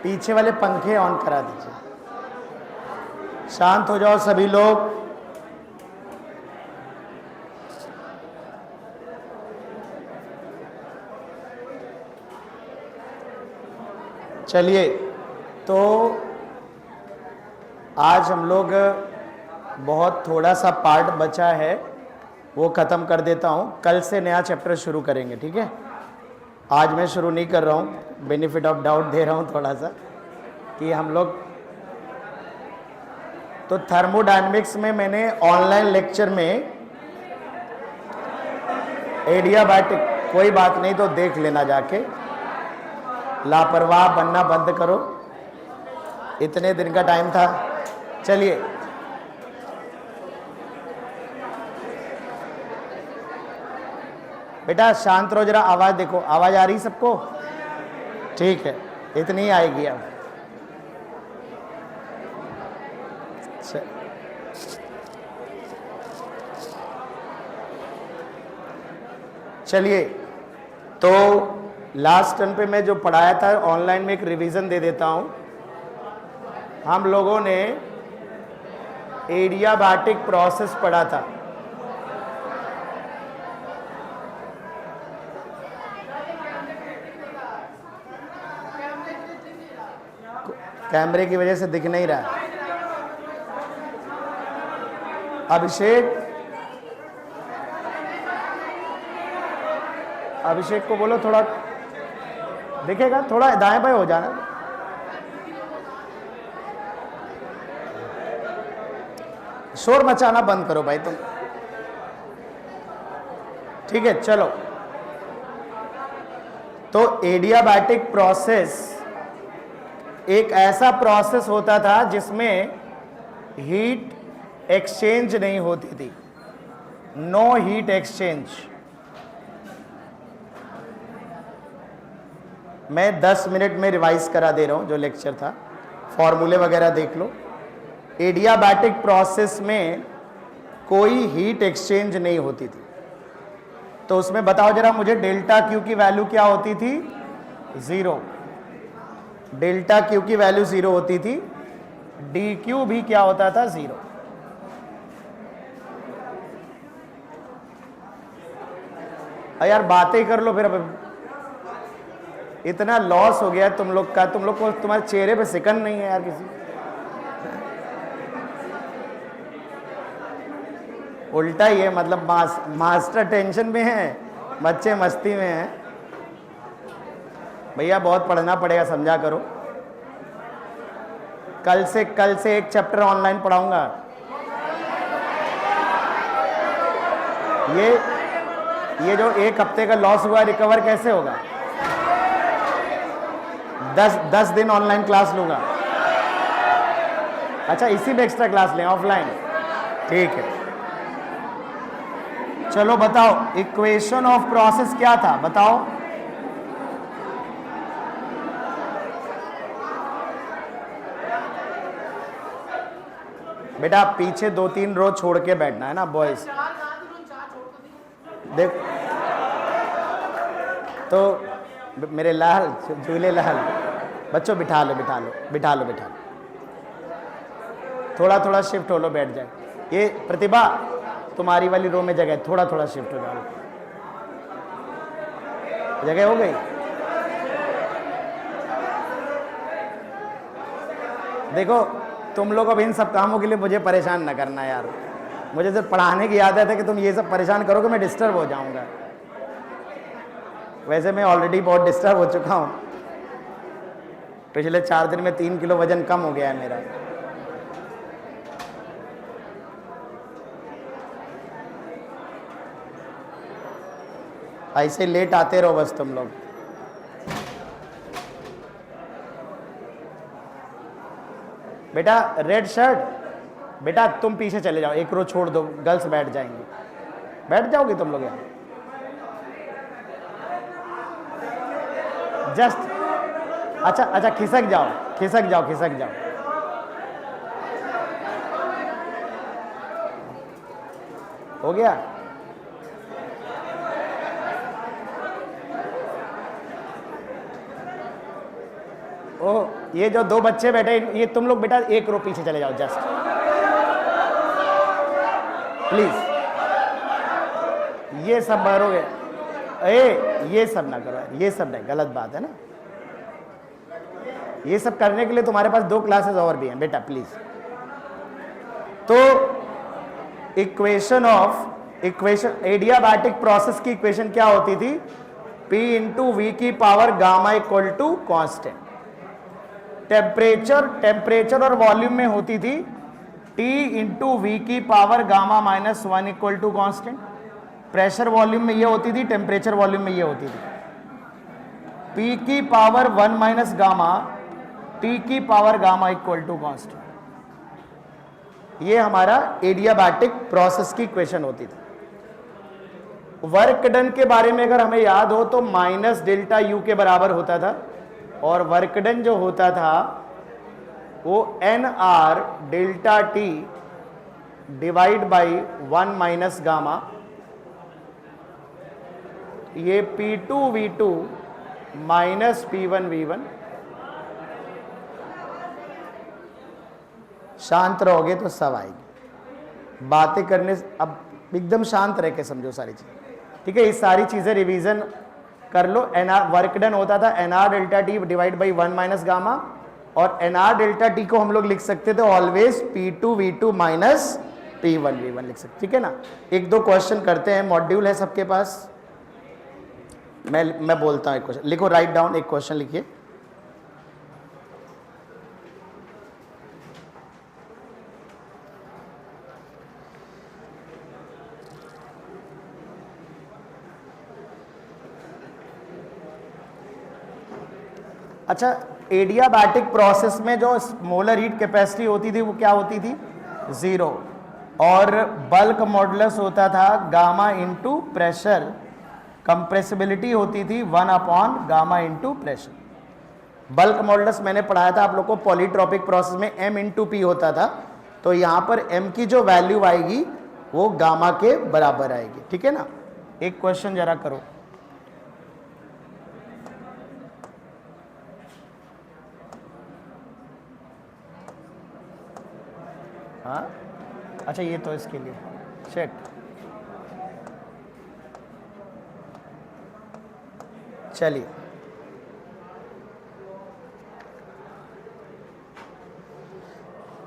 पीछे वाले पंखे ऑन करा दीजिए। शांत हो जाओ सभी लोग। चलिए, तो आज हम लोग बहुत थोड़ा सा पार्ट बचा है, वो ख़त्म कर देता हूँ। कल से नया चैप्टर शुरू करेंगे, ठीक है। आज मैं शुरू नहीं कर रहा हूँ, बेनिफिट ऑफ डाउट दे रहा हूँ थोड़ा सा कि हम लोग तो थर्मोडायनेमिक्स में मैंने ऑनलाइन लेक्चर में एडियाबैटिक, कोई बात नहीं तो देख लेना जाके, लापरवाह बनना बंद करो, इतने दिन का टाइम था। चलिए, बेटा शांत रहो जरा, आवाज़ देखो, आवाज़ आ रही सबको? ठीक है, इतनी आएगी अब। चलिए, तो लास्ट टर्म पे मैं जो पढ़ाया था ऑनलाइन में एक रिवीजन दे देता हूं। हम लोगों ने एडियाबैटिक प्रोसेस पढ़ा था। कैमरे की वजह से दिख नहीं रहा। अभिषेक को बोलो थोड़ा दिखेगा, थोड़ा दाएं बाएं हो जाना। शोर मचाना बंद करो भाई तुम। ठीक है, चलो। तो एडियाबैटिक प्रोसेस एक ऐसा प्रोसेस होता था जिसमें हीट एक्सचेंज नहीं होती थी, नो हीट एक्सचेंज। मैं 10 मिनट में रिवाइज करा दे रहा हूं जो लेक्चर था, फॉर्मूले वगैरह देख लो। एडियाबैटिक प्रोसेस में कोई हीट एक्सचेंज नहीं होती थी। तो उसमें बताओ जरा मुझे, डेल्टा क्यू की वैल्यू क्या होती थी? 0। डेल्टा क्यू की वैल्यू 0 होती थी। डी क्यू भी क्या होता था? 0। यार बातें कर लो फिर। अब इतना लॉस हो गया तुम लोग का, तुम लोग को, तुम्हारे चेहरे पे सिकन नहीं है यार किसी। उल्टा ही है, मतलब मास्टर टेंशन में है, बच्चे मस्ती में हैं। भैया बहुत पढ़ना पड़ेगा, समझा करो। कल से एक चैप्टर ऑनलाइन पढ़ाऊंगा। ये जो एक हफ्ते का लॉस हुआ, रिकवर कैसे होगा? 10 दिन ऑनलाइन क्लास लूंगा। अच्छा, इसी में एक्स्ट्रा क्लास लें ऑफलाइन? ठीक है, चलो बताओ इक्वेशन ऑफ प्रोसेस क्या था, बताओ। बेटा पीछे 2-3 रो छोड़ के बैठना है ना बॉयज। देख तो मेरे लाल, झूले लाल बच्चों, बिठा लो। थोड़ा शिफ्ट हो लो, बैठ जाए। ये प्रतिभा, तुम्हारी वाली रो में जगह, थोड़ा शिफ्ट हो जाओ। जगह हो गई? देखो तुम लोग अब इन सब कामों के लिए मुझे परेशान ना करना यार। मुझे सिर्फ पढ़ाने की आदत है कि तुम ये सब परेशान करोगे, मैं डिस्टर्ब हो जाऊंगा। वैसे मैं ऑलरेडी बहुत डिस्टर्ब हो चुका हूं। पिछले 4 दिन में 3 किलो वजन कम हो गया है मेरा। ऐसे लेट आते रहो बस तुम लोग। बेटा रेड शर्ट, बेटा तुम पीछे चले जाओ, एक रो छोड़ दो, गर्ल्स बैठ जाएंगी। बैठ जाओगे तुम लोग यहाँ? जस्ट अच्छा खिसक जाओ। हो गया? ओह, ये जो दो बच्चे बैठे, ये तुम लोग बेटा एक रो पीछे चले जाओ जस्ट प्लीज। ये सब भरोगे, ये सब ना करो, ये सब नहीं, गलत बात है ना। ये सब करने के लिए तुम्हारे पास 2 क्लासेस और भी हैं बेटा प्लीज। तो इक्वेशन एडियाबैटिक प्रोसेस की इक्वेशन क्या होती थी? P इंटू वी की power gamma equal to constant. Temperature और वॉल्यूम में होती थी T इंटू वी की power gamma minus 1 equal to constant. Pressure volume में ये होती थी, टेम्परेचर वॉल्यूम में ये होती थी P की पावर 1 माइनस गामा, T की power gamma equal to constant. ये हमारा एडियाबैटिक प्रोसेस की इक्वेशन होती थी। वर्क डन के बारे में अगर हमें याद हो तो माइनस डेल्टा यू के बराबर होता था, और वर्क डन जो होता था वो N R delta T divide by 1 minus gamma, ये P2 V2 minus P1 V1। शांत रहोगे तो सब आएगी, बातें करने अब एकदम शांत रह के समझो सारी चीजें, ठीक है। ये सारी चीजें रिवीजन कर लो। एनआर वर्क डन होता था NR delta T divide by 1 minus gamma, और एनआर डेल्टा टी को हम लोग लिख सकते थे always P2 V2 minus P1 V1 लिख सकते, ठीक है ना। 1-2 क्वेश्चन करते हैं, मॉड्यूल है सबके पास। मैं बोलता हूं एक क्वेश्चन लिखो, राइट डाउन, एक क्वेश्चन लिखिए। अच्छा, एडियाबैटिक प्रोसेस में जो मोलर हीट कैपेसिटी होती थी वो क्या होती थी? 0, और बल्क मॉडुलस होता था गामा इंटू प्रेशर। कंप्रेसिबिलिटी होती थी 1 upon gamma into pressure. Bulk modulus मैंने पढ़ाया था आप लोग को, पॉलीट्रॉपिक प्रोसेस में m इंटू पी होता था, तो यहाँ पर m की जो वैल्यू आएगी वो गामा के बराबर आएगी, ठीक है ना। एक क्वेश्चन जरा करो। हाँ, अच्छा ये तो इसके लिए शेट, चलिए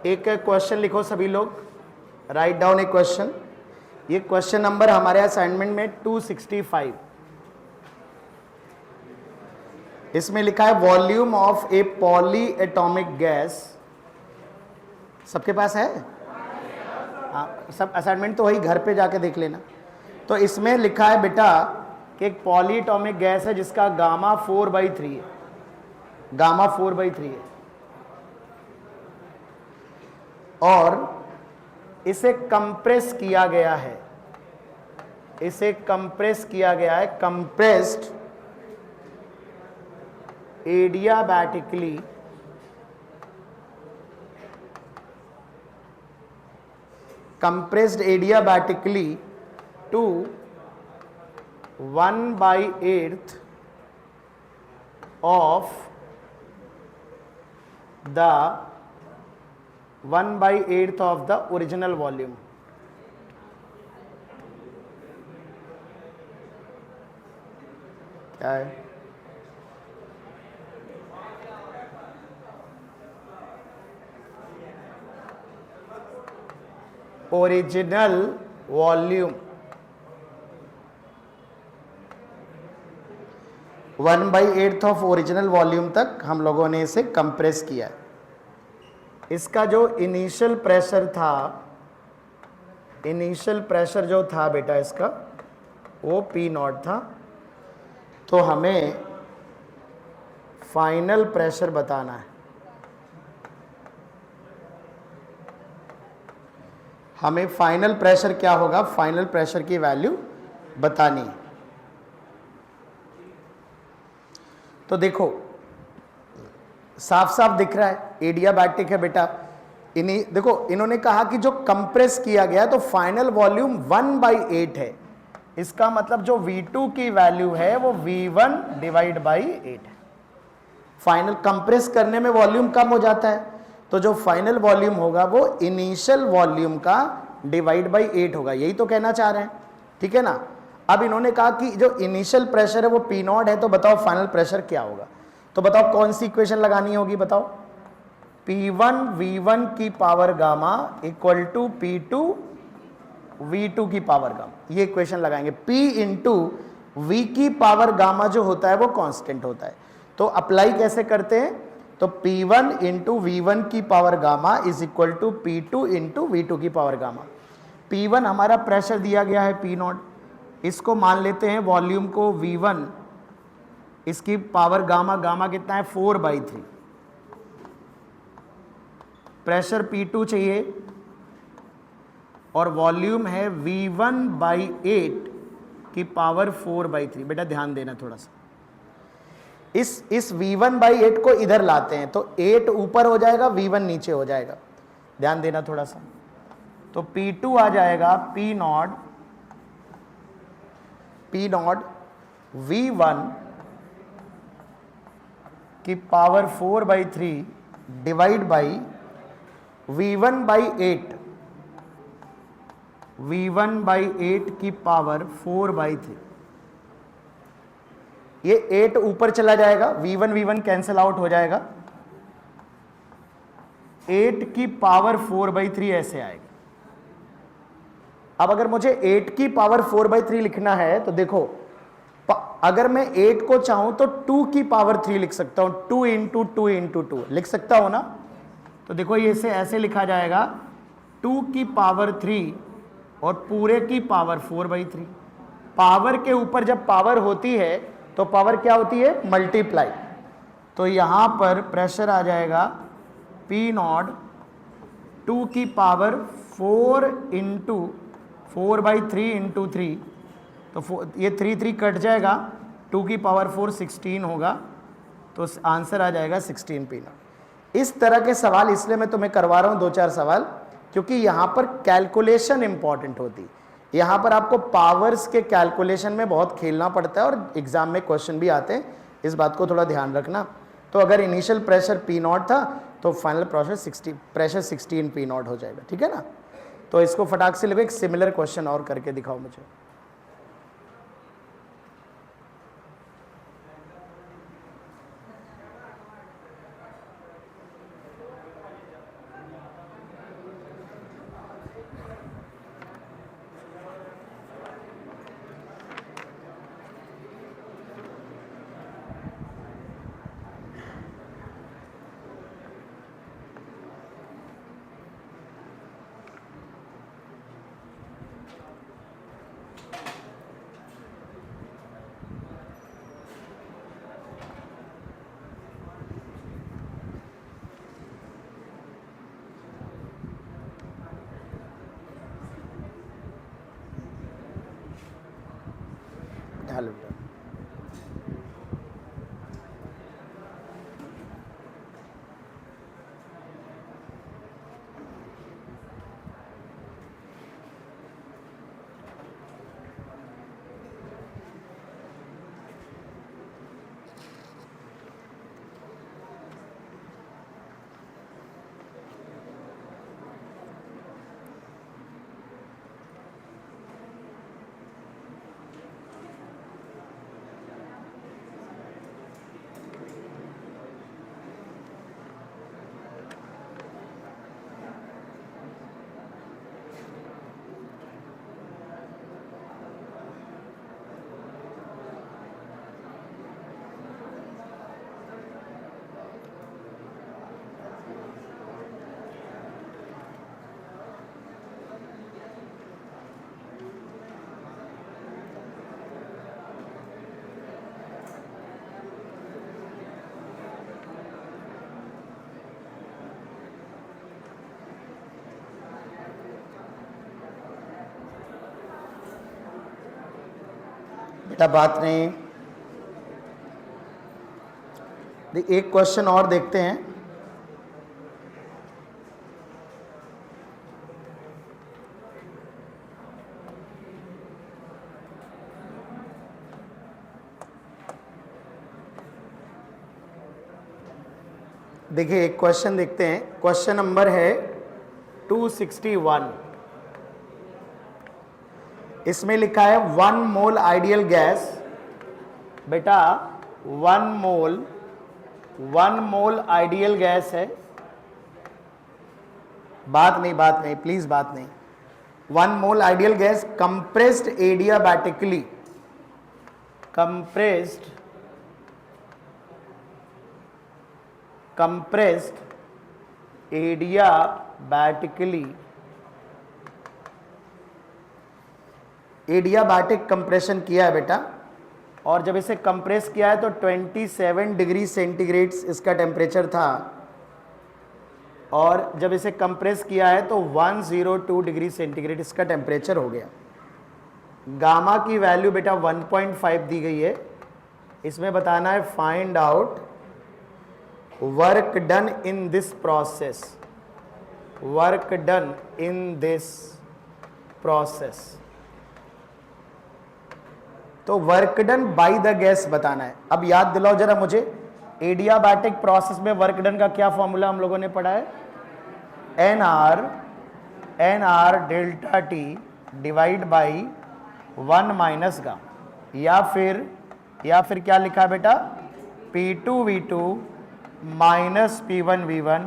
एक क्वेश्चन लिखो सभी लोग, राइट डाउन एक क्वेश्चन। ये क्वेश्चन नंबर हमारे असाइनमेंट में 265। इसमें लिखा है volume of A poly atomic gas. सबके पास है? हाँ, सब असाइनमेंट तो वही घर पे जाके देख लेना। तो इसमें लिखा है बेटा कि एक पॉली एटॉमिक गैस है जिसका गामा 4/3 है, गामा 4/3 है, और इसे कंप्रेस किया गया है, इसे कंप्रेस किया गया है, compressed adiabatically to 1/8 of the 1/8 of the original volume। क्या है? Original volume 1/8 of original volume तक हम लोगों ने इसे कंप्रेस किया है। इसका जो इनिशियल प्रेशर था, इनिशियल प्रेशर जो था बेटा इसका वो P0 था, तो हमें फाइनल प्रेशर बताना है। हमें फाइनल प्रेशर क्या होगा, फाइनल प्रेशर की वैल्यू बतानी है। तो देखो साफ साफ दिख रहा है एडियाबैटिक है बेटा। इन्हीं देखो, इन्होंने कहा कि जो कंप्रेस किया गया तो फाइनल वॉल्यूम 1/8 है, इसका मतलब जो V2 की वैल्यू है वो V1 डिवाइड बाई 8 है। फाइनल कंप्रेस करने में वॉल्यूम कम हो जाता है, तो जो फाइनल वॉल्यूम होगा वो इनिशियल वॉल्यूम का डिवाइड बाई 8 होगा। यही तो कहना चाह रहे हैं, ठीक है ना। अब इन्होंने कहा कि जो इनिशियल प्रेशर है वो पी नॉट है, तो बताओ फाइनल प्रेशर क्या होगा। तो बताओ कौन सी इक्वेशन लगानी होगी, बताओ। P1 V1 की power gamma equal to P2 V2 की पावर गामा, ये इक्वेशन लगाएंगे। P इंटू V की पावर गामा जो होता है वो कांस्टेंट होता है, तो अप्लाई कैसे करते हैं, तो P1 इंटू V1 की power gamma is equal to P2 into V2 की पावर गामा। P1 हमारा प्रेशर दिया गया है P नॉट, इसको मान लेते हैं वॉल्यूम को V1, इसकी पावर गामा, गामा कितना है 4/3। प्रेशर P2 चाहिए और वॉल्यूम है V1/8 की पावर 4/3। बेटा ध्यान देना थोड़ा सा, इस V1/8 को इधर लाते हैं तो 8 ऊपर हो जाएगा, V1 नीचे हो जाएगा, ध्यान देना थोड़ा सा। तो P2 आ जाएगा P नॉट V1 की पावर 4/3 डिवाइड बाई V1/8 की पावर 4/3। ये 8 ऊपर चला जाएगा, V1 कैंसिल आउट हो जाएगा, 8 की पावर 4/3 ऐसे आएगा। अब अगर मुझे 8 की पावर 4/3 लिखना है तो देखो, अगर मैं 8 को चाहूं तो 2 की पावर 3 लिख सकता हूं, 2 इंटू 2 इंटू 2 लिख सकता हूं ना। तो देखो ये इसे ऐसे लिखा जाएगा 2 की पावर 3 और पूरे की पावर 4/3। पावर के ऊपर जब पावर होती है तो पावर क्या होती है, मल्टीप्लाई। तो यहां पर प्रेशर आ जाएगा P नॉट 2 की पावर 4 इंटू 4/3 इंटू 3, तो ये 3 कट जाएगा, 2 की पावर 4 16 होगा, तो आंसर आ जाएगा 16 P नॉट। इस तरह के सवाल इसलिए मैं तुम्हें करवा रहा हूं 2-4 सवाल, क्योंकि यहां पर कैलकुलेशन इंपॉर्टेंट होती है। यहां पर आपको पावर्स के कैलकुलेशन में बहुत खेलना पड़ता है और एग्जाम में क्वेश्चन भी आते हैं, इस बात को थोड़ा ध्यान रखना। तो अगर इनिशियल प्रेशर P नॉट था तो फाइनल प्रेशर 16 P नॉट हो जाएगा, ठीक है ना। तो इसको फटाक से लिखो, एक सिमिलर क्वेश्चन और करके दिखाओ मुझे। हेलो बेटा, बात नहीं, एक क्वेश्चन और देखते हैं। देखिए एक क्वेश्चन देखते हैं, क्वेश्चन नंबर है 261। इसमें लिखा है 1 मोल आइडियल गैस, बेटा 1 मोल आइडियल गैस है, बात नहीं प्लीज बात नहीं। 1 mole ideal gas compressed adiabatically, compressed adiabatically, adiabatic compression किया है बेटा, और जब इसे कंप्रेस किया है तो 27 डिग्री सेंटीग्रेड इसका टेम्परेचर था, और जब इसे कंप्रेस किया है तो 102 डिग्री सेंटीग्रेड इसका टेम्परेचर हो गया। गामा की वैल्यू बेटा 1.5 दी गई है। इसमें बताना है find out work done in this process, work done in this process. तो work done by the gas बताना है। अब याद दिलाओ जरा मुझे, एडियाबैटिक प्रोसेस में वर्क डन का क्या फॉर्मूला हम लोगों ने पढ़ा है? NR delta T divide by 1 minus गा, या फिर क्या लिखा है बेटा? P2V2 minus P1V1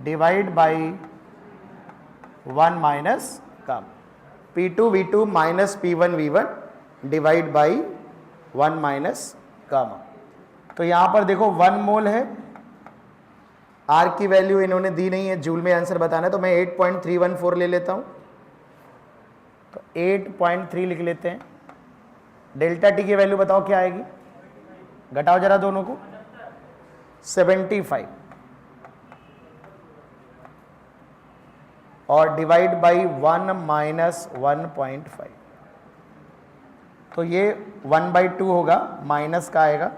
divide by 1 minus गा, P2V2 minus P1V1 divide by 1 minus gamma. तो यहां पर देखो 1 मोल है, आर की वैल्यू इन्होंने दी नहीं है, जूल में आंसर बताना है, तो मैं 8.314 ले लेता हूं, तो 8.3 लिख लेते हैं। डेल्टा टी की वैल्यू बताओ क्या आएगी, घटाओ जरा दोनों को, 75 और डिवाइड बाई 1 माइनस 1.5, तो ये 1/2 होगा, माइनस का आएगा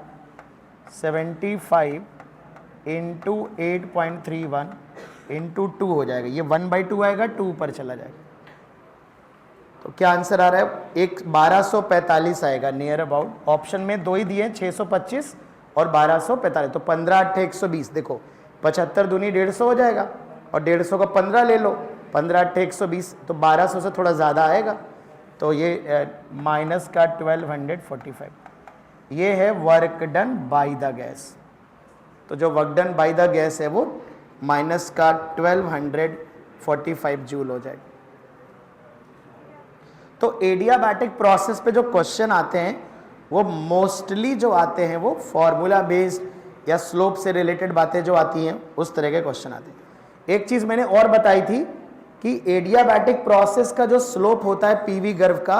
75 इंटू 8.31 इंटू 2 हो जाएगा, ये 1/2 आएगा, 2 पर चला जाएगा। तो क्या आंसर आ रहा है? 1245 आएगा नियर अबाउट। ऑप्शन में 2 ही दिए, 625 और 1245, तो 15 8 120। देखो 75 दूनी 150 हो जाएगा, और 150 का 15 ले लो, 15 8 120, तो 1200 से थोड़ा ज़्यादा आएगा, तो ये माइनस का 1245। ये है work done by the gas. तो जो work done by the gas है वो माइनस का 1245 जूल हो जाएगा। तो एडियाबैटिक प्रोसेस पे जो क्वेश्चन आते हैं वो मोस्टली जो आते हैं वो फॉर्मूला बेस्ड या स्लोप से रिलेटेड बातें जो आती हैं उस तरह के क्वेश्चन आते हैं। एक चीज़ मैंने और बताई थी कि एडियाबैटिक प्रोसेस का जो स्लोप होता है पीवी कर्व का,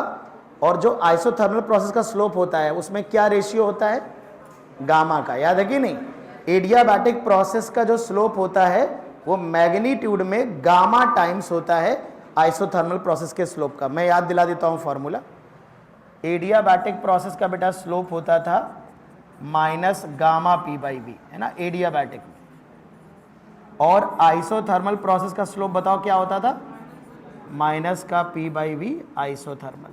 और जो आइसोथर्मल प्रोसेस का स्लोप होता है उसमें क्या रेशियो होता है? गामा का। याद है कि नहीं? एडियाबैटिक प्रोसेस का जो स्लोप होता है वो मैग्नीट्यूड में गामा टाइम्स होता है आइसोथर्मल प्रोसेस के स्लोप का। मैं याद दिला देता हूं फॉर्मूला। एडियाबैटिक प्रोसेस का बेटा स्लोप होता था माइनस गामा P/V, है ना, एडियाबैटिक में। और आइसोथर्मल प्रोसेस का स्लोप बताओ क्या होता था? माइनस का P/V आइसोथर्मल।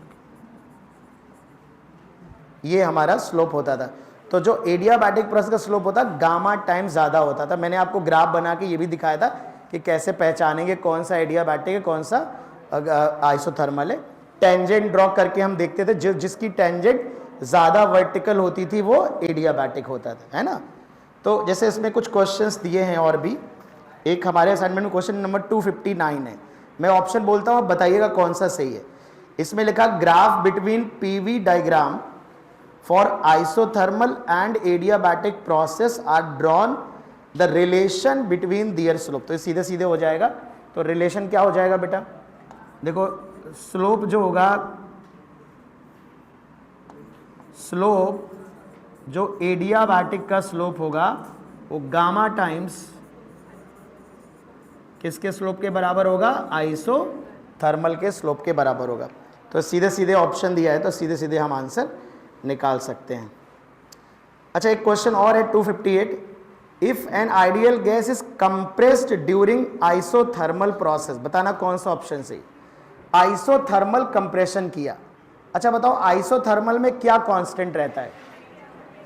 ये हमारा स्लोप होता था। तो जो एडियाबैटिक प्रोसेस का स्लोप होता गामा टाइम ज़्यादा होता था। मैंने आपको ग्राफ बना के ये भी दिखाया था कि कैसे पहचानेंगे कौन सा एडियाबैटिक है कौन सा आइसोथर्मल है। टेंजेंट ड्रॉ करके हम देखते थे, जिसकी टेंजेंट ज़्यादा वर्टिकल होती थी वो एडियाबैटिक होता था, है ना। तो जैसे इसमें कुछ क्वेश्चंस दिए हैं और भी, एक हमारे असाइनमेंट में क्वेश्चन नंबर 259 है। मैं ऑप्शन बोलता हूँ, आप बताइएगा कौन सा सही है। इसमें लिखा graph between PV diagram for isothermal and adiabatic process are drawn, the relation between their slope. तो सीधे सीधे हो जाएगा। तो रिलेशन क्या हो जाएगा बेटा? देखो स्लोप जो होगा, स्लोप जो एडियाबैटिक का स्लोप होगा वो गामा टाइम्स किसके स्लोप के बराबर होगा? आइसोथर्मल के स्लोप के बराबर होगा। तो सीधे सीधे ऑप्शन दिया है, तो सीधे सीधे हम आंसर निकाल सकते हैं। अच्छा, एक क्वेश्चन और है 258। If an ideal gas is compressed during isothermal process, बताना कौन सा ऑप्शन सही? आइसोथर्मल कंप्रेशन किया। अच्छा बताओ, आइसोथर्मल में क्या कांस्टेंट रहता है?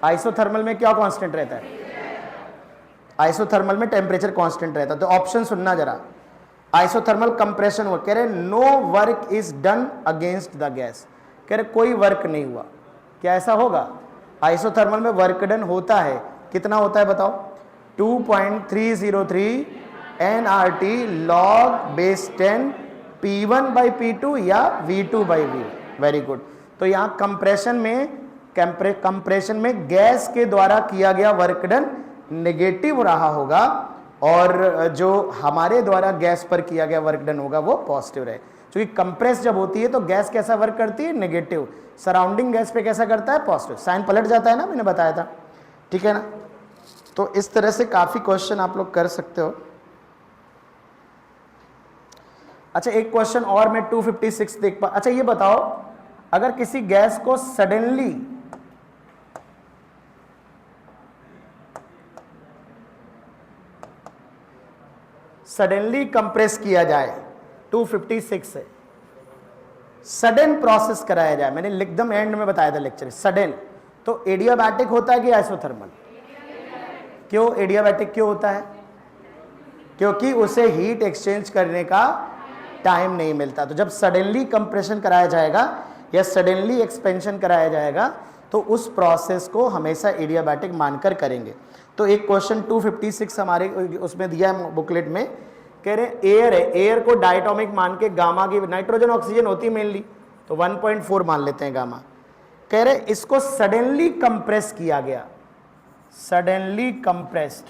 आइसोथर्मल में क्या कांस्टेंट रहता है? आइसोथर्मल में टेम्परेचर कांस्टेंट रहता है। तो ऑप्शन सुनना जरा, आइसोथर्मल कंप्रेशन हुआ, कह रहे no work is done against the gas, कह रहे कोई वर्क नहीं हुआ। क्या ऐसा होगा? आइसोथर्मल में वर्क डन होता है, कितना होता है बताओ? 2.303 nRT log base 10 P1 by P2 या V2 by V। Very good. तो यहाँ कंप्रेशन में गैस के द्वारा किया गया वर्क डन नेगेटिव रहा होगा और जो हमारे द्वारा गैस पर किया गया वर्क डन होगा वो पॉजिटिव रहे। क्योंकि कंप्रेस जब होती है तो गैस कैसा वर्क करती है? नेगेटिव। सराउंडिंग गैस पे कैसा करता है? पॉजिटिव। साइन पलट जाता है ना, मैंने बताया था, ठीक है ना। तो इस तरह से काफी क्वेश्चन आप लोग कर सकते हो। अच्छा एक क्वेश्चन और मैं 256 देख पा। अच्छा ये बताओ, अगर किसी गैस को सडनली कंप्रेस किया जाए 256 से, सडन प्रोसेस कराया जाए, मैंने एकदम एंड में बताया था लेक्चर, सडन, तो एडियाबैटिक होता है कि आइसोथर्मल? क्यों एडियाबैटिक क्यों होता है? क्योंकि उसे हीट एक्सचेंज करने का टाइम नहीं मिलता। तो जब सडनली कंप्रेशन कराया जाएगा या सडनली एक्सपेंशन कराया जाएगा तो उस प्रोसेस को हमेशा एडियाबैटिक मानकर करेंगे। तो एक क्वेश्चन 256 हमारे उसमें दिया है बुकलेट में, कह रहे एयर है, एयर को डायटोमिक मान के गामा की, नाइट्रोजन ऑक्सीजन होती है मेनली, तो 1.4 मान लेते हैं गामा। कह रहे इसको सडनली कंप्रेस किया गया, सडनली कंप्रेस्ड।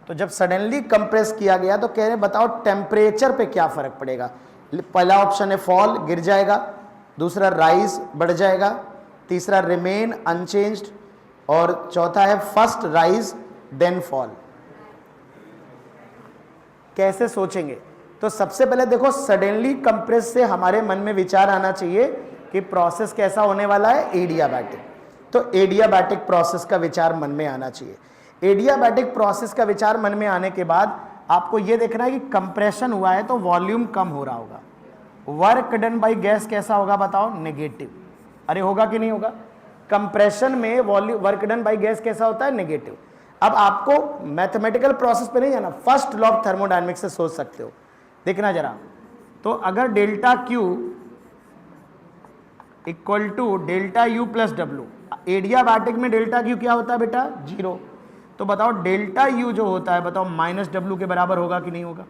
तो जब सडनली कंप्रेस किया गया तो कह रहे बताओ टेम्परेचर पे क्या फर्क पड़ेगा? पहला ऑप्शन है फॉल, गिर जाएगा, दूसरा राइज, बढ़ जाएगा, तीसरा रिमेन अनचेंज्ड, और चौथा है फर्स्ट राइज देन फॉल। कैसे सोचेंगे? तो सबसे पहले देखो सडनली कंप्रेस से हमारे मन में विचार आना चाहिए कि प्रोसेस कैसा होने वाला है? एडियाबैटिक। तो एडियाबैटिक प्रोसेस का विचार मन में आना चाहिए। एडियाबैटिक प्रोसेस का विचार मन में आने के बाद आपको यह देखना है कि कंप्रेशन हुआ है तो वॉल्यूम कम हो रहा होगा। वर्क डन बाय गैस कैसा होगा बताओ? नेगेटिव। अरे होगा कि नहीं होगा? कंप्रेशन में volume work done by gas कैसा होता है? नेगेटिव। अब आपको मैथमेटिकल प्रोसेस पे नहीं जाना, फर्स्ट लॉ ऑफ थर्मोडायनेमिक्स से सोच सकते हो। देखना जरा, तो अगर delta Q equal to delta U plus W, adiabatic में डेल्टा क्यू क्या होता है बेटा? 0। तो बताओ डेल्टा यू जो होता है बताओ माइनस डब्ल्यू के बराबर होगा कि नहीं होगा?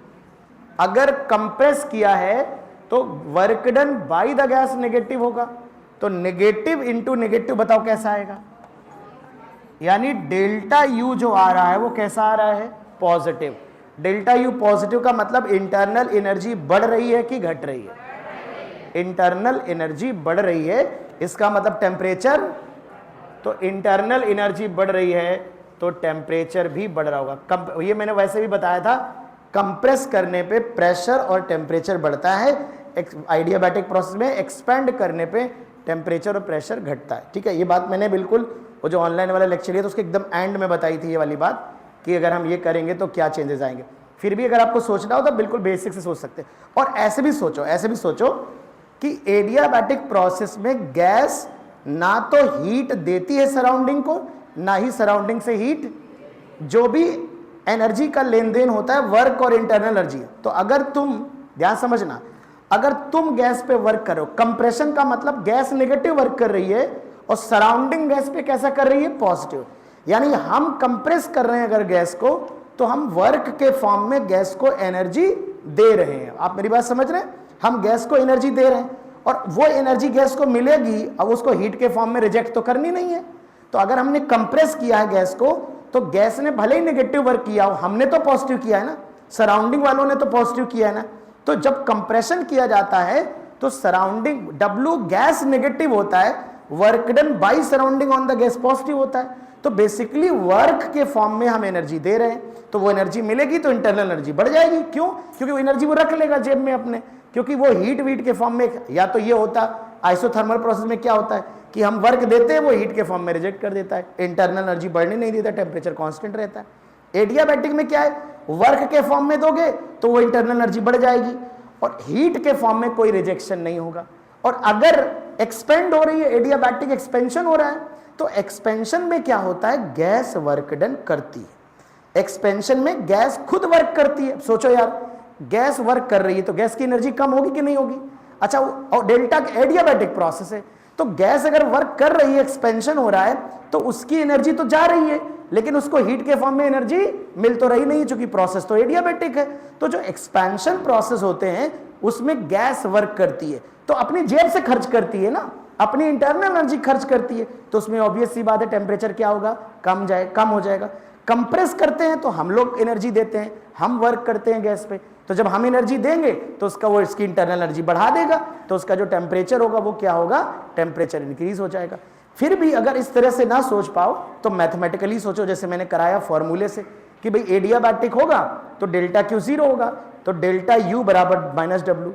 अगर कंप्रेस किया है तो work done by the gas negative होगा, तो नेगेटिव इंटू नेगेटिव बताओ कैसा आएगा? यानी डेल्टा यू जो आ रहा है वो कैसा आ रहा है? पॉजिटिव। डेल्टा यू पॉजिटिव का मतलब इंटरनल एनर्जी बढ़ रही है कि घट रही है? इंटरनल एनर्जी बढ़ रही है, इसका मतलब टेम्परेचर, तो इंटरनल एनर्जी बढ़ रही है तो टेम्परेचर भी बढ़ रहा होगा। ये मैंने वैसे भी बताया था, कंप्रेस करने पे प्रेशर और टेम्परेचर बढ़ता है, एडियाबैटिक प्रोसेस में एक्सपेंड करने पे टेम्परेचर और प्रेशर घटता है। ठीक है, ये बात मैंने बिल्कुल वो जो ऑनलाइन वाला लेक्चर लिया तो उसके एकदम एंड में बताई थी ये वाली बात कि अगर हम ये करेंगे तो क्या चेंजेस आएंगे। फिर भी अगर आपको सोचना हो तो बिल्कुल बेसिक से सोच सकते हैं। और ऐसे भी सोचो कि एडियाबैटिक प्रोसेस में गैस ना तो हीट देती है सराउंडिंग को, ना ही सराउंडिंग से हीट, जो भी एनर्जी का लेन देन होता है वर्क और इंटरनल एनर्जी। तो अगर तुम ध्यान समझना, अगर तुम गैस पे वर्क करो, कंप्रेशन का मतलब गैस नेगेटिव वर्क कर रही है और सराउंडिंग गैस पे कैसा कर रही है? पॉजिटिव। यानी हम कंप्रेस कर रहे हैं अगर गैस को, तो हम वर्क के फॉर्म में गैस को एनर्जी दे रहे हैं। आप मेरी बात समझ रहे हैं? हम गैस को एनर्जी दे रहे हैं और वो एनर्जी गैस को मिलेगी, अब उसको हीट के फॉर्म में रिजेक्ट तो करनी नहीं है। तो अगर हमने कंप्रेस किया है गैस को, तो गैस ने भले ही नेगेटिव वर्क किया हो, हमने तो पॉजिटिव किया है ना, सराउंडिंग वालों ने तो पॉजिटिव किया है ना। तो जब कंप्रेशन किया जाता है तो सराउंडिंग W गैस नेगेटिव होता है, work done by surrounding on the gas positive होता है। तो बेसिकली वर्क के फॉर्म में हम एनर्जी दे रहे हैं, तो वो एनर्जी मिलेगी तो इंटरनल एनर्जी बढ़ जाएगी। क्यों? क्योंकि वो एनर्जी वो रख लेगा जेब में अपने, क्योंकि वो हीट वीट के फॉर्म में, या तो ये होता आइसोथर्मल प्रोसेस में क्या होता है कि हम वर्क देते हैं वो हीट के फॉर्म में रिजेक्ट कर देता है, इंटरनल एनर्जी बढ़ने नहीं देता, टेम्परेचर कांस्टेंट रहता है। एडियाबैटिक में क्या है? वर्क के फॉर्म में दोगे तो वो इंटरनल एनर्जी बढ़ जाएगी और हीट के फॉर्म में कोई रिजेक्शन नहीं होगा। और अगर एक्सपेंड हो रही है, एडियाबैटिक एक्सपेंशन हो रहा है। तो एक्सपेंशन में क्या होता है, गैस वर्क डन करती है। एक्सपेंशन में गैस खुद वर्क करती है। सोचो यार, गैस वर्क कर रही है तो गैस की एनर्जी कम होगी कि नहीं होगी? अच्छा, और डेल्टा एडियाबैटिक प्रोसेस है, तो गैस अगर वर्क कर रही है, एक्सपेंशन हो रहा है, तो उसकी एनर्जी तो जा रही है, लेकिन उसको हीट के फॉर्म में एनर्जी मिल तो रही नहीं, क्योंकि प्रोसेस तो एडियाबैटिक है। तो जो एक्सपेंशन प्रोसेस होते हैं उसमें गैस वर्क करती है, तो अपनी जेब से खर्च करती है ना, अपनी इंटरनल एनर्जी खर्च करती है, तो उसमें ऑब्वियस सी बात है टेम्परेचर क्या होगा, कम हो जाएगा। कंप्रेस करते हैं तो हम लोग एनर्जी देते हैं, हम वर्क करते हैं गैस पे, तो जब हम एनर्जी देंगे तो उसका वो इसकी इंटरनल एनर्जी बढ़ा देगा, तो उसका जो टेम्परेचर होगा वो क्या होगा, टेम्परेचर इंक्रीज हो जाएगा। फिर भी अगर इस तरह से ना सोच पाओ तो मैथमेटिकली सोचो, जैसे मैंने कराया फॉर्मूले से कि भाई एडियाबैटिक होगा तो डेल्टा क्यू 0 होगा, तो डेल्टा यू बराबर माइनस डब्ल्यू।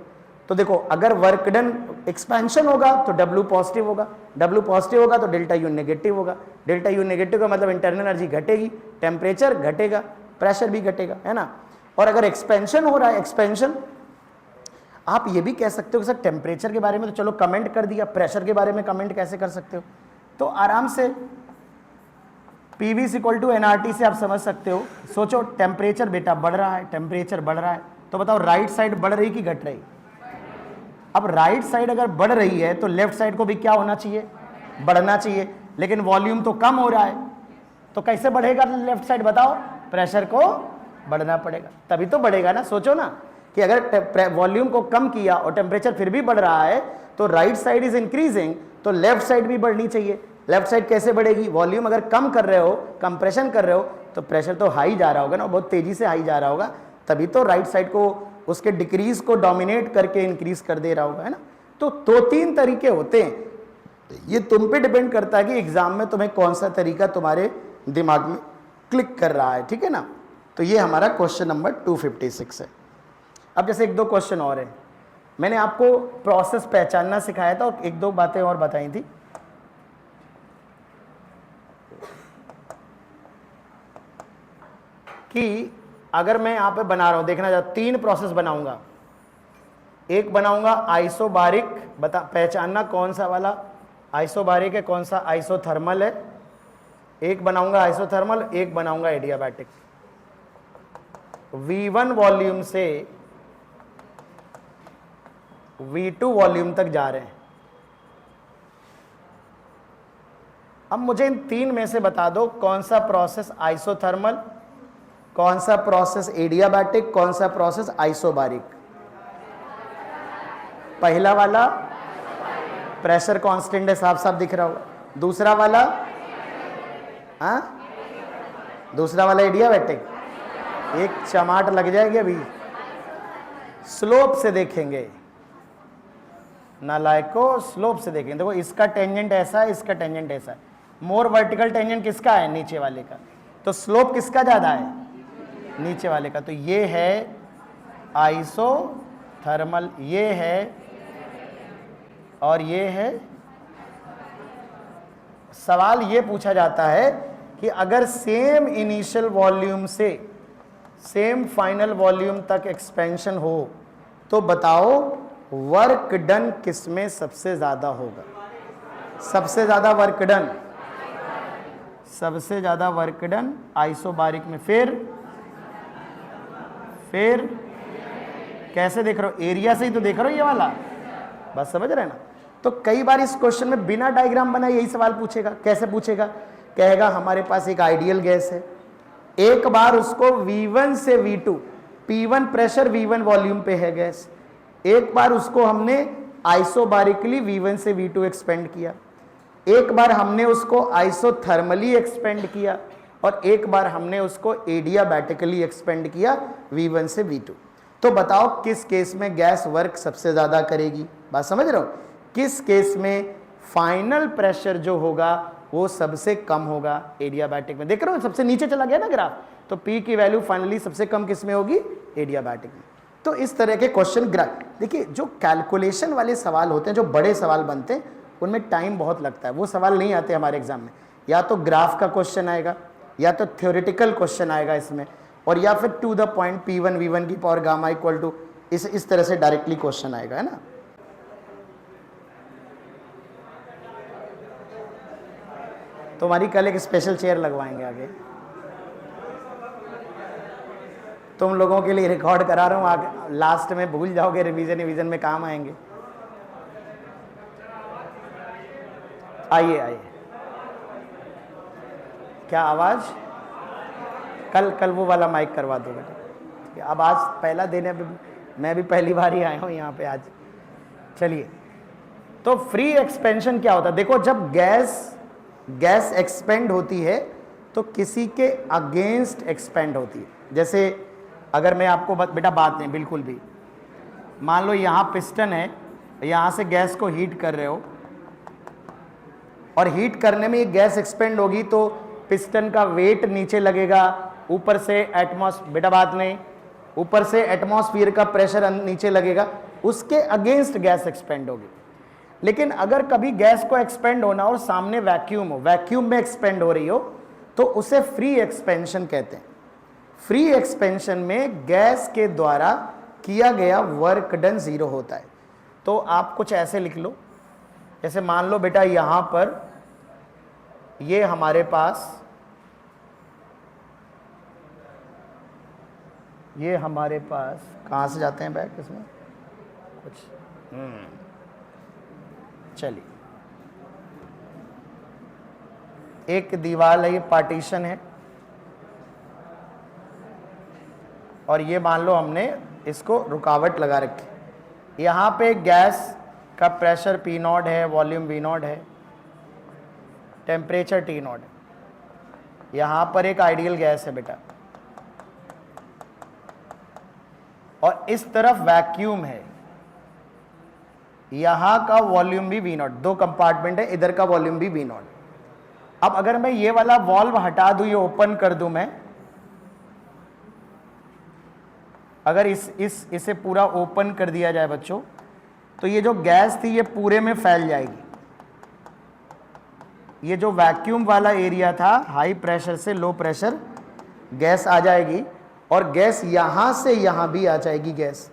तो देखो, अगर वर्क डन एक्सपेंशन होगा तो डब्ल्यू पॉजिटिव होगा, डब्ल्यू पॉजिटिव होगा तो डेल्टा यू नेगेटिव होगा, डेल्टा यू नेगेटिव का मतलब इंटरनल एनर्जी घटेगी, टेम्परेचर घटेगा, प्रेशर भी घटेगा, है ना। और अगर एक्सपेंशन हो रहा है, एक्सपेंशन, आप ये भी कह सकते हो कि सर टेम्परेचर के बारे में तो चलो कमेंट कर दिया, प्रेशर के बारे में कमेंट कैसे कर सकते हो? तो आराम से PV = nRT से आप समझ सकते हो। सोचो, टेम्परेचर बेटा बढ़ रहा है, टेम्परेचर बढ़ रहा है, तो बताओ राइट साइड बढ़ रही कि घट रही? अब राइट साइड अगर बढ़ रही है तो लेफ्ट साइड को भी क्या होना चाहिए, बढ़ना चाहिए, लेकिन वॉल्यूम तो कम हो रहा है, तो कैसे बढ़ेगा लेफ्ट साइड बताओ? प्रेशर को बढ़ना पड़ेगा, तभी तो बढ़ेगा ना। सोचो ना कि अगर वॉल्यूम को कम किया और टेम्परेचर फिर भी बढ़ रहा है तो राइट साइड इज इंक्रीजिंग, तो लेफ्ट साइड भी बढ़नी चाहिए। लेफ्ट साइड कैसे बढ़ेगी? वॉल्यूम अगर कम कर रहे हो, कंप्रेशन कर रहे हो, तो प्रेशर तो हाई जा रहा होगा ना, बहुत तेजी से हाई जा रहा होगा, तभी तो राइट साइड को उसके डिक्रीज को डोमिनेट करके इंक्रीज कर दे रहा होगा, है ना। तो 2-3 तरीके होते हैं, ये तुम पे डिपेंड करता है कि एग्जाम में तुम्हें कौन सा तरीका तुम्हारे दिमाग में क्लिक कर रहा है, ठीक है ना। तो ये हमारा क्वेश्चन नंबर 256 है। अब जैसे 1-2 क्वेश्चन और है, मैंने आपको प्रोसेस पहचानना सिखाया था और 1-2 बातें और बताई थी। कि अगर मैं यहां पे बना रहा हूं, देखना चाहता, 3 प्रोसेस बनाऊंगा, एक बनाऊंगा आइसोबारिक, पहचानना कौन सा वाला आइसोबारिक है, कौन सा आइसोथर्मल है, एक बनाऊंगा आइसोथर्मल, एक बनाऊंगा एडियाबैटिक। V1 वॉल्यूम से V2 वॉल्यूम तक जा रहे हैं। अब मुझे इन 3 में से बता दो कौन सा प्रोसेस आइसोथर्मल, कौन सा प्रोसेस एडियाबैटिक, कौन सा प्रोसेस आइसोबारिक। पहला वाला प्रेशर कांस्टेंट है, साफ साफ दिख रहा होगा। दूसरा वाला, दूसरा वाला एडियाबैटिक, एक चमाट लग जाएगी अभी। स्लोप से देखेंगे, नालायको, स्लोप से देखेंगे। देखो, इसका टेंजेंट ऐसा है, इसका टेंजेंट ऐसा है। मोर वर्टिकल टेंजेंट किसका है? नीचे वाले का। तो स्लोप किसका ज्यादा है? नीचे वाले का। तो ये है आइसोथर्मल, ये है, और ये है। सवाल ये पूछा जाता है कि अगर सेम इनिशियल वॉल्यूम से सेम फाइनल वॉल्यूम तक एक्सपेंशन हो तो बताओ वर्क डन किसमें सबसे ज्यादा होगा? सबसे ज्यादा वर्क डन, सबसे ज्यादा वर्क डन आइसोबारिक में। फिर कैसे देख रहे हो? एरिया से ही तो देख रहे हो, ये वाला, बस समझ रहे हैं ना। तो कई बार इस क्वेश्चन में बिना डायग्राम बनाए यही सवाल पूछेगा। कैसे पूछेगा? कहेगा हमारे पास एक आइडियल गैस है, एक बार उसको V1 से V2, P1 pressure V1 volume पे है गैस, एक बार उसको हमने आइसोबारिकली V1 से V2 एक्सपेंड किया, एक बार हमने उसको आइसोथर्मली एक्सपेंड किया, और एक बार हमने उसको एडियाबैटिकली एक्सपेंड किया V1 से V2। तो बताओ किस केस में गैस वर्क सबसे ज्यादा करेगी? बात समझ रहे हो? किस केस में फाइनल प्रेशर जो होगा वो सबसे कम होगा? एडियाबैटिक में। देख रहे हो, सबसे नीचे चला गया ना ग्राफ, तो P की वैल्यू फाइनली सबसे कम किस में होगी? एडियाबैटिक में। तो इस तरह के क्वेश्चन देखिए, जो कैलकुलेशन वाले सवाल होते हैं, जो बड़े सवाल बनते हैं, उनमें टाइम बहुत लगता है, वो सवाल नहीं आते हमारे एग्जाम में। या तो ग्राफ का क्वेश्चन आएगा, या तो थ्योरेटिकल क्वेश्चन आएगा इसमें, और या फिर to the point P1 V1 की पावर गामा इक्वल टू, इस तरह से डायरेक्टली क्वेश्चन आएगा, है ना। तुम्हारी कल एक स्पेशल चेयर लगवाएंगे आगे, तुम लोगों के लिए रिकॉर्ड करा रहा हूँ, आगे लास्ट में भूल जाओगे, रिवीजन में काम आएंगे। आइए आइए, क्या आवाज? कल वो वाला माइक करवा दो बेटा, ठीक है। अब आज पहला दिन है, मैं भी पहली बार ही आया हूँ यहाँ पे आज। चलिए, तो फ्री एक्सपेंशन क्या होता है? देखो, जब गैस एक्सपेंड होती है तो किसी के अगेंस्ट एक्सपेंड होती है। जैसे अगर मैं आपको बेटा बात नहीं बिल्कुल भी, मान लो यहाँ पिस्टन है, यहाँ से गैस को हीट कर रहे हो और हीट करने में ये गैस एक्सपेंड होगी तो पिस्टन का वेट नीचे लगेगा, ऊपर से बेटा बात नहीं, ऊपर से एटमॉस्फेयर का प्रेशर नीचे लगेगा, उसके अगेंस्ट गैस एक्सपेंड होगी। लेकिन अगर कभी गैस को एक्सपेंड होना और सामने वैक्यूम हो, वैक्यूम में एक्सपेंड हो रही हो, तो उसे फ्री एक्सपेंशन कहते हैं। फ्री एक्सपेंशन में गैस के द्वारा किया गया वर्क डन जीरो होता है। तो आप कुछ ऐसे लिख लो, जैसे मान लो बेटा यहां पर ये हमारे पास कहां से जाते हैं बैग इसमें कुछ, चलिए, एक दीवार है, ये पार्टीशन है, और ये मान लो हमने इसको रुकावट लगा रखी। यहां पे गैस का प्रेशर P0 है, वॉल्यूम V0 है, टेम्परेचर T0 है। यहां पर एक आइडियल गैस है बेटा, और इस तरफ वैक्यूम है, यहां का वॉल्यूम भी V0, दो कंपार्टमेंट है, इधर का वॉल्यूम भी V0। अब अगर मैं ये वाला वॉल्व हटा दूं, ये ओपन कर दूं मैं, अगर इसे पूरा ओपन कर दिया जाए बच्चों, तो ये जो गैस थी ये पूरे में फैल जाएगी। ये जो वैक्यूम वाला एरिया था, हाई प्रेशर से लो प्रेशर गैस आ जाएगी, और गैस यहां से यहां भी आ जाएगी गैस।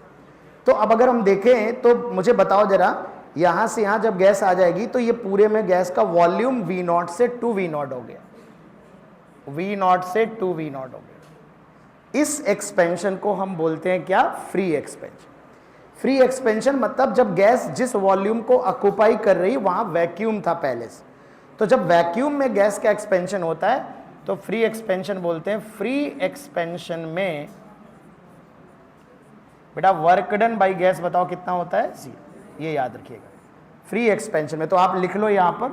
तो अब अगर हम देखें तो मुझे बताओ जरा, यहां से यहां जब गैस आ जाएगी तो ये पूरे में गैस का वॉल्यूम V0 से 2V0 हो गया, V0 से 2V0 हो गया। इस एक्सपेंशन को हम बोलते हैं क्या? Free expansion. फ्री एक्सपेंशन मतलब जब गैस जिस वॉल्यूम को ऑक्यूपाई कर रही, वहां वैक्यूम था पहले से, तो जब वैक्यूम में गैस का एक्सपेंशन होता है तो फ्री एक्सपेंशन बोलते हैं। फ्री एक्सपेंशन में बेटा वर्क डन बाय गैस बताओ कितना होता है? जीरो, ये याद रखिएगा फ्री एक्सपेंशन में। तो आप लिख लो यहां पर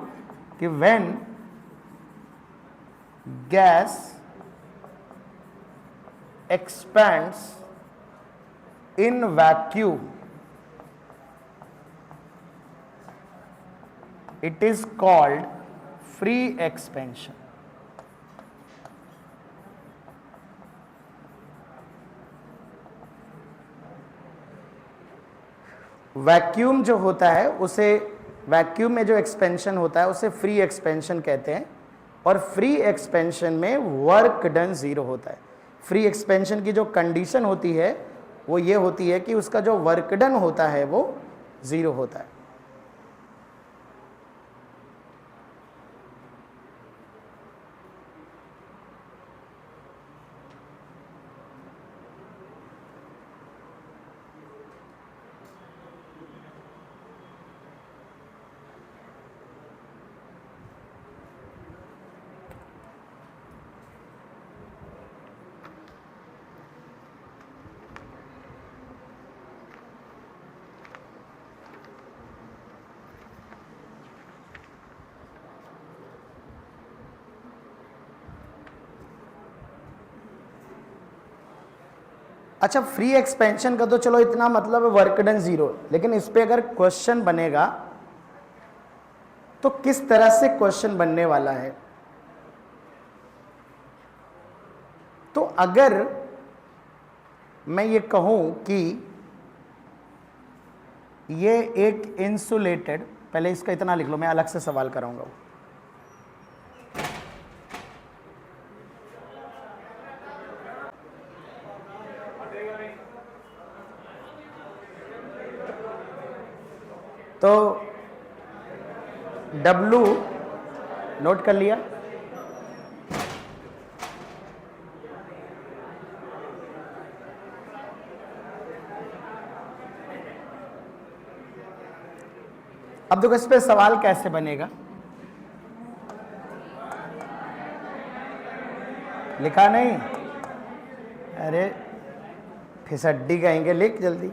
कि when gas expends in vacuum it is called free expansion। Vacuum जो होता है उसे, वैक्यूम में जो एक्सपेंशन होता है उसे फ्री एक्सपेंशन कहते हैं, और फ्री एक्सपेंशन में वर्क डन जीरो होता है। फ्री एक्सपेंशन की जो कंडीशन होती है वो ये होती है कि उसका जो वर्क डन होता है वो जीरो होता है। अच्छा, फ्री एक्सपेंशन का तो चलो इतना मतलब है वर्क डन जीरो, लेकिन इस पे अगर क्वेश्चन बनेगा तो किस तरह से क्वेश्चन बनने वाला है? तो अगर मैं ये कहूं कि ये एक इंसुलेटेड, पहले इसका इतना लिख लो, मैं अलग से सवाल कराऊंगा। तो W नोट कर लिया, अब देखो इस पे सवाल कैसे बनेगा, लिखा नहीं, अरे फिसड्डी कहेंगे, लिख जल्दी।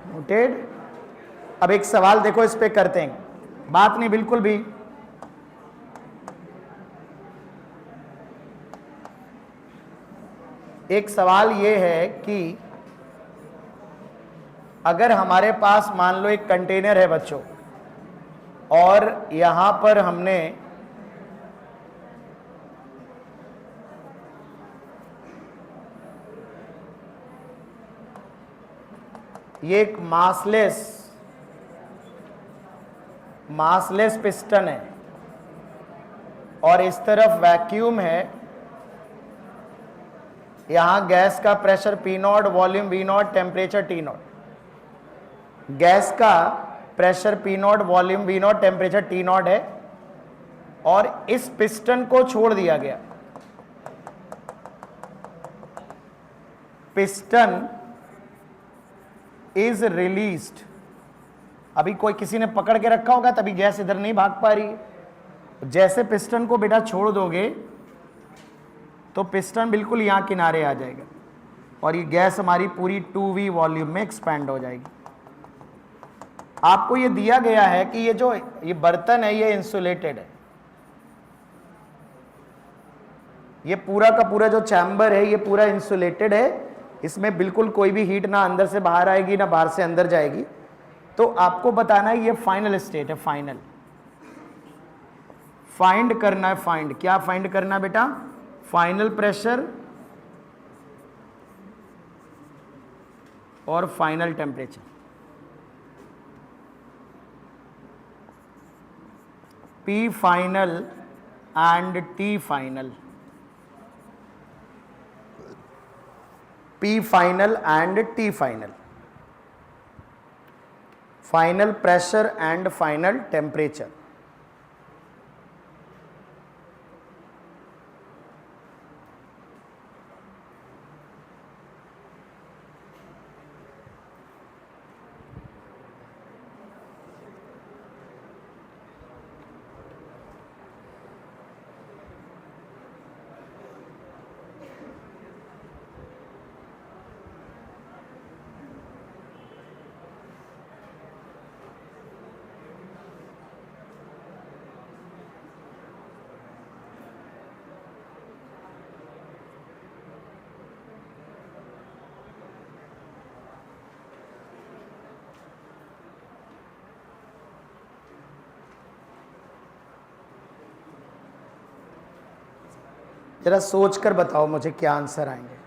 नोटेड। अब एक सवाल देखो इस पे करते हैं, बात नहीं बिल्कुल भी। एक सवाल ये है कि अगर हमारे पास मान लो एक कंटेनर है बच्चों, और यहां पर हमने ये एक मासलेस पिस्टन है, और इस तरफ वैक्यूम है, यहां गैस का pressure P0, volume V0, temperature T0। Gas का pressure P0, volume V0, temperature T0 है, और इस पिस्टन को छोड़ दिया गया। पिस्टन इज रिलीज्ड, अभी कोई किसी ने पकड़ के रखा होगा तभी गैस इधर नहीं भाग पा रही है। जैसे पिस्टन को बेटा छोड़ दोगे तो पिस्टन बिल्कुल यहां किनारे आ जाएगा, और ये गैस हमारी पूरी 2V वॉल्यूम में एक्सपैंड हो जाएगी। आपको ये दिया गया है कि ये जो ये बर्तन है ये इंसुलेटेड है, ये पूरा का पूरा जो चैम्बर है ये पूरा इंसुलेटेड है, इसमें बिल्कुल कोई भी हीट ना अंदर से बाहर आएगी ना बाहर से अंदर जाएगी। तो आपको बताना है ये फाइनल स्टेट है, फाइनल फाइंड करना है। फाइंड क्या फाइंड करना है बेटा? फाइनल प्रेशर और final temperature. P final and T final, P final and T final, final pressure and final temperature. जरा सोचकर बताओ मुझे क्या आंसर आएंगे।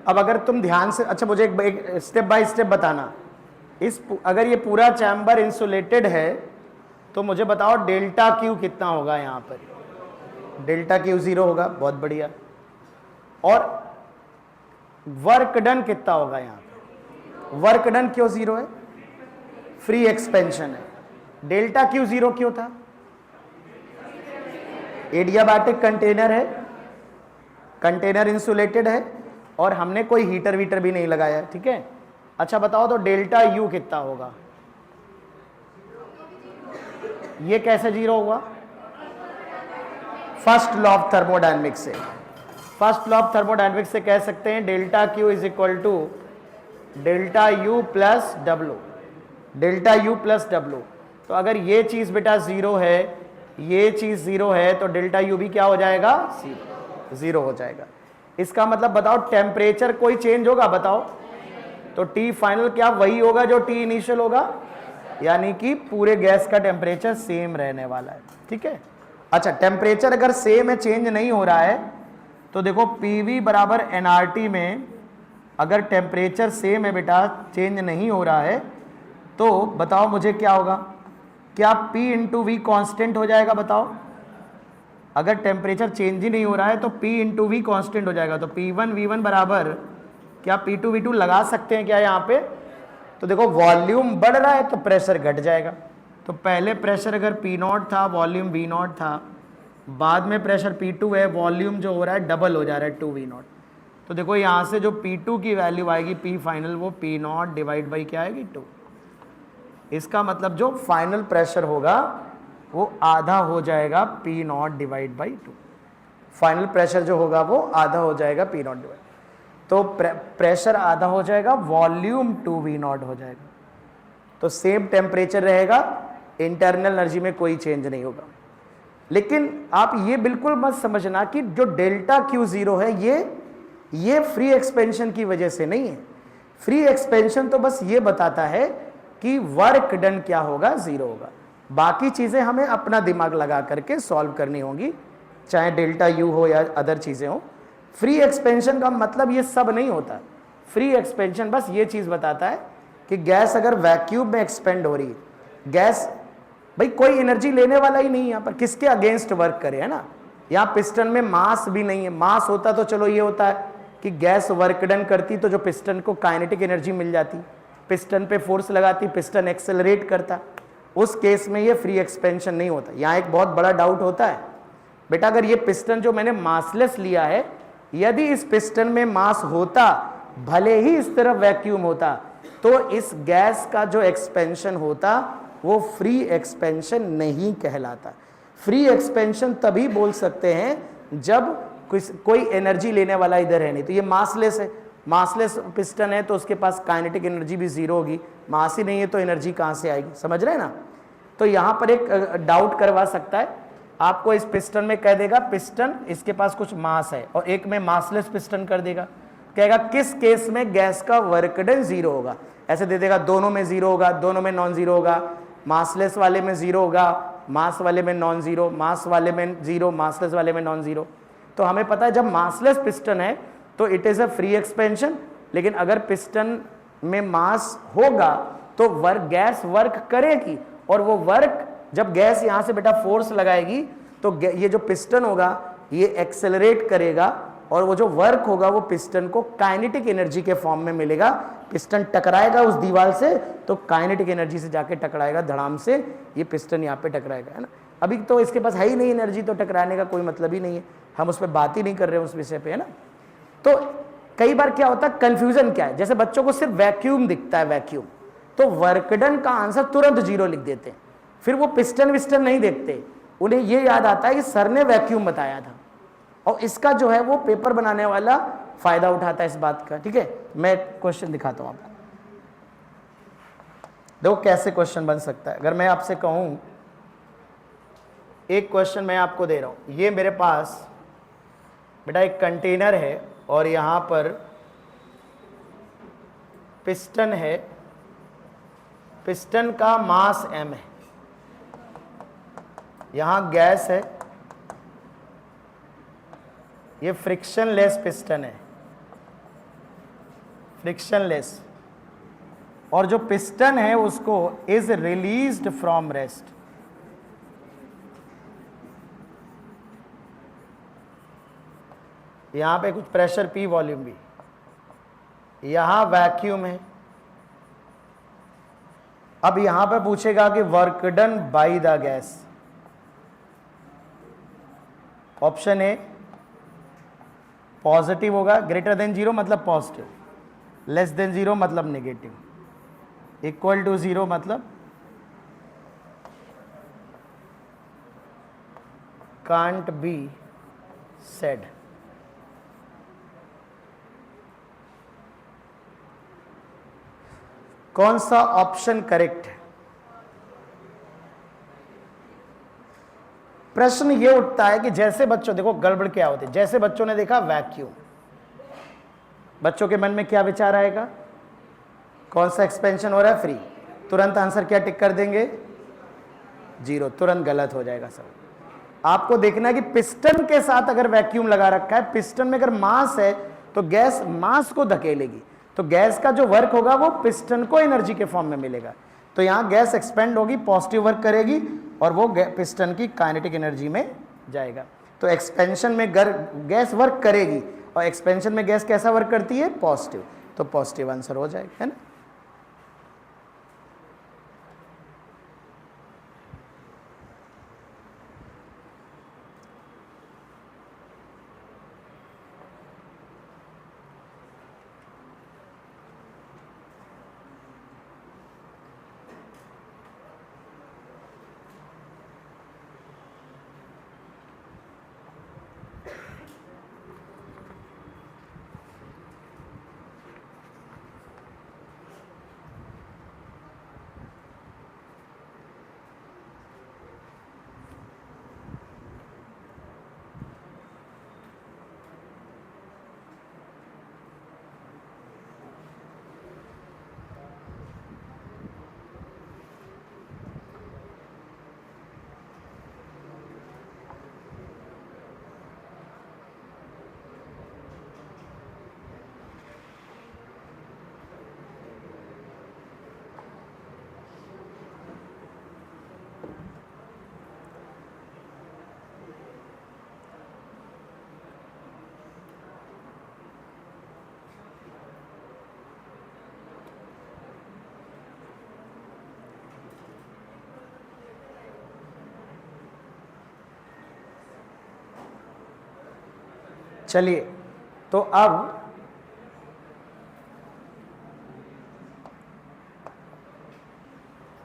अब अगर तुम ध्यान से, अच्छा मुझे एक स्टेप बाय स्टेप बताना। अगर ये पूरा चैम्बर इंसुलेटेड है तो मुझे बताओ डेल्टा क्यू कितना होगा यहाँ पर? डेल्टा क्यू 0 होगा, बहुत बढ़िया। और वर्क डन कितना होगा यहाँ पर? वर्क डन क्यों 0 है? फ्री एक्सपेंशन है। डेल्टा क्यू जीरो क्यों था? एडियाबैटिक कंटेनर है, कंटेनर इंसुलेटेड है और हमने कोई हीटर वीटर भी नहीं लगाया है, ठीक है। अच्छा बताओ तो डेल्टा यू कितना होगा? ये कैसे जीरो हुआ? फर्स्ट लॉ ऑफ थर्मोडायनेमिक्स से। फर्स्ट लॉ ऑफ थर्मोडायनेमिक्स से कह सकते हैं delta Q is equal to delta U plus W, delta U plus W. तो अगर ये चीज बेटा जीरो है, ये चीज जीरो है, तो डेल्टा यू भी क्या हो जाएगा? जीरो हो जाएगा। इसका मतलब बताओ टेम्परेचर कोई चेंज होगा? बताओ तो टी फाइनल क्या वही होगा जो टी इनिशियल होगा, यानी कि पूरे गैस का टेम्परेचर सेम रहने वाला है, ठीक है। अच्छा टेम्परेचर अगर सेम है, चेंज नहीं हो रहा है, तो देखो पीवी बराबर एनआरटी में अगर टेम्परेचर सेम है बेटा, चेंज नहीं हो रहा है, तो बताओ मुझे क्या होगा? क्या P इंटू वी कॉन्स्टेंट हो जाएगा? बताओ अगर टेम्परेचर चेंज ही नहीं हो रहा है तो P इंटू वी कॉन्स्टेंट हो जाएगा। तो P1 V1 बराबर क्या P2 V2 लगा सकते हैं क्या यहाँ पे? तो देखो वॉल्यूम बढ़ रहा है तो प्रेशर घट जाएगा। तो पहले प्रेशर अगर P0 था, वॉल्यूम V0 था, बाद में प्रेशर P2 है, वॉल्यूम जो हो रहा है डबल हो जा रहा है 2V0। तो देखो यहाँ से जो P2 की वैल्यू आएगी P फाइनल, वो P0 डिवाइड बाई क्या आएगी? 2। इसका मतलब जो फाइनल प्रेशर होगा वो आधा हो जाएगा P0 divide by 2। Final pressure जो होगा वो आधा हो जाएगा P0 डिवाइड, तो प्रेशर आधा हो जाएगा, वॉल्यूम 2V0 हो जाएगा। तो सेम टेम्परेचर रहेगा, इंटरनल एनर्जी में कोई चेंज नहीं होगा। लेकिन आप ये बिल्कुल मत समझना कि जो डेल्टा क्यू जीरो है ये फ्री एक्सपेंशन की वजह से नहीं है। फ्री एक्सपेंशन तो बस ये बताता है कि वर्क डन क्या होगा? जीरो होगा। बाकी चीजें हमें अपना दिमाग लगा करके सॉल्व करनी होंगी, चाहे डेल्टा यू हो या अदर चीजें हो। फ्री एक्सपेंशन का मतलब ये सब नहीं होता। फ्री एक्सपेंशन बस ये चीज बताता है कि गैस अगर वैक्यूम में एक्सपेंड हो रही है, गैस भाई कोई एनर्जी लेने वाला ही नहीं, यहाँ पर किसके अगेंस्ट वर्क करे, है ना। यहाँ पिस्टन में मास भी नहीं है। मास होता तो चलो ये होता है कि गैस वर्क डन करती तो जो पिस्टन को काइनेटिक एनर्जी मिल जाती, पिस्टन पे फोर्स लगाती, पिस्टन एक्सेलरेट करता। उस केस में ये फ्री एक्सपेंशन नहीं होता। यहाँ एक बहुत बड़ा डाउट होता है बेटा, अगर ये पिस्टन जो मैंने मासलेस लिया है, यदि इस पिस्टन में मास होता, भले ही इस तरफ वैक्यूम होता, तो इस गैस का जो एक्सपेंशन होता वो फ्री एक्सपेंशन नहीं कहलाता। फ्री एक्सपेंशन तभी बोल सकते हैं जब कोई एनर्जी लेने वाला इधर है नहीं। तो ये मासलेस है, मासलेस पिस्टन है तो उसके पास काइनेटिक एनर्जी भी जीरो होगी। मास ही नहीं है तो एनर्जी कहाँ से आएगी? समझ रहे हैं ना। तो यहाँ पर एक डाउट करवा सकता है आपको। इस पिस्टन में कह देगा पिस्टन इसके पास कुछ मास है, और एक में मासलेस पिस्टन कर देगा, कहेगा किस केस में गैस का वर्क डन जीरो होगा। ऐसे दे देगा दोनों में जीरो होगा, दोनों में नॉन जीरो होगा, मासलेस वाले में जीरो होगा, मास वाले में नॉन जीरो, मास वाले में जीरो, मासलेस वाले में नॉन जीरो। तो हमें पता है जब मासलेस पिस्टन है तो it is a free expansion. लेकिन अगर पिस्टन में मास होगा तो गैस वर्क करेगी, और वो वर्क जब गैस यहां से बेटा फोर्स लगाएगी तो ये जो पिस्टन होगा ये एक्सेलरेट करेगा, और वो जो वर्क होगा वो पिस्टन को काइनेटिक एनर्जी के फॉर्म में मिलेगा। पिस्टन टकराएगा उस दीवार से तो काइनेटिक एनर्जी से जाके टकराएगा, धड़ाम से ये पिस्टन यहाँ पे टकराएगा, है ना। अभी तो इसके पास है ही नहीं एनर्जी, तो टकराने का कोई मतलब ही नहीं है, हम उस पर बात ही नहीं कर रहे हैं उस विषय पे, है ना। तो कई बार क्या होता है, कंफ्यूजन क्या है, जैसे बच्चों को सिर्फ वैक्यूम दिखता है, वैक्यूम, तो वर्कडन का आंसर तुरंत जीरो लिख देते हैं, फिर वो पिस्टन विस्टन नहीं देखते। उन्हें ये याद आता है कि सर ने वैक्यूम बताया था, और इसका जो है वो पेपर बनाने वाला फायदा उठाता है इस बात का। ठीक है, मैं क्वेश्चन दिखाता हूं आपको, देखो कैसे क्वेश्चन बन सकता है। अगर मैं आपसे कहूं, एक क्वेश्चन मैं आपको दे रहा हूं, ये मेरे पास बेटा एक कंटेनर है और यहां पर पिस्टन है, पिस्टन का मास m है, यहां गैस है, ये फ्रिक्शनलेस पिस्टन है, फ्रिक्शनलेस, और जो पिस्टन है उसको इज रिलीज्ड फ्रॉम रेस्ट। यहां पे कुछ प्रेशर P, वॉल्यूम V, यहां वैक्यूम है, अब यहां पे पूछेगा कि work done by the gas, option A positive होगा, ग्रेटर देन 0 मतलब पॉजिटिव, लेस देन 0 मतलब नेगेटिव, इक्वल टू 0 मतलब कांट बी सेड। कौन सा ऑप्शन करेक्ट है? प्रश्न ये उठता है कि जैसे बच्चों, देखो गड़बड़ क्या होती है, जैसे बच्चों ने देखा वैक्यूम, बच्चों के मन में क्या विचार आएगा, कौन सा एक्सपेंशन हो रहा है, फ्री, तुरंत आंसर क्या टिक कर देंगे, 0, तुरंत गलत हो जाएगा सब। आपको देखना है कि पिस्टन के साथ अगर वैक्यूम लगा रखा है, पिस्टन में अगर मास है तो गैस मास को धकेलेगी, तो गैस का जो वर्क होगा वो पिस्टन को एनर्जी के फॉर्म में मिलेगा, तो यहां गैस एक्सपेंड होगी, पॉजिटिव वर्क करेगी और वो पिस्टन की काइनेटिक एनर्जी में जाएगा। तो एक्सपेंशन में गैस वर्क करेगी और एक्सपेंशन में गैस कैसा वर्क करती है, पॉजिटिव, तो पॉजिटिव आंसर हो जाएगा, है ना। चलिए, तो अब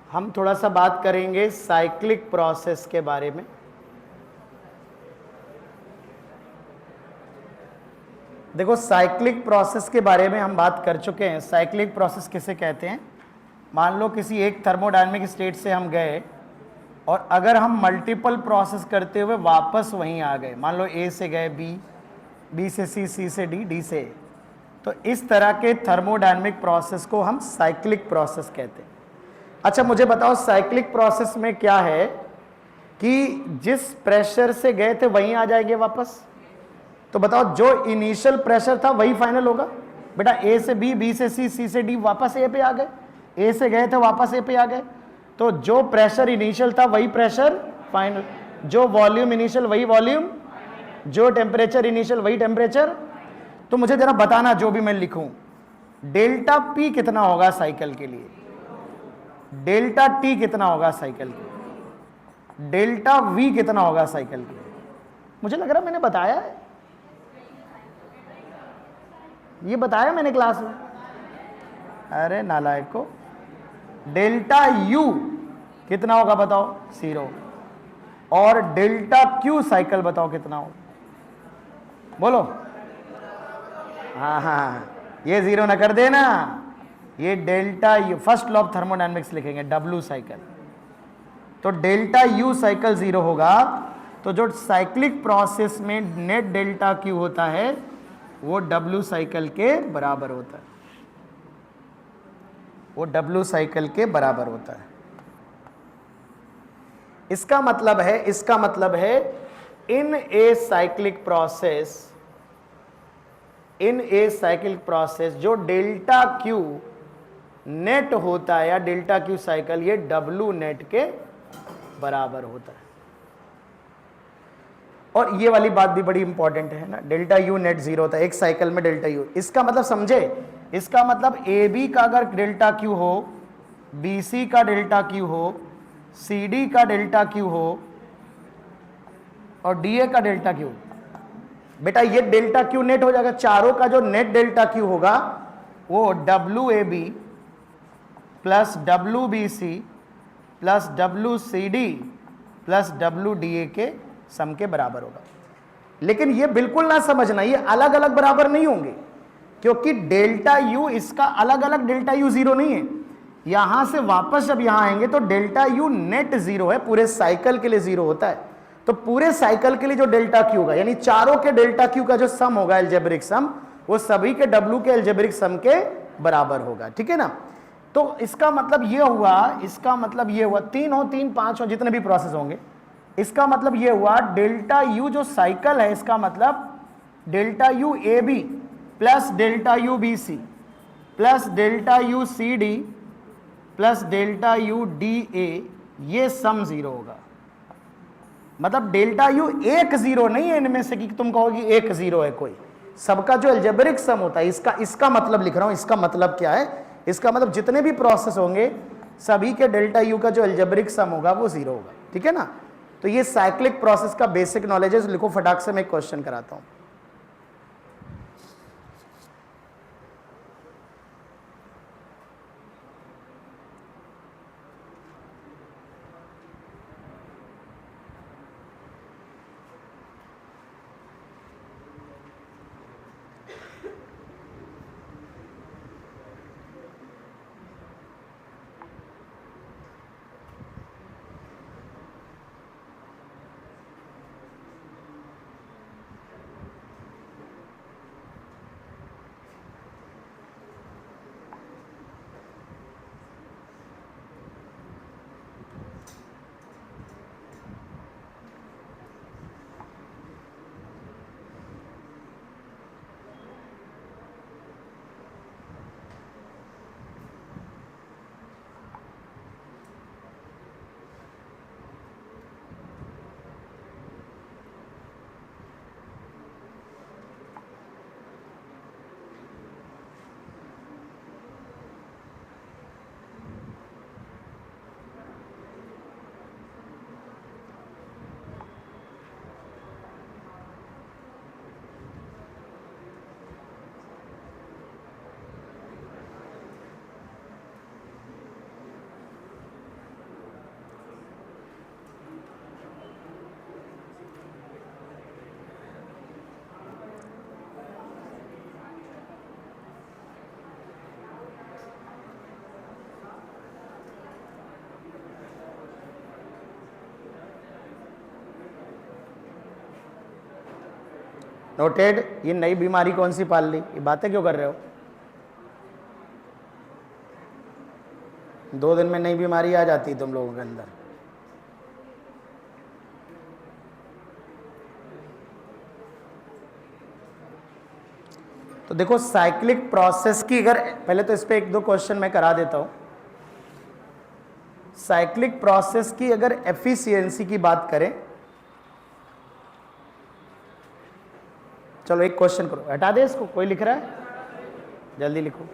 हम थोड़ा सा बात करेंगे साइक्लिक प्रोसेस के बारे में। देखो, साइक्लिक प्रोसेस के बारे में हम बात कर चुके हैं। साइक्लिक प्रोसेस किसे कहते हैं? मान लो किसी एक थर्मोडायनेमिक स्टेट से हम गए और अगर हम मल्टीपल प्रोसेस करते हुए वापस वहीं आ गए, मान लो ए से गए बी, बी से सी, सी से डी, डी से ए, तो इस तरह के थर्मोडायनेमिक प्रोसेस को हम साइक्लिक प्रोसेस कहते हैं। अच्छा, मुझे बताओ साइक्लिक प्रोसेस में क्या है कि जिस प्रेशर से गए थे वहीं आ जाएंगे वापस, तो बताओ जो इनिशियल प्रेशर था वही फाइनल होगा। बेटा ए से बी, बी से सी, सी से डी, वापस ए पे आ गए, ए से गए थे वापस ए पे आ गए, तो जो प्रेशर इनिशियल था वही प्रेशर फाइनल, जो वॉल्यूम इनिशियल वही वॉल्यूम, जो टेम्परेचर इनिशियल वही टेम्परेचर। तो मुझे जरा बताना, जो भी मैं लिखूं, डेल्टा पी कितना होगा साइकिल के लिए, डेल्टा टी कितना होगा साइकिल के लिए, डेल्टा वी कितना होगा साइकिल के लिए? मुझे लग रहा मैंने बताया है, ये बताया मैंने क्लास में। अरे नालायक को, डेल्टा यू कितना होगा बताओ, 0, और डेल्टा क्यू साइकिल बताओ कितना होगा, बोलो। हाँ हाँ, ये 0 ना कर देना, ये delta U, first law of thermodynamics लिखेंगे, डब्ल्यू साइकिल, तो डेल्टा यू साइकिल 0 होगा। तो जो साइक्लिक प्रोसेस में नेट डेल्टा क्यू होता है वो डब्ल्यू साइकिल के बराबर होता है, वो डब्ल्यू साइकिल के बराबर होता है। इसका मतलब है इन ए साइक्लिक प्रोसेस जो डेल्टा क्यू नेट होता है या डेल्टा क्यू साइकिल, ये डब्ल्यू नेट के बराबर होता है। और ये वाली बात भी बड़ी इंपॉर्टेंट है ना, डेल्टा यू नेट 0 होता है एक साइकिल में, डेल्टा यू, इसका मतलब समझे, इसका मतलब ए बी का अगर डेल्टा क्यू हो BC का डेल्टा क्यू हो, CD का डेल्टा क्यू हो और DA का डेल्टा क्यू। बेटा ये डेल्टा क्यू नेट हो जाएगा, चारों का जो नेट डेल्टा क्यू होगा वो WAB plus WBC plus WCD plus WDA के सम के बराबर होगा। लेकिन ये बिल्कुल ना समझना, ये अलग अलग बराबर नहीं होंगे, क्योंकि डेल्टा यू इसका अलग अलग डेल्टा यू जीरो नहीं है। यहां से वापस जब यहां आएंगे तो डेल्टा यू नेट जीरो है, पूरे साइकिल के लिए जीरो होता है। तो पूरे साइकिल के लिए जो डेल्टा क्यू होगा, यानी चारों के डेल्टा क्यू का जो सम होगा एल्जेब्रिक सम, वो सभी के डब्ल्यू के एल्जेब्रिक सम के बराबर होगा। ठीक है ना। तो इसका मतलब ये हुआ, इसका मतलब ये हुआ 3 हो 3 5 हो जितने भी प्रोसेस होंगे, इसका मतलब ये हुआ डेल्टा यू जो साइकिल है, इसका मतलब delta U A B plus delta U B C plus delta U C D plus delta U D A, ये सम जीरो होगा। मतलब डेल्टा यू एक जीरो नहीं है इनमें से कि तुम कहोगे एक जीरो है कोई, सबका जो एल्जेब्रिक सम होता है, इसका मतलब लिख रहा हूं। इसका मतलब क्या है? इसका मतलब जितने भी प्रोसेस होंगे सभी के डेल्टा यू का जो एल्जेब्रिक सम होगा वो जीरो होगा। ठीक है ना। तो ये साइक्लिक प्रोसेस का बेसिक नॉलेज है। लिखो फटाक से, मैं एक क्वेश्चन कराता हूं। नोटेड। ये नई बीमारी कौन सी पाल ली? ये बातें क्यों कर रहे हो? 2 दिन में नई बीमारी आ जाती तुम लोगों के अंदर। तो देखो साइक्लिक प्रोसेस की, अगर पहले तो इस पे 1-2 क्वेश्चन मैं करा देता हूं। साइक्लिक प्रोसेस की अगर एफिशिएंसी की बात करें, चलो एक क्वेश्चन करो, हटा दे इसको, कोई लिख रहा है? जल्दी लिखो।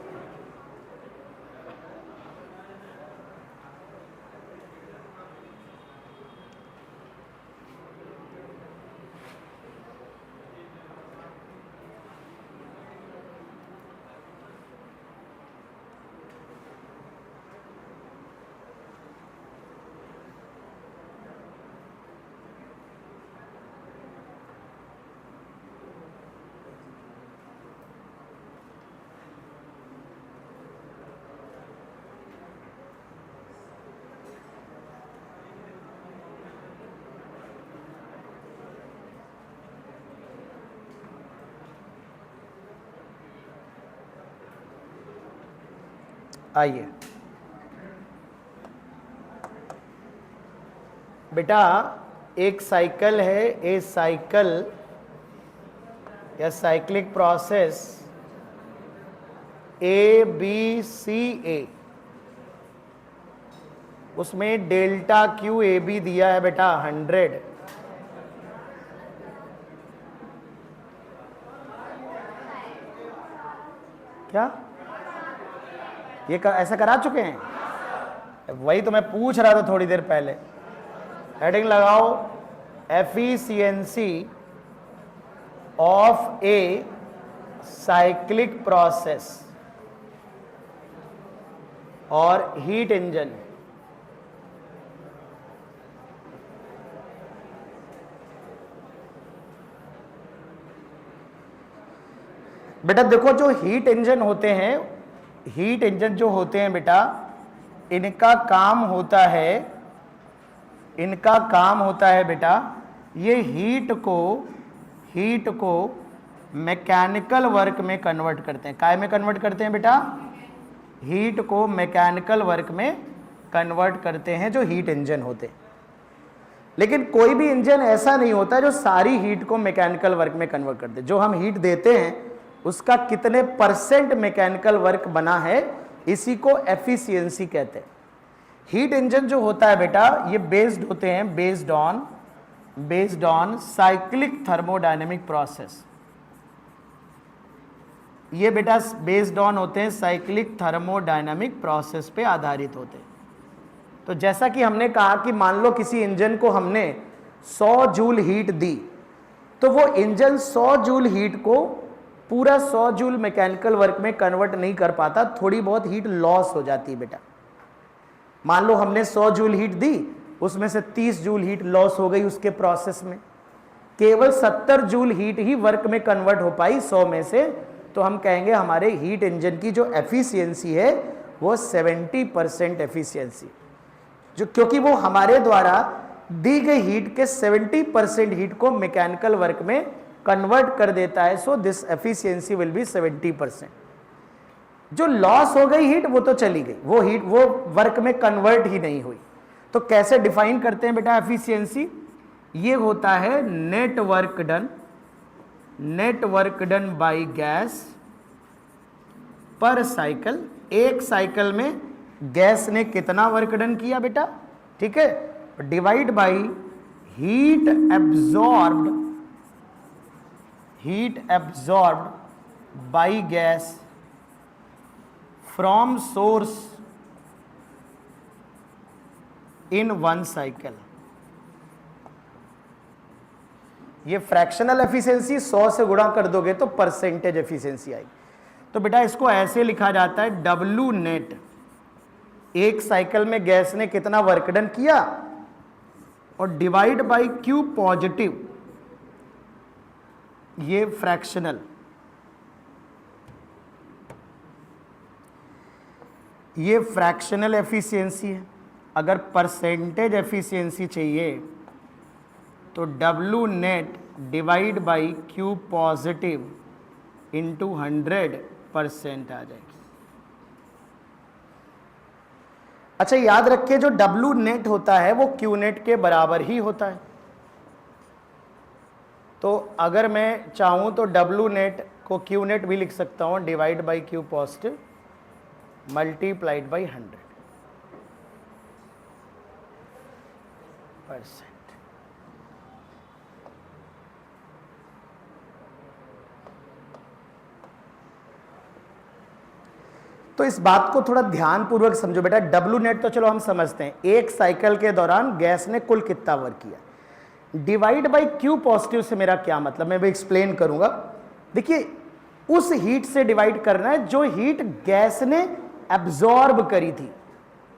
आइए बेटा, एक साइकिल है, ए साइकिल या साइक्लिक प्रोसेस ABCA, उसमें डेल्टा क्यू ए बी दिया है बेटा 100। क्या ये ऐसा करा चुके हैं? वही तो मैं पूछ रहा था थोड़ी देर पहले। हेडिंग लगाओ, efficiency of a cyclic process और हीट इंजन। बेटा देखो, जो हीट इंजन होते हैं, हीट इंजन जो होते हैं बेटा, इनका काम होता है बेटा, ये हीट को मैकेनिकल वर्क में कन्वर्ट करते हैं। काय में कन्वर्ट करते हैं बेटा? हीट को मैकेनिकल वर्क में कन्वर्ट करते हैं जो हीट इंजन होते हैं। लेकिन कोई भी इंजन ऐसा नहीं होता जो सारी हीट को मैकेनिकल वर्क में कन्वर्ट कर दे। जो हम हीट देते हैं उसका कितने परसेंट मैकेनिकल वर्क बना है, इसी को एफिशिएंसी कहते हैं। हीट इंजन जो होता है बेटा, ये बेस्ड होते हैं based on cyclic thermodynamic process. ये बेटा बेस्ड ऑन होते हैं साइक्लिक थर्मोडायनेमिक प्रोसेस पे आधारित होते हैं। तो जैसा कि हमने कहा कि मान लो किसी इंजन को हमने 100 जूल हीट दी, तो वो इंजन 100 जूल हीट को पूरा 100 जूल मैकेनिकल वर्क में कन्वर्ट नहीं कर पाता, थोड़ी बहुत हीट लॉस हो जाती है बेटा। मान लो हमने 100 जूल हीट दी, उसमें से 30 जूल हीट लॉस हो गई उसके प्रोसेस में, केवल 70 जूल हीट ही वर्क में कन्वर्ट हो पाई 100 में से, तो हम कहेंगे हमारे हीट इंजन की जो एफिशिएंसी है वो 70% एफिशिएंसी, जो क्योंकि वो हमारे द्वारा दी गई हीट के 70% हीट को मैकेनिकल वर्क में कन्वर्ट कर देता है। So this efficiency will be 70%। जो लॉस हो गई हीट वो तो चली गई, वो वर्क में कन्वर्ट ही नहीं हुई। तो कैसे डिफाइन करते हैं बेटा एफिशिएंसी? ये होता है net work done by gas पर साइकिल। एक साइकिल में गैस ने कितना वर्क डन किया बेटा, ठीक है, divide by heat absorbed by gas from source in one cycle. ये फ्रैक्शनल एफिशिएंसी 100 से गुणा कर दोगे तो परसेंटेज एफिशिएंसी आएगी। तो बेटा इसको ऐसे लिखा जाता है डब्ल्यू नेट, एक साइकिल में गैस ने कितना वर्क डन किया, और डिवाइड बाय क्यू पॉजिटिव, ये फ्रैक्शनल, ये फ्रैक्शनल एफिशिएंसी है। अगर परसेंटेज एफिशिएंसी चाहिए तो W net divide by Q positive into 100% आ जाएगी। अच्छा याद रखिए, जो डब्ल्यू नेट होता है वो क्यू नेट के बराबर ही होता है। तो अगर मैं चाहूं तो डब्ल्यू नेट को क्यू नेट भी लिख सकता हूं, divide by Q positive multiplied by 100%। तो इस बात को थोड़ा ध्यानपूर्वक समझो बेटा। डब्ल्यू नेट तो चलो हम समझते हैं, एक साइकिल के दौरान गैस ने कुल कितना वर्क किया। डिवाइड बाई क्यू पॉजिटिव से मेरा क्या मतलब, मैं भी एक्सप्लेन करूंगा। देखिए उस हीट से डिवाइड करना है जो हीट गैस ने एब्जॉर्ब करी थी,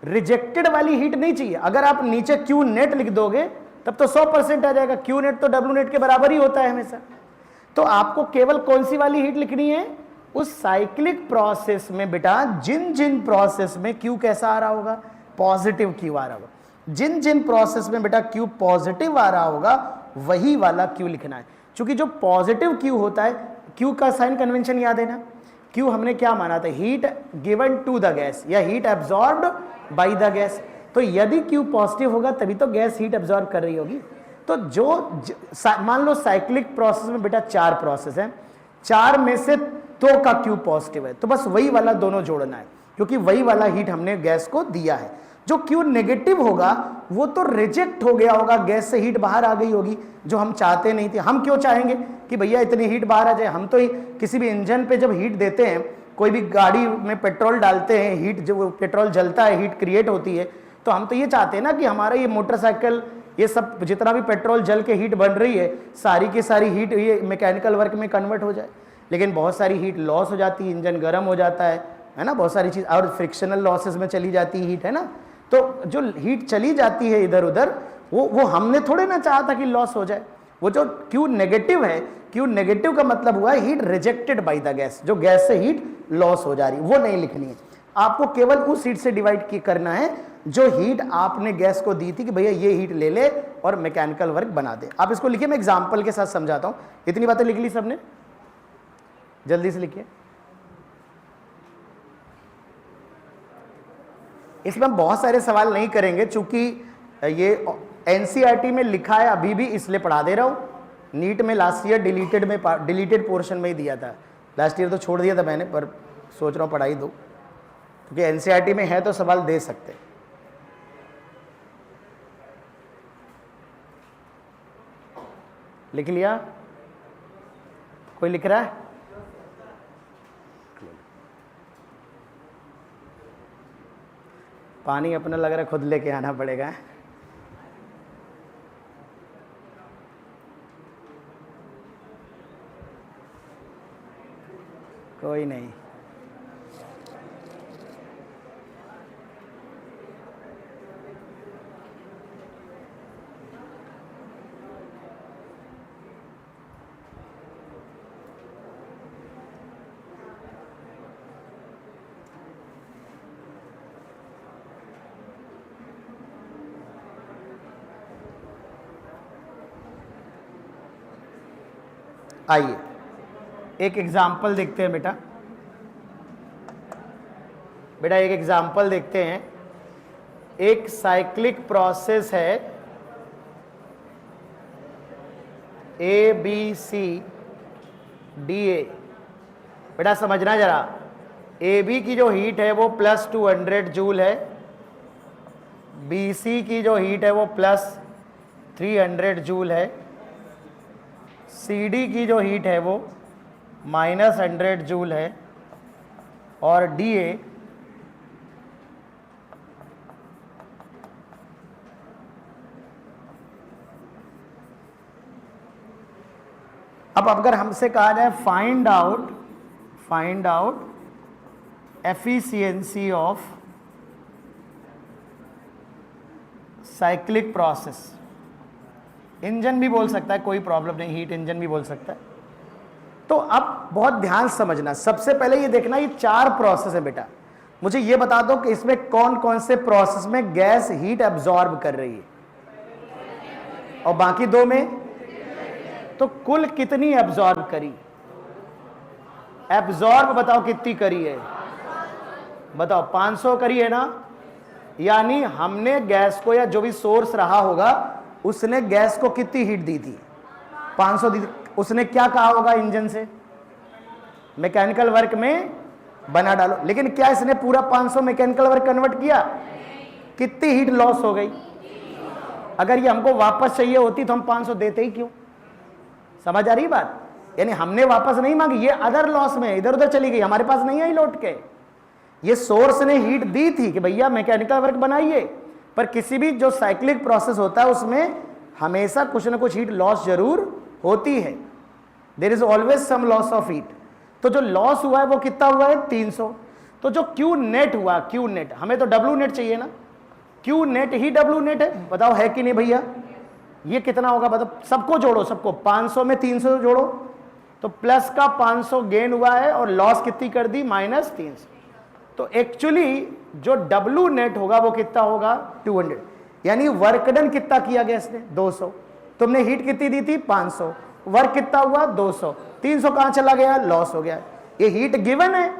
रिजेक्टेड वाली हीट नहीं चाहिए। अगर आप नीचे क्यू नेट लिख दोगे तब तो 100% आ जाएगा, क्यू नेट तो डब्ल्यू नेट के बराबर ही होता है हमेशा। तो आपको केवल कौन सी वाली हीट लिखनी है, उस साइक्लिक प्रोसेस में बेटा जिन जिन प्रोसेस में क्यू कैसा आ रहा होगा, पॉजिटिव क्यू आ रहा होगा। जिन जिन प्रोसेस में बेटा क्यू पॉजिटिव आ रहा होगा वही वाला क्यू लिखना है। क्योंकि जो पॉजिटिव क्यू होता है, क्यू का साइन कन्वेंशन याद है ना, क्यू हमने क्या माना था, heat given to the gas या heat absorbed by the gas. तो यदि क्यू पॉजिटिव होगा तभी तो गैस हीट एब्जॉर्ब कर रही होगी। तो मान लो साइक्लिक प्रोसेस में बेटा 4 प्रोसेस है, 4 में से 2 का क्यू पॉजिटिव है, तो बस वही वाला दोनों जोड़ना है, क्योंकि वही वाला हीट हमने गैस को दिया है। जो क्यू नेगेटिव होगा वो तो रिजेक्ट हो गया होगा, गैस से हीट बाहर आ गई होगी, जो हम चाहते नहीं थे। हम क्यों चाहेंगे कि भैया इतनी हीट बाहर आ जाए, हम तो ही किसी भी इंजन पे जब हीट देते हैं कोई भी गाड़ी में पेट्रोल डालते हैं, हीट जो पेट्रोल जलता है, हीट क्रिएट होती है, तो हम तो ये चाहते हैं ना कि हमारा ये मोटरसाइकिल, ये सब जितना भी पेट्रोल जल के हीट बन रही है, सारी की सारी हीट ये मैकेनिकल वर्क में कन्वर्ट हो जाए। लेकिन बहुत सारी हीट लॉस हो जाती है, इंजन गर्म हो जाता है ना, बहुत सारी चीज़, और फ्रिक्शनल लॉसेस में चली जाती है हीट, है ना। तो जो हीट चली जाती है इधर उधर, वो हमने थोड़े ना चाहा था कि लॉस हो जाए। वो जो Q नेगेटिव है, Q नेगेटिव का मतलब हुआ है heat rejected by the gas, जो गैस से हीट लॉस हो जा रही है, वो नहीं लिखनी है आपको। केवल उस हीट से डिवाइड करना है जो हीट आपने गैस को दी थी कि भैया ये हीट ले ले और मैकेनिकल वर्क बना दे। आप इसको लिखिए, मैं एग्जांपल के साथ समझाता हूं। इतनी बातें लिख ली सबने, जल्दी से लिखिए। इसमें हम बहुत सारे सवाल नहीं करेंगे, चूंकि ये एनसीईआरटी में लिखा है, अभी भी इसलिए पढ़ा दे रहा हूं। नीट में लास्ट ईयर डिलीटेड पोर्शन में ही दिया था, लास्ट ईयर तो छोड़ दिया था मैंने, पर सोच रहा हूं पढ़ाई दो, क्योंकि एनसीईआरटी में है तो सवाल दे सकते। लिख लिया? कोई लिख रहा है? पानी अपना लग रहा है खुद लेके आना पड़ेगा। कोई नहीं, आइए एक एग्जाम्पल देखते हैं बेटा। एक एग्जाम्पल देखते हैं। एक साइक्लिक प्रोसेस है ABCDA। बेटा समझना जरा, AB की जो हीट है वो प्लस 200 जूल है, BC की जो हीट है वो प्लस 300 जूल है, CD की जो हीट है वो माइनस 100 जूल है, और DA अब अगर हमसे कहा जाए find out efficiency of cyclic process, engine भी बोल सकता है, कोई प्रॉब्लम नहीं, हीट इंजन भी बोल सकता है। तो अब बहुत ध्यान समझना, सबसे पहले ये देखना, ये 4 प्रोसेस है बेटा। मुझे ये बता दो कि इसमें कौन कौन से प्रोसेस में गैस हीट एब्जॉर्ब कर रही है, और बाकी 2 में तो कुल कितनी एब्जॉर्ब करी? एब्जॉर्ब बताओ कितनी करी है, बताओ 500 करी है ना। यानी हमने गैस को, या जो भी सोर्स रहा होगा, उसने गैस को कितनी हीट दी थी? 500 दी थी। उसने क्या कहा होगा इंजन से? मैकेनिकल वर्क में बना डालो। लेकिन क्या इसने पूरा 500 मैकेनिकल वर्क कन्वर्ट किया? कितनी हीट लॉस हो गई? अगर ये हमको वापस चाहिए होती तो हम 500 देते ही क्यों? समझ आ रही बात? यानी हमने वापस नहीं मांगी, ये अदर लॉस में इधर उधर चली गई, हमारे पास नहीं आई लौट के। ये सोर्स ने हीट दी थी कि भैया मैकेनिकल वर्क बनाइए, पर किसी भी जो साइक्लिक प्रोसेस होता है उसमें हमेशा कुछ ना कुछ हीट लॉस जरूर होती है। There is always some loss of heat. तो जो लॉस हुआ है वो कितना हुआ है? 300। तो जो क्यू नेट हुआ, क्यू नेट, हमें तो डब्ल्यू नेट चाहिए ना, क्यू नेट ही डब्ल्यू नेट है, बताओ है कि नहीं भैया? ये कितना होगा बताओ? सबको जोड़ो, सबको 500 में 300 जोड़ो, तो प्लस का 500 गेन हुआ है, और लॉस कितनी कर दी? माइनस 300। तो एक्चुअली जो डब्ल्यू नेट होगा वो कितना होगा? 200। यानी वर्क डन कितना किया गया इसने? 200। तुमने हीट कितनी दी थी? 500। वर्क कितना हुआ? 200। 300 कहां चला गया? लॉस हो गया। ये हीट गिवन है,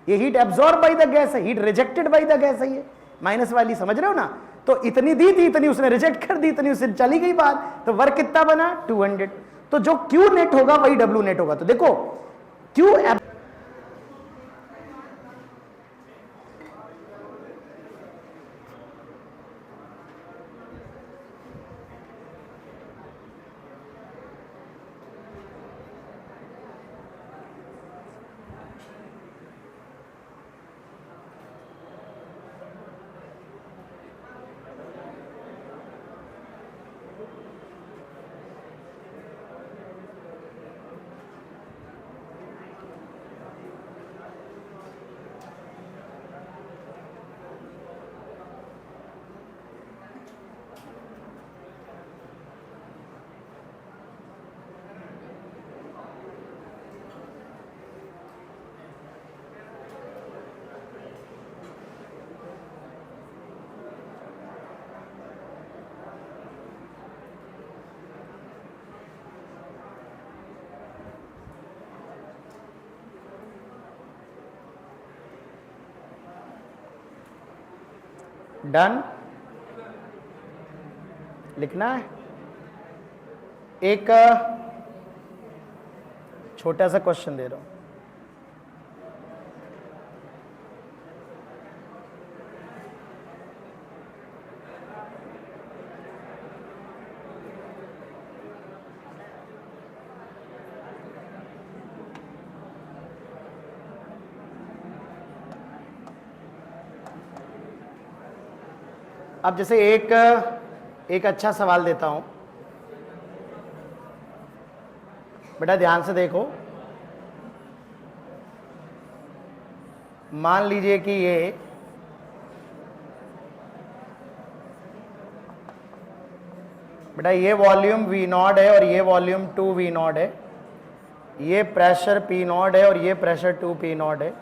ये heat absorb by the gas है, heat rejected by the gas है, ये माइनस वाली, समझ रहे हो ना? तो इतनी दी थी, इतनी उसने रिजेक्ट कर दी, इतनी उससे चली गई बात, तो वर्क कितना बना? 200। तो जो क्यू नेट होगा वही डब्ल्यू नेट होगा। तो देखो क्यू डन, लिखना है। एक छोटा सा क्वेश्चन दे रहा हूं, अब जैसे एक अच्छा सवाल देता हूं, बेटा ध्यान से देखो। मान लीजिए कि ये बेटा ये वॉल्यूम V नॉट है और ये वॉल्यूम 2 V नॉट है, ये प्रेशर P नॉट है और ये प्रेशर 2 P नॉट है,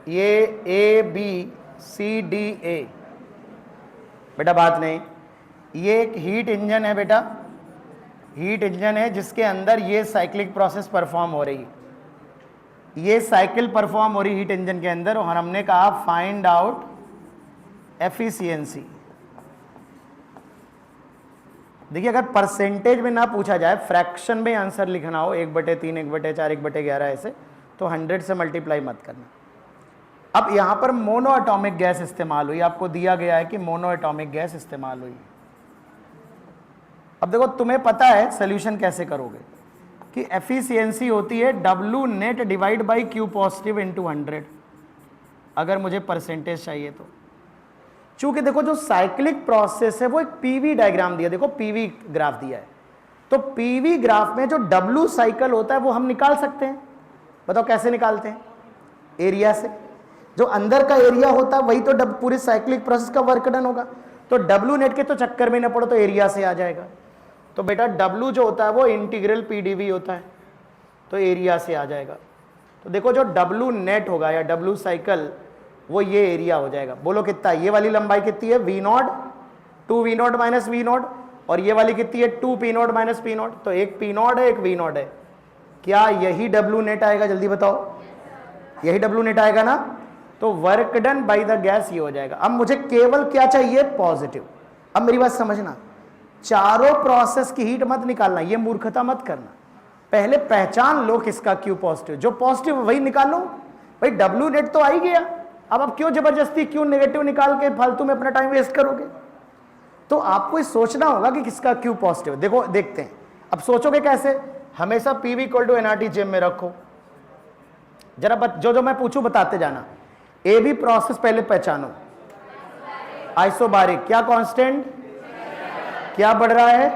ये A B C D A, बेटा बात नहीं, ये एक हीट इंजन है बेटा, हीट इंजन है जिसके अंदर ये साइक्लिक प्रोसेस परफॉर्म हो रही है, ये साइकिल परफॉर्म हो रही हीट इंजन के अंदर, और हमने कहा फाइंड आउट एफिशिएंसी। देखिए अगर परसेंटेज में ना पूछा जाए, फ्रैक्शन में आंसर लिखना हो 1/3, 1/4, 1/11 ऐसे, तो 100 से मल्टीप्लाई मत करना। अब यहां पर मोनो एटॉमिक गैस इस्तेमाल हुई, आपको दिया गया है कि मोनो एटॉमिक गैस इस्तेमाल हुई। अब देखो तुम्हें पता है सोल्यूशन कैसे करोगे, कि एफिशिएंसी होती है W net divide by Q positive into 100, अगर मुझे परसेंटेज चाहिए तो। चूंकि देखो जो साइक्लिक प्रोसेस है वो एक पीवी डायग्राम दिया, देखो पीवी ग्राफ दिया है, तो पीवी ग्राफ में जो W साइकिल होता है वो हम निकाल सकते हैं। बताओ कैसे निकालते हैं? एरिया से, जो अंदर का एरिया होता है वही तो पूरे साइक्लिक प्रोसेस का वर्क डन होगा, तो W नेट के तो चक्कर में ना पड़ो, तो एरिया से आ जाएगा। तो बेटा W जो होता है वो इंटीग्रल PdV होता है, तो एरिया से आ जाएगा। तो देखो जो W नेट होगा या W साइकिल, वो ये एरिया हो जाएगा। बोलो कितना, ये वाली लंबाई कितनी है? V not, 2 V not minus V not, और ये वाली कितनी है? 2 P not minus P not, तो एक P नॉट है एक V नॉट है। क्या यही W नेट आएगा? जल्दी बताओ, यही W नेट आएगा ना? तो work done by the gas ये हो जाएगा। अब मुझे केवल क्या चाहिए? पॉजिटिव। अब मेरी बात समझना, चारों प्रोसेस की हीट मत निकालना, ये मूर्खता मत करना, पहले पहचान लो किसका क्यू पॉजिटिव, जो पॉजिटिव वही निकालो। भाई W नेट तो आ ही गया, अब आप क्यों जबरदस्ती क्यों नेगेटिव निकाल के फालतू में अपना टाइम वेस्ट करोगे? तो आपको सोचना होगा कि किसका क्यू पॉजिटिव। देखो देखते हैं, अब सोचोगे कैसे? हमेशा PV इक्वल टू NRT जेब में रखो, जरा जो मैं पूछूं बताते जाना। AB प्रोसेस पहले पहचानो, आइसोबारिक, क्या कांस्टेंट, क्या बढ़ रहा है?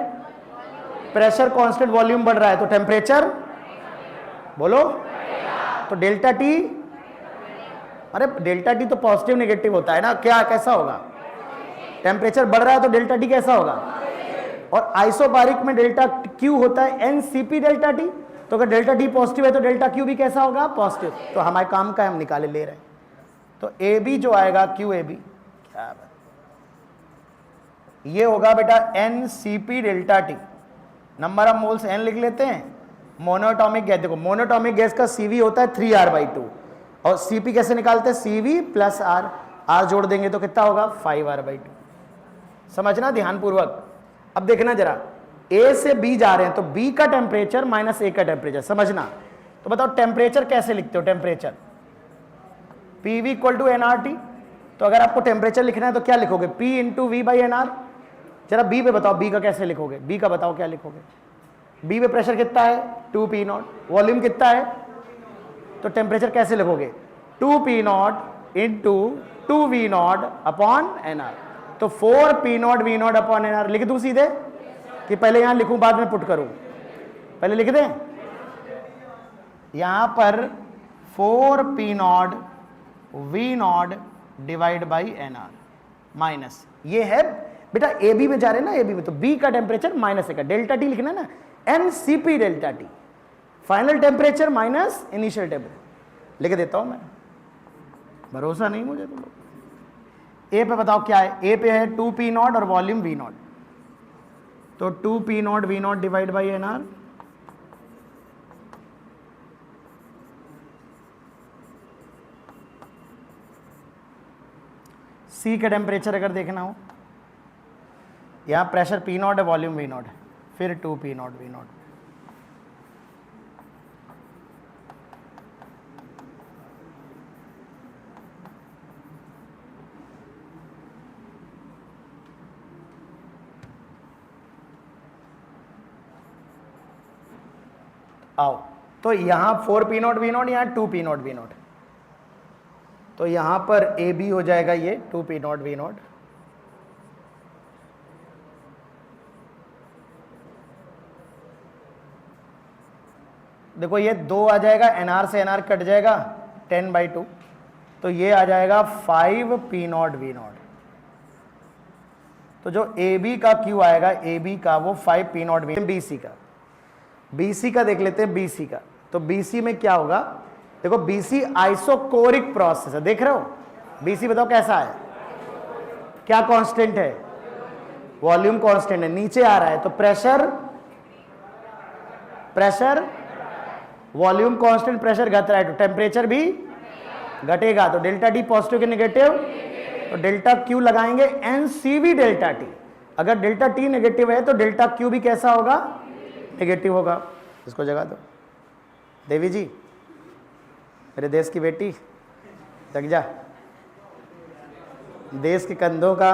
प्रेशर कांस्टेंट, वॉल्यूम बढ़ रहा है, तो टेम्परेचर बोलो, तो डेल्टा T, अरे डेल्टा T तो पॉजिटिव नेगेटिव होता है ना, क्या कैसा होगा? टेम्परेचर बढ़ रहा है तो डेल्टा T कैसा होगा? और आइसोबारिक में डेल्टा Q होता है NCP डेल्टा T, तो अगर डेल्टा T पॉजिटिव है तो डेल्टा Q भी कैसा होगा? पॉजिटिव। तो हमारे काम का हम निकाले ले रहे हैं, तो AB जो आएगा QAB, क्या बात, ये होगा बेटा NCP delta T, number of moles N लिख लेते हैं। मोनोएटॉमिक गैस, देखो मोनोएटॉमिक गैस का CV होता है 3R/2, और CP कैसे निकालते हैं? CV प्लस R, R जोड़ देंगे तो कितना होगा? 5R/2। समझना ध्यानपूर्वक। अब देखना जरा, A से B जा रहे हैं, तो B का टेम्परेचर माइनस A का टेम्परेचर, समझना। तो बताओ टेम्परेचर कैसे लिखते हो? Temperature PV equal to NRT, तो अगर आपको टेम्परेचर लिखना है तो क्या लिखोगे? P into V/NR। जरा B पे बताओ, B का कैसे लिखोगे? B का बताओ क्या लिखोगे? B पे प्रेशर कितना है? 2 P नॉट, वॉल्यूम कितना है? तो टेम्परेचर कैसे लिखोगे? 2 P not into 2 V not upon NR, तो 4 P not V not upon NR। लिख दूं सीधे कि पहले यहां लिखूं बाद में पुट करूं? पहले लिख दें, यहां पर 4 P not V not divide by NR minus, ये है बेटा AB में जा रहे हैं ना, AB में, तो B का टेम्परेचर माइनस A का, डेल्टा T लिखना ना, NCP delta T, final temperature minus initial temperature. लिख देता हूं मैं, भरोसा नहीं मुझे तुम लोग। A पे बताओ क्या है? A पे है 2 P नॉट और वॉल्यूम V नॉट, तो 2 P not V not divide by NR, सी का टेम्परेचर अगर देखना हो, यहाँ प्रेशर पी नॉट है, वॉल्यूम वी नॉट है, फिर 2 पी नॉट वी नॉट। आओ, तो यहां 4 पी नॉट वी नॉट, यहां 2 पी नॉट वी नॉट, तो यहां पर ए बी हो जाएगा ये 2 पी नॉट वी नॉट। देखो ये 2 आ जाएगा, एनआर से एनआर कट जाएगा, 10/2, तो ये आ जाएगा 5 पी नॉट वी नॉट। तो जो ए बी का क्यू आएगा, ए बी का वो 5 P not V, B C का, बी सी का देख लेते हैं, बी सी का। तो बी सी में क्या होगा, देखो बी सी आइसोकोरिक प्रोसेस है, देख रहे हो, बी सी बताओ कैसा है, क्या कांस्टेंट है, वॉल्यूम कांस्टेंट है, नीचे आ रहा है तो pressure, pressure volume constant, pressure घट रहा है तो टेम्परेचर भी घटेगा, तो डेल्टा टी पॉजिटिव के नेगेटिव, तो डेल्टा क्यू लगाएंगे एनसीवी डेल्टा टी। अगर डेल्टा टी नेगेटिव है तो डेल्टा क्यू भी कैसा होगा, नेगेटिव होगा। इसको जगा दो, देवी जी मेरे देश की बेटी, जग जा। देश के कंधों का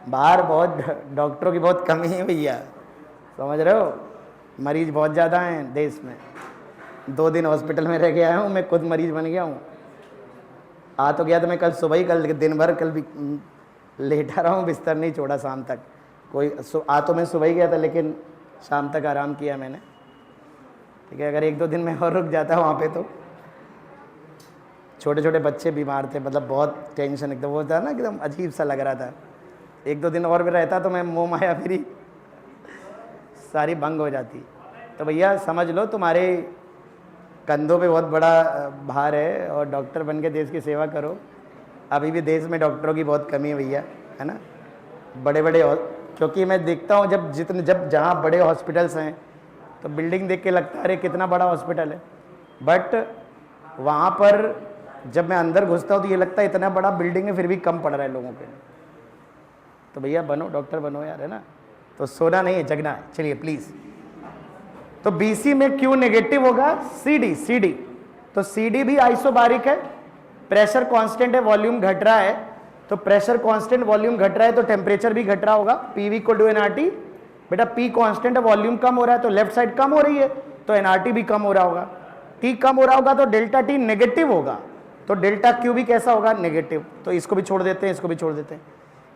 बाहर बहुत डॉक्टरों की बहुत कमी है भैया, समझ रहे हो, मरीज बहुत ज़्यादा हैं देश में। 2 दिन हॉस्पिटल में रह के आया हूँ, मैं खुद मरीज बन गया हूँ। आ तो गया था मैं कल सुबह ही, कल दिन भर कल भी लेटा रहा हूँ, बिस्तर नहीं छोड़ा शाम तक। कोई आ तो मैं सुबह ही गया था, लेकिन शाम तक आराम किया मैंने, ठीक है। अगर 1-2 दिन में और रुक जाता वहाँ पे तो, छोटे छोटे बच्चे बीमार थे, मतलब बहुत टेंशन एकदम वो था ना, एकदम अजीब सा लग रहा था। 1-2 दिन और भी रहता तो मैं मोह माया फिरी सारी भंग हो जाती। तो भैया समझ लो तुम्हारे कंधों पे बहुत बड़ा भार है, और डॉक्टर बन के देश की सेवा करो। अभी भी देश में डॉक्टरों की बहुत कमी है भैया, है ना, बड़े बड़े, क्योंकि मैं देखता हूँ जब जहाँ बड़े हॉस्पिटल्स हैं तो बिल्डिंग देख के लगता है अरे कितना बड़ा हॉस्पिटल है, बट वहाँ पर जब मैं अंदर घुसता हूँ तो ये लगता है इतना बड़ा बिल्डिंग है, फिर भी कम पड़ रहा है लोगों पे। तो भैया बनो, डॉक्टर बनो यार, है ना। तो सोना नहीं है, जगना है। चलिए प्लीज़, तो BC में क्यू नेगेटिव होगा, CD, तो CD भी आइसोबारिक है, प्रेशर कांस्टेंट है, वॉल्यूम घट रहा है, तो प्रेशर कांस्टेंट वॉल्यूम घट रहा है तो टेम्परेचर भी घट रहा होगा। PV = nRT, बेटा P कांस्टेंट है, वॉल्यूम कम हो रहा है तो लेफ्ट साइड कम हो रही है, तो nRT भी कम हो रहा होगा। T कम हो रहा होगा तो डेल्टा T नेगेटिव होगा, तो डेल्टा Q भी कैसा होगा, नेगेटिव। तो इसको भी छोड़ देते हैं, इसको भी छोड़ देते हैं।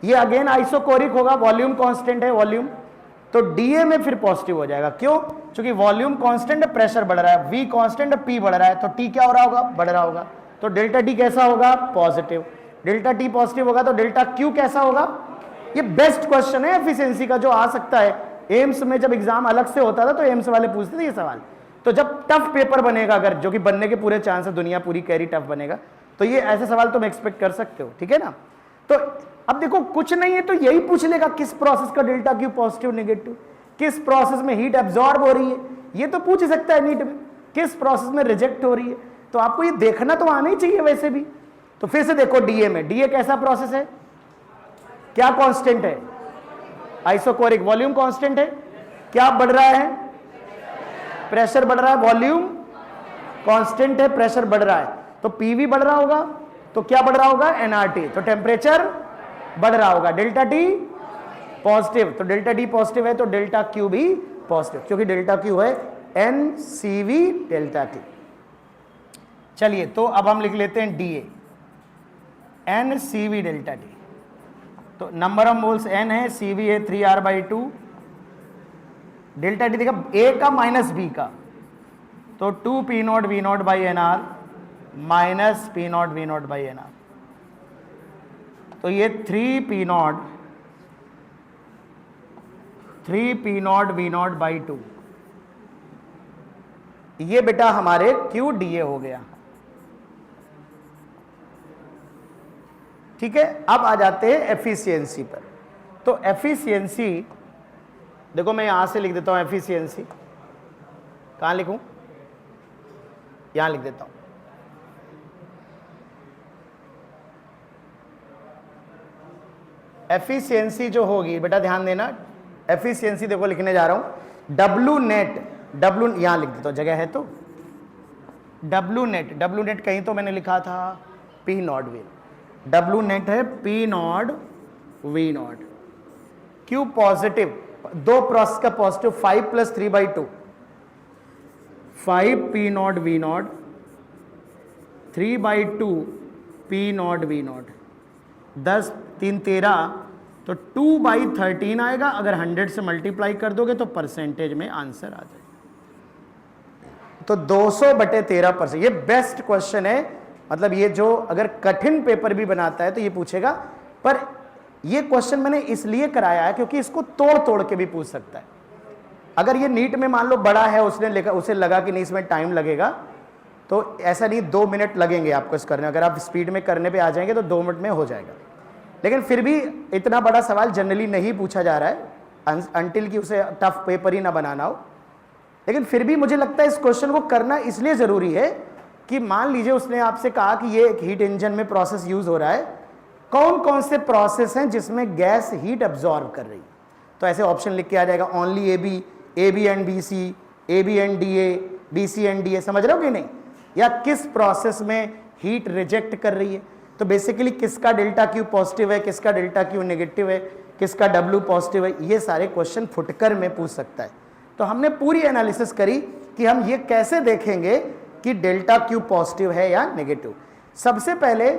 ये अगेन आइसोकोरिक होगा, वॉल्यूम कांस्टेंट है, वॉल्यूम, तो DA में फिर पॉजिटिव हो जाएगा। क्यों, क्योंकि वॉल्यूम कांस्टेंट है, प्रेशर बढ़ रहा है, V कांस्टेंट है, P बढ़ रहा है, तो T क्या हो रहा होगा, बढ़ रहा होगा, तो डेल्टा T कैसा होगा, पॉजिटिव। डेल्टा T पॉजिटिव होगा तो डेल्टा Q कैसा होगा। ये बेस्ट क्वेश्चन है एफिशिएंसी का जो आ सकता है। एम्स में जब एग्जाम अलग से होता था तो एम्स वाले पूछते थे ये सवाल। तो जब टफ पेपर बनेगा, अगर जो कि बनने के पूरे चांस है, दुनिया पूरी कैरी टफ बनेगा, तो ये ऐसे सवाल तुम एक्सपेक्ट कर सकते हो, ठीक है ना। तो अब देखो कुछ नहीं है तो यही पूछ लेगा किस प्रोसेस का डेल्टा क्यू पॉजिटिव नेगेटिव, किस प्रोसेस में हीट एब्जॉर्ब हो रही है, ये तो पूछ सकता है नीट में, किस प्रोसेस में रिजेक्ट हो रही है, तो आपको ये देखना तो आना ही चाहिए वैसे भी। तो फिर से देखो डीए में, डीए कैसा प्रोसेस है, क्या कांस्टेंट है, आइसोकोरिक, वॉल्यूम कांस्टेंट है, क्या बढ़ रहा है, प्रेशर बढ़ रहा है, वॉल्यूम कांस्टेंट है, प्रेशर बढ़ रहा है, तो पीवी बढ़ रहा होगा, तो क्या बढ़ रहा होगा, एनआरटी, तो टेम्परेचर बढ़ रहा होगा, डेल्टा टी पॉजिटिव, तो डेल्टा टी पॉजिटिव है तो डेल्टा क्यू भी पॉजिटिव, क्योंकि डेल्टा क्यू है N C V delta T. चलिए तो अब हम लिख लेते हैं DA, N C V delta T, तो नंबर ऑफ मोल्स एन है, सी वी है 3R/2, डेल्टा टी देखा ए का माइनस बी का, तो 2P0 V0 by NR minus P0 V0 by NR, तो ये 3P0 V0 बाई 2, ये बेटा हमारे क्यू डीए हो गया। ठीक है, अब आ जाते हैं एफिशिएंसी पर। तो एफिशिएंसी देखो मैं यहां से लिख देता हूं, एफिशिएंसी कहां लिखूं, यहां लिख देता हूं, एफिशिएंसी जो होगी बेटा ध्यान देना, एफिशिएंसी देखो लिखने जा रहा हूं, डब्लू नेट, डब्लू यहां लिख देता हूं, जगह है तो डब्लू नेट, डब्लू नेट कहीं तो मैंने लिखा था P not V, W net है P not V not, Q positive, दो प्रोसेस का positive 5 + 3/2, 5 P not V not 3/2 P not V not, 10 3 13, तो 2/13 आएगा। अगर 100 से मल्टीप्लाई कर दोगे तो परसेंटेज में आंसर आ जाएगा। तो 200/13%, ये बेस्ट क्वेश्चन है। मतलब ये जो अगर कठिन पेपर भी बनाता है तो ये पूछेगा, पर ये क्वेश्चन मैंने इसलिए कराया है क्योंकि इसको तोड़ तोड़ के भी पूछ सकता है। अगर ये नीट में मान लो बड़ा है, उसे लगा कि नहीं इसमें टाइम लगेगा, तो ऐसा नहीं 2 मिनट लगेंगे आपको इस करने, अगर आप स्पीड में करने पे आ जाएंगे तो 2 मिनट में हो जाएगा। लेकिन फिर भी इतना बड़ा सवाल जनरली नहीं पूछा जा रहा है अनटिल कि उसे टफ पेपर ही ना बनाना हो। लेकिन फिर भी मुझे लगता है इस क्वेश्चन को करना इसलिए जरूरी है कि मान लीजिए उसने आपसे कहा कि ये एक हीट इंजन में प्रोसेस यूज हो रहा है, कौन कौन से प्रोसेस हैं जिसमें गैस हीट अब्सॉर्ब कर रही है, तो ऐसे ऑप्शन लिख के आ जाएगा, only A B and B C, A B and D A, B C and D A, समझ रहे हो कि नहीं, या किस प्रोसेस में हीट रिजेक्ट कर रही है। तो बेसिकली किसका डेल्टा क्यू पॉजिटिव है, किसका डेल्टा क्यू नेगेटिव है, किसका डब्ल्यू पॉजिटिव है, ये सारे क्वेश्चन फुटकर में पूछ सकता है। तो हमने पूरी एनालिसिस करी कि हम ये कैसे देखेंगे कि डेल्टा क्यू पॉजिटिव है या नेगेटिव। सबसे पहले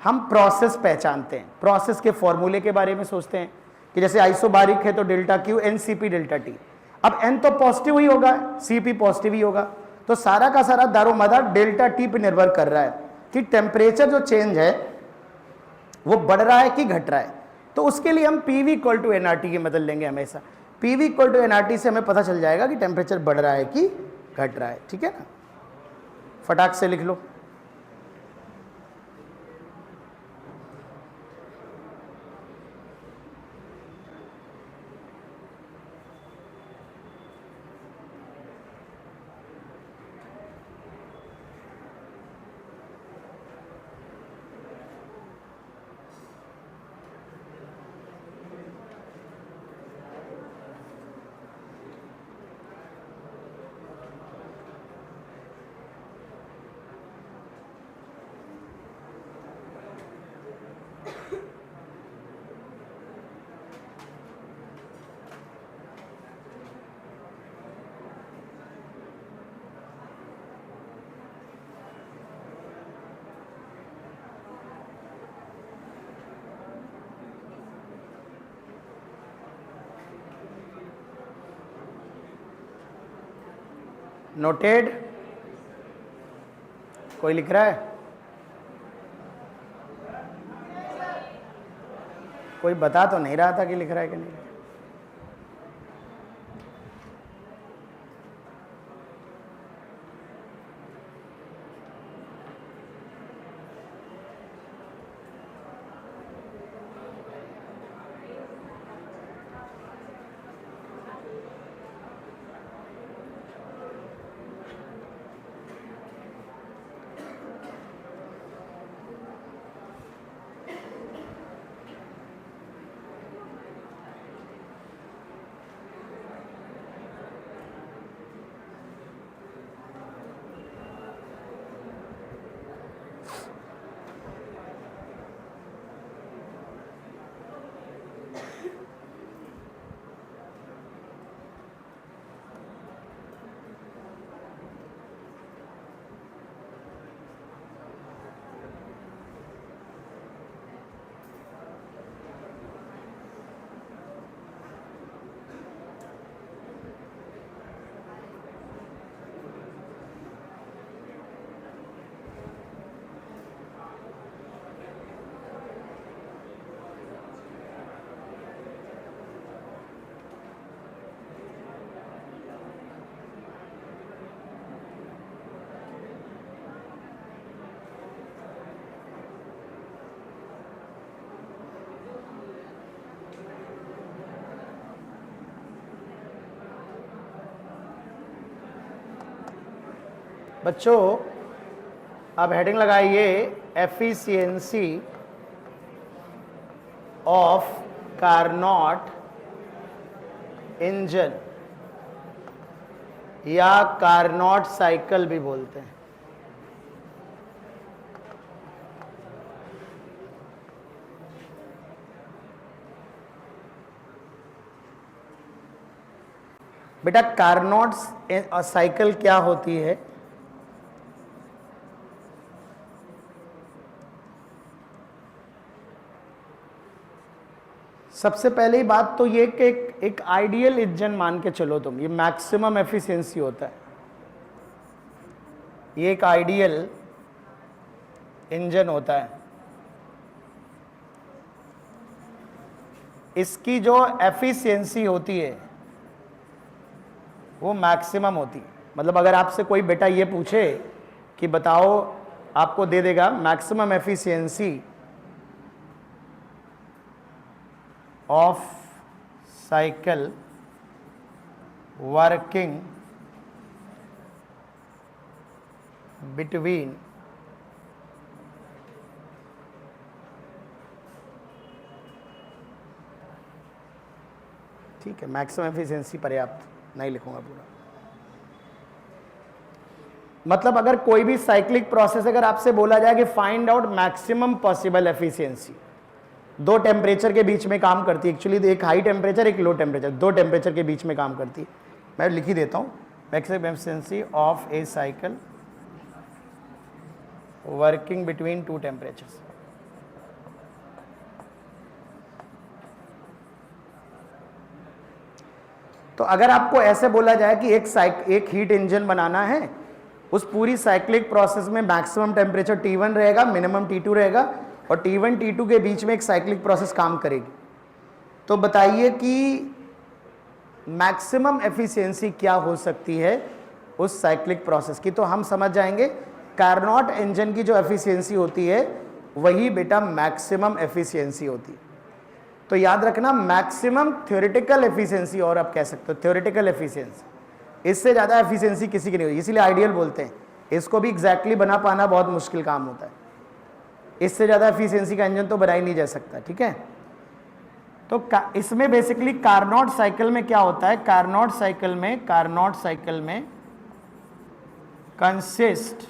हम प्रोसेस पहचानते हैं, प्रोसेस के फॉर्मूले के बारे में सोचते हैं कि जैसे आइसोबारिक है तो delta Q NCP delta T, अब N तो पॉजिटिव ही होगा, CP पॉजिटिव ही होगा, तो सारा का सारा दारोमदार डेल्टा टी पे निर्भर कर रहा है कि टेम्परेचर जो चेंज है वो बढ़ रहा है कि घट रहा है। तो उसके लिए हम PV = nRT की मदद लेंगे हमेशा। PV = nRT से हमें पता चल जाएगा कि टेम्परेचर बढ़ रहा है कि घट रहा है, ठीक है ना। फटाक से लिख लो। नोटेड, कोई लिख रहा है, कोई बता तो नहीं रहा था कि लिख रहा है कि नहीं। बच्चों अब हेडिंग लगाइए एफिशिएंसी ऑफ कार्नोट इंजन या कार्नोट साइकिल भी बोलते हैं। बेटा कार्नोट साइकिल क्या होती है? सबसे पहली बात तो ये कि एक आइडियल इंजन मान के चलो तुम, ये मैक्सिमम एफिशिएंसी होता है, ये एक आइडियल इंजन होता है। इसकी जो एफिशिएंसी होती है वो मैक्सिमम होती है। मतलब अगर आपसे कोई बेटा ये पूछे कि बताओ, आपको दे देगा maximum efficiency of cycle working between ठीक है, मैक्सिमम एफिशिएंसी पर्याप्त नहीं लिखूंगा पूरा। मतलब अगर कोई भी साइक्लिक प्रोसेस अगर आपसे बोला जाए कि find out maximum possible efficiency, दो टेम्परेचर के बीच में काम करती है एक्चुअली, एक हाई टेम्परेचर एक लो टेम्परेचर, दो टेम्परेचर के बीच में काम करती है। मैं लिख ही देता हूं, maximum efficiency of A cycle working between two temperatures. तो अगर आपको ऐसे बोला जाए कि एक हीट इंजन बनाना है, उस पूरी साइक्लिक प्रोसेस में मैक्सिमम टेम्परेचर T1 रहेगा, मिनिमम T2 रहेगा, और T1 T2 के बीच में एक साइक्लिक प्रोसेस काम करेगी। तो बताइए कि मैक्सिमम एफिशिएंसी क्या हो सकती है उस साइक्लिक प्रोसेस की? तो हम समझ जाएंगे कार्नोट इंजन की जो एफिशिएंसी होती है वही बेटा मैक्सिमम एफिशिएंसी होती है। तो याद रखना मैक्सिमम थ्योरेटिकल एफिशिएंसी, और आप कह सकते हो थ्योरेटिकल एफिशिएंसी, इससे ज़्यादा एफिशिएंसी किसी की नहीं होती, इसीलिए आइडियल बोलते हैं। इसको भी एग्जैक्टली बना पाना बहुत मुश्किल काम होता है, इससे ज़्यादा एफिशिएंसी का इंजन तो बना ही नहीं जा सकता। ठीक है, तो इसमें बेसिकली कार्नोट साइकिल में क्या होता है? कार्नोट साइकिल में कंसिस्ट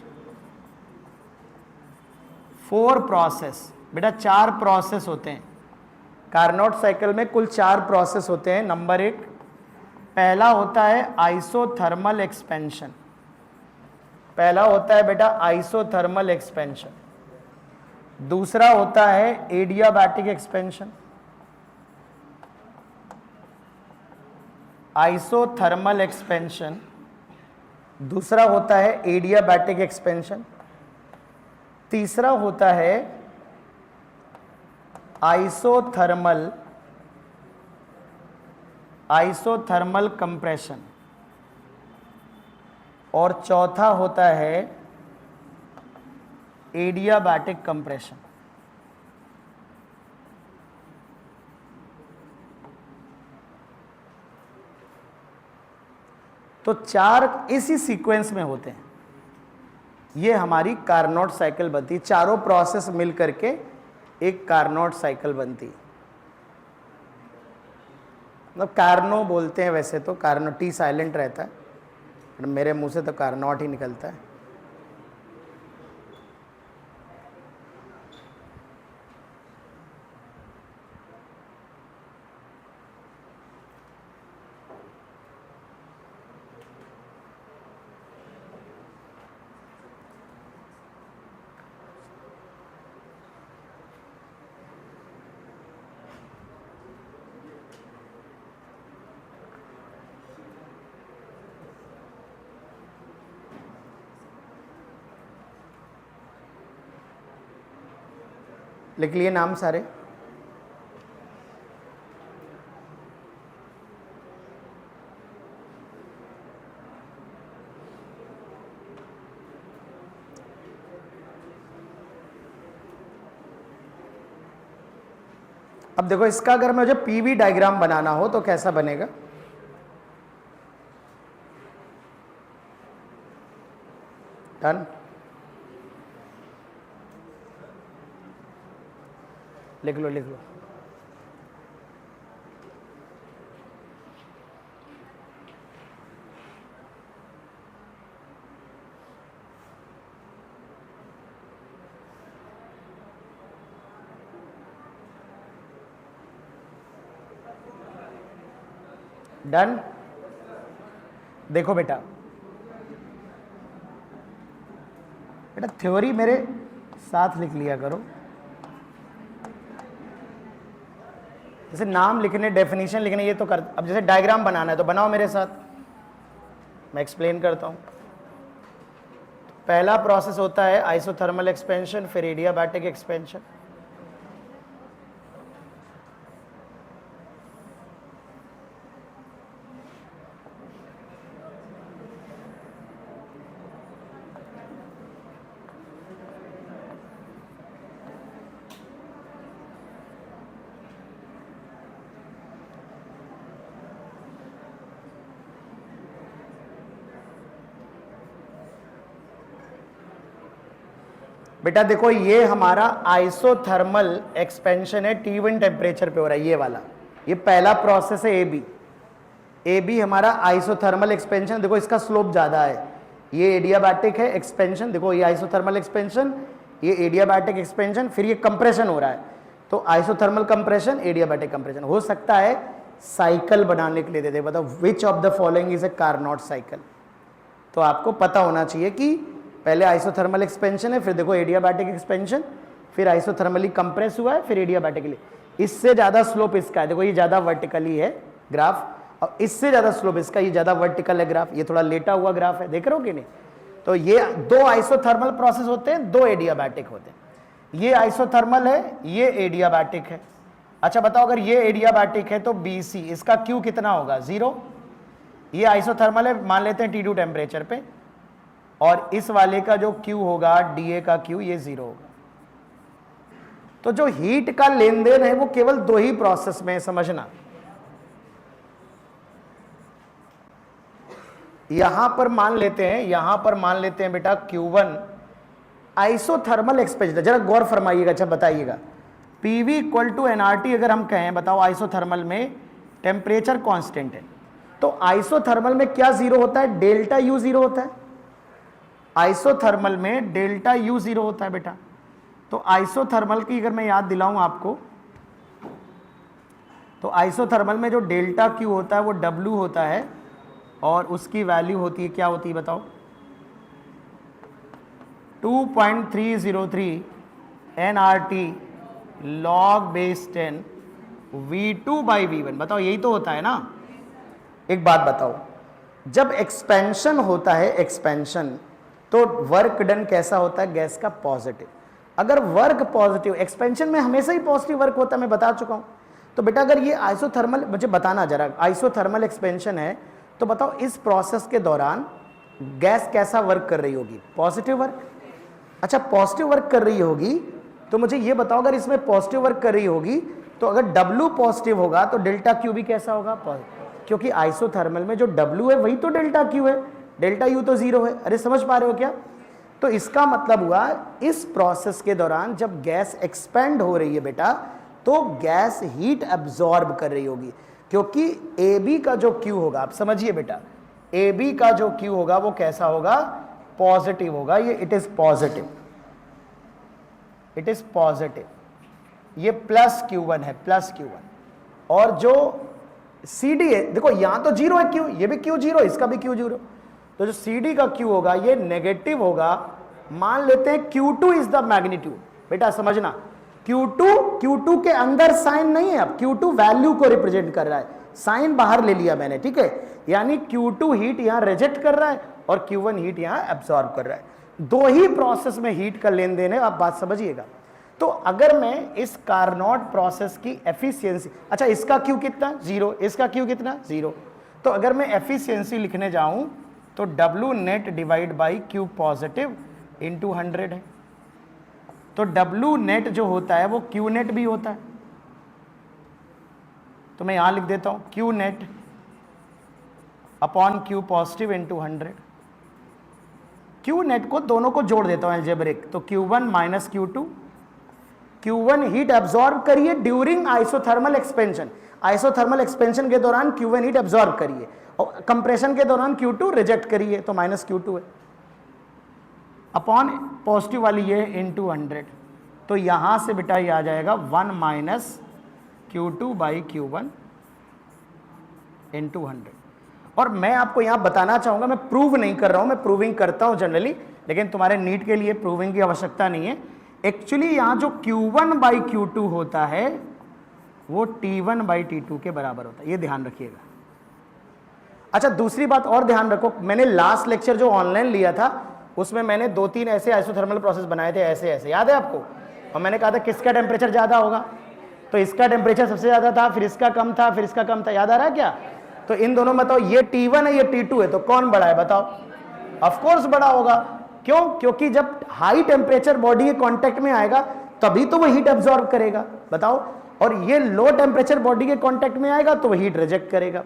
4 प्रोसेस, बेटा 4 प्रोसेस होते हैं कार्नोट साइकिल में, कुल 4 प्रोसेस होते हैं। नंबर 1, पहला होता है आइसोथर्मल एक्सपेंशन, पहला होता है बेटा आइसोथर्मल एक्सपेंशन। दूसरा होता है एडियाबैटिक एक्सपेंशन, आइसोथर्मल एक्सपेंशन, दूसरा होता है एडियाबैटिक एक्सपेंशन। तीसरा होता है आइसोथर्मल कंप्रेशन, और चौथा होता है एडियाबैटिक कंप्रेशन। तो 4 इसी सीक्वेंस में होते हैं। ये हमारी कार्नोट साइकिल बनती, चारों प्रोसेस मिल करके एक कार्नोट साइकिल बनती। मतलब कार्नो बोलते हैं वैसे तो, कार्नो टी साइलेंट रहता है, पर मेरे मुंह से तो कार्नोट ही निकलता है। लिख लिए नाम सारे? अब देखो इसका अगर मुझे पीवी डायग्राम बनाना हो तो कैसा बनेगा? डन, लिख लो लिख लो। डन। देखो बेटा, बेटा थ्योरी मेरे साथ लिख लिया करो, जैसे नाम लिखने, डेफिनेशन लिखने ये तो कर, अब जैसे डायग्राम बनाना है तो बनाओ मेरे साथ, मैं एक्सप्लेन करता हूं। पहला प्रोसेस होता है आइसोथर्मल एक्सपेंशन, फिर एडियाबैटिक एक्सपेंशन। बेटा देखो, ये हमारा आइसोथर्मल एक्सपेंशन है, T1 टेम्परेचर पे हो रहा है, ये वाला, ये पहला प्रोसेस है ए बी हमारा आइसोथर्मल एक्सपेंशन। देखो इसका स्लोप ज्यादा है, ये एडियाबैटिक है एक्सपेंशन, देखो ये आइसोथर्मल एक्सपेंशन, ये एडियाबैटिक एक्सपेंशन, फिर ये कंप्रेशन हो रहा है, तो आइसोथर्मल कंप्रेशन, एडियाबैटिक कंप्रेशन। हो सकता है साइकिल बनाने के लिए दे दे, बताओ which of the following is a Carnot cycle. तो आपको पता होना चाहिए कि पहले आइसोथर्मल एक्सपेंशन है, फिर देखो एडियाबैटिक एक्सपेंशन, फिर आइसोथर्मली कंप्रेस हुआ है, फिर एडियाबैटिकली। इससे ज्यादा स्लोप इसका है, देखो ये ज्यादा वर्टिकली है ग्राफ, और इससे ज्यादा स्लोप इसका, ये ज्यादा वर्टिकल है ग्राफ, ये थोड़ा लेटा हुआ ग्राफ है, देख रहे हो कि नहीं। तो ये दो आइसोथर्मल प्रोसेस होते हैं, दो एडियाबैटिक होते हैं। ये आइसोथर्मल है, ये एडियाबैटिक है। अच्छा बताओ, अगर ये एडियाबैटिक है तो BC, इसका Q कितना होगा, 0। ये आइसोथर्मल है, मान लेते हैं T2 टेम्परेचर पे, और इस वाले का जो Q होगा, DA का Q, ये 0 होगा। तो जो हीट का लेन देन है वो केवल दो ही प्रोसेस में है, समझना। यहां पर मान लेते हैं, यहां पर मान लेते हैं बेटा Q1 आइसोथर्मल एक्सपेंशन, जरा गौर फरमाइएगा, अच्छा बताइएगा। PV इक्वल टू nRT अगर हम कहें, बताओ आइसोथर्मल में टेम्परेचर कांस्टेंट है, तो आइसोथर्मल में क्या 0 होता है, डेल्टा U 0 होता है। आइसोथर्मल में डेल्टा U 0 होता है बेटा। तो आइसोथर्मल की अगर मैं याद दिलाऊं आपको, तो आइसोथर्मल में जो डेल्टा Q होता है वो W होता है, और उसकी वैल्यू होती है, क्या होती है बताओ, 2.303 nRT log base 10 V2/V1। बताओ यही तो होता है ना। एक बात बताओ, जब एक्सपेंशन होता है, एक्सपेंशन, तो वर्क डन कैसा होता है, गैस का पॉजिटिव। अगर वर्क पॉजिटिव, एक्सपेंशन में हमेशा ही पॉजिटिव वर्क होता है, मैं बता चुका हूं। तो बेटा अगर ये आइसोथर्मल, मुझे बताना जरा, आइसोथर्मल एक्सपेंशन है, तो बताओ इस प्रोसेस के दौरान गैस कैसा वर्क कर रही होगी, पॉजिटिव वर्क। अच्छा पॉजिटिव वर्क कर रही होगी, तो मुझे ये बताओ, अगर इसमें पॉजिटिव वर्क कर रही होगी, तो अगर W पॉजिटिव होगा तो डेल्टा Q भी कैसा होगा, पॉजिटिव, क्योंकि आइसोथर्मल में जो W है वही तो डेल्टा Q है, डेल्टा U तो 0 है। अरे समझ पा रहे हो क्या। तो इसका मतलब हुआ, इस प्रोसेस के दौरान जब गैस एक्सपेंड हो रही है बेटा, तो गैस हीट एब्जॉर्ब कर रही होगी, क्योंकि AB का जो Q होगा, आप समझिए बेटा, AB का जो Q होगा वो कैसा होगा, पॉजिटिव होगा। ये it is positive, it is positive, ये प्लस Q1 है, प्लस Q1। और जो CD है, देखो यहां तो 0 है Q, ये भी Q 0, इसका भी Q 0, तो जो CD का Q होगा ये नेगेटिव होगा। मान लेते हैं Q2 इज द मैग्नीट्यूड, बेटा समझना, Q2 के अंदर साइन नहीं है, अब Q2 वैल्यू को रिप्रेजेंट कर रहा है, साइन बाहर ले लिया मैंने, ठीक है। यानी Q2 हीट यहां रिजेक्ट कर रहा है और Q1 हीट यहां एब्सॉर्ब कर रहा है। दो ही प्रोसेस में हीट का लेन देन है, आप बात समझिएगा। तो अगर मैं इस कार्नोट प्रोसेस की एफिशिएंसी, अच्छा इसका Q कितना, 0, इसका Q कितना, 0, तो अगर मैं एफिशिएंसी लिखने जाऊं तो W net divide by Q positive into 100 है। तो W नेट जो होता है वो Q नेट भी होता है, तो मैं यहां लिख देता हूं Q net upon Q positive into 100। Q net को दोनों को जोड़ देता हूं अलजेब्रिक, तो Q1 minus Q2। Q1 heat absorb करिए during isothermal expansion, isothermal expansion के दौरान Q1 हीट एब्जॉर्ब करिए, और कंप्रेशन के दौरान Q2 रिजेक्ट करिए, तो माइनस Q2 है, अपॉन पॉजिटिव वाली ये इंटू 100। तो यहां से बेटा ये आ जाएगा 1 minus Q2 by Q1 into 100। और मैं आपको यहां बताना चाहूंगा, मैं प्रूव नहीं कर रहा हूं, मैं प्रूविंग करता हूं जनरली, लेकिन तुम्हारे नीट के लिए प्रूविंग की आवश्यकता नहीं है। एक्चुअली यहां जो Q1/Q2 होता है वो T1/T2 के बराबर होता है, ये ध्यान रखिएगा। अच्छा, दूसरी बात और ध्यान रखो, मैंने लास्ट लेक्चर जो ऑनलाइन लिया था उसमें मैंने 2-3 ऐसे आइसोथर्मल प्रोसेस बनाए थे, ऐसे ऐसे, याद है आपको? और मैंने कहा था किसका टेम्परेचर ज्यादा होगा, तो इसका टेम्परेचर सबसे ज्यादा था, फिर इसका कम था, फिर इसका कम था, याद आ रहा है क्या? तो इन दोनों में बताओ, ये T1 है, ये T2 है, तो कौन बड़ा है बताओ? ऑफ कोर्स बड़ा होगा। क्यों? क्योंकि जब हाई टेम्परेचर बॉडी के कांटेक्ट में आएगा तभी तो वो हीट एब्जॉर्ब करेगा, बताओ, और ये लो टेम्परेचर बॉडी के कांटेक्ट में आएगा तो वो हीट रिजेक्ट करेगा।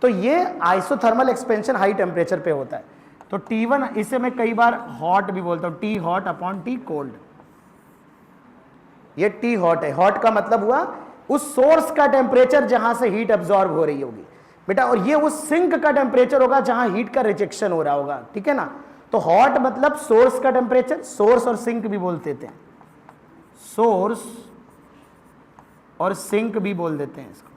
तो ये आइसोथर्मल एक्सपेंशन हाई टेम्परेचर पे होता है। तो T1, इसे मैं कई बार हॉट भी बोलता हूं, T hot upon T cold. ये T हॉट है, हॉट का मतलब हुआ उस सोर्स का टेम्परेचर जहां से हीट एब्जॉर्ब हो रही होगी बेटा, और ये उस सिंक का टेम्परेचर होगा जहां हीट का रिजेक्शन हो रहा होगा, ठीक है ना? तो हॉट मतलब सोर्स का टेम्परेचर, सोर्स और सिंक भी बोल देते हैं, सोर्स और सिंक भी बोल देते हैं इसको।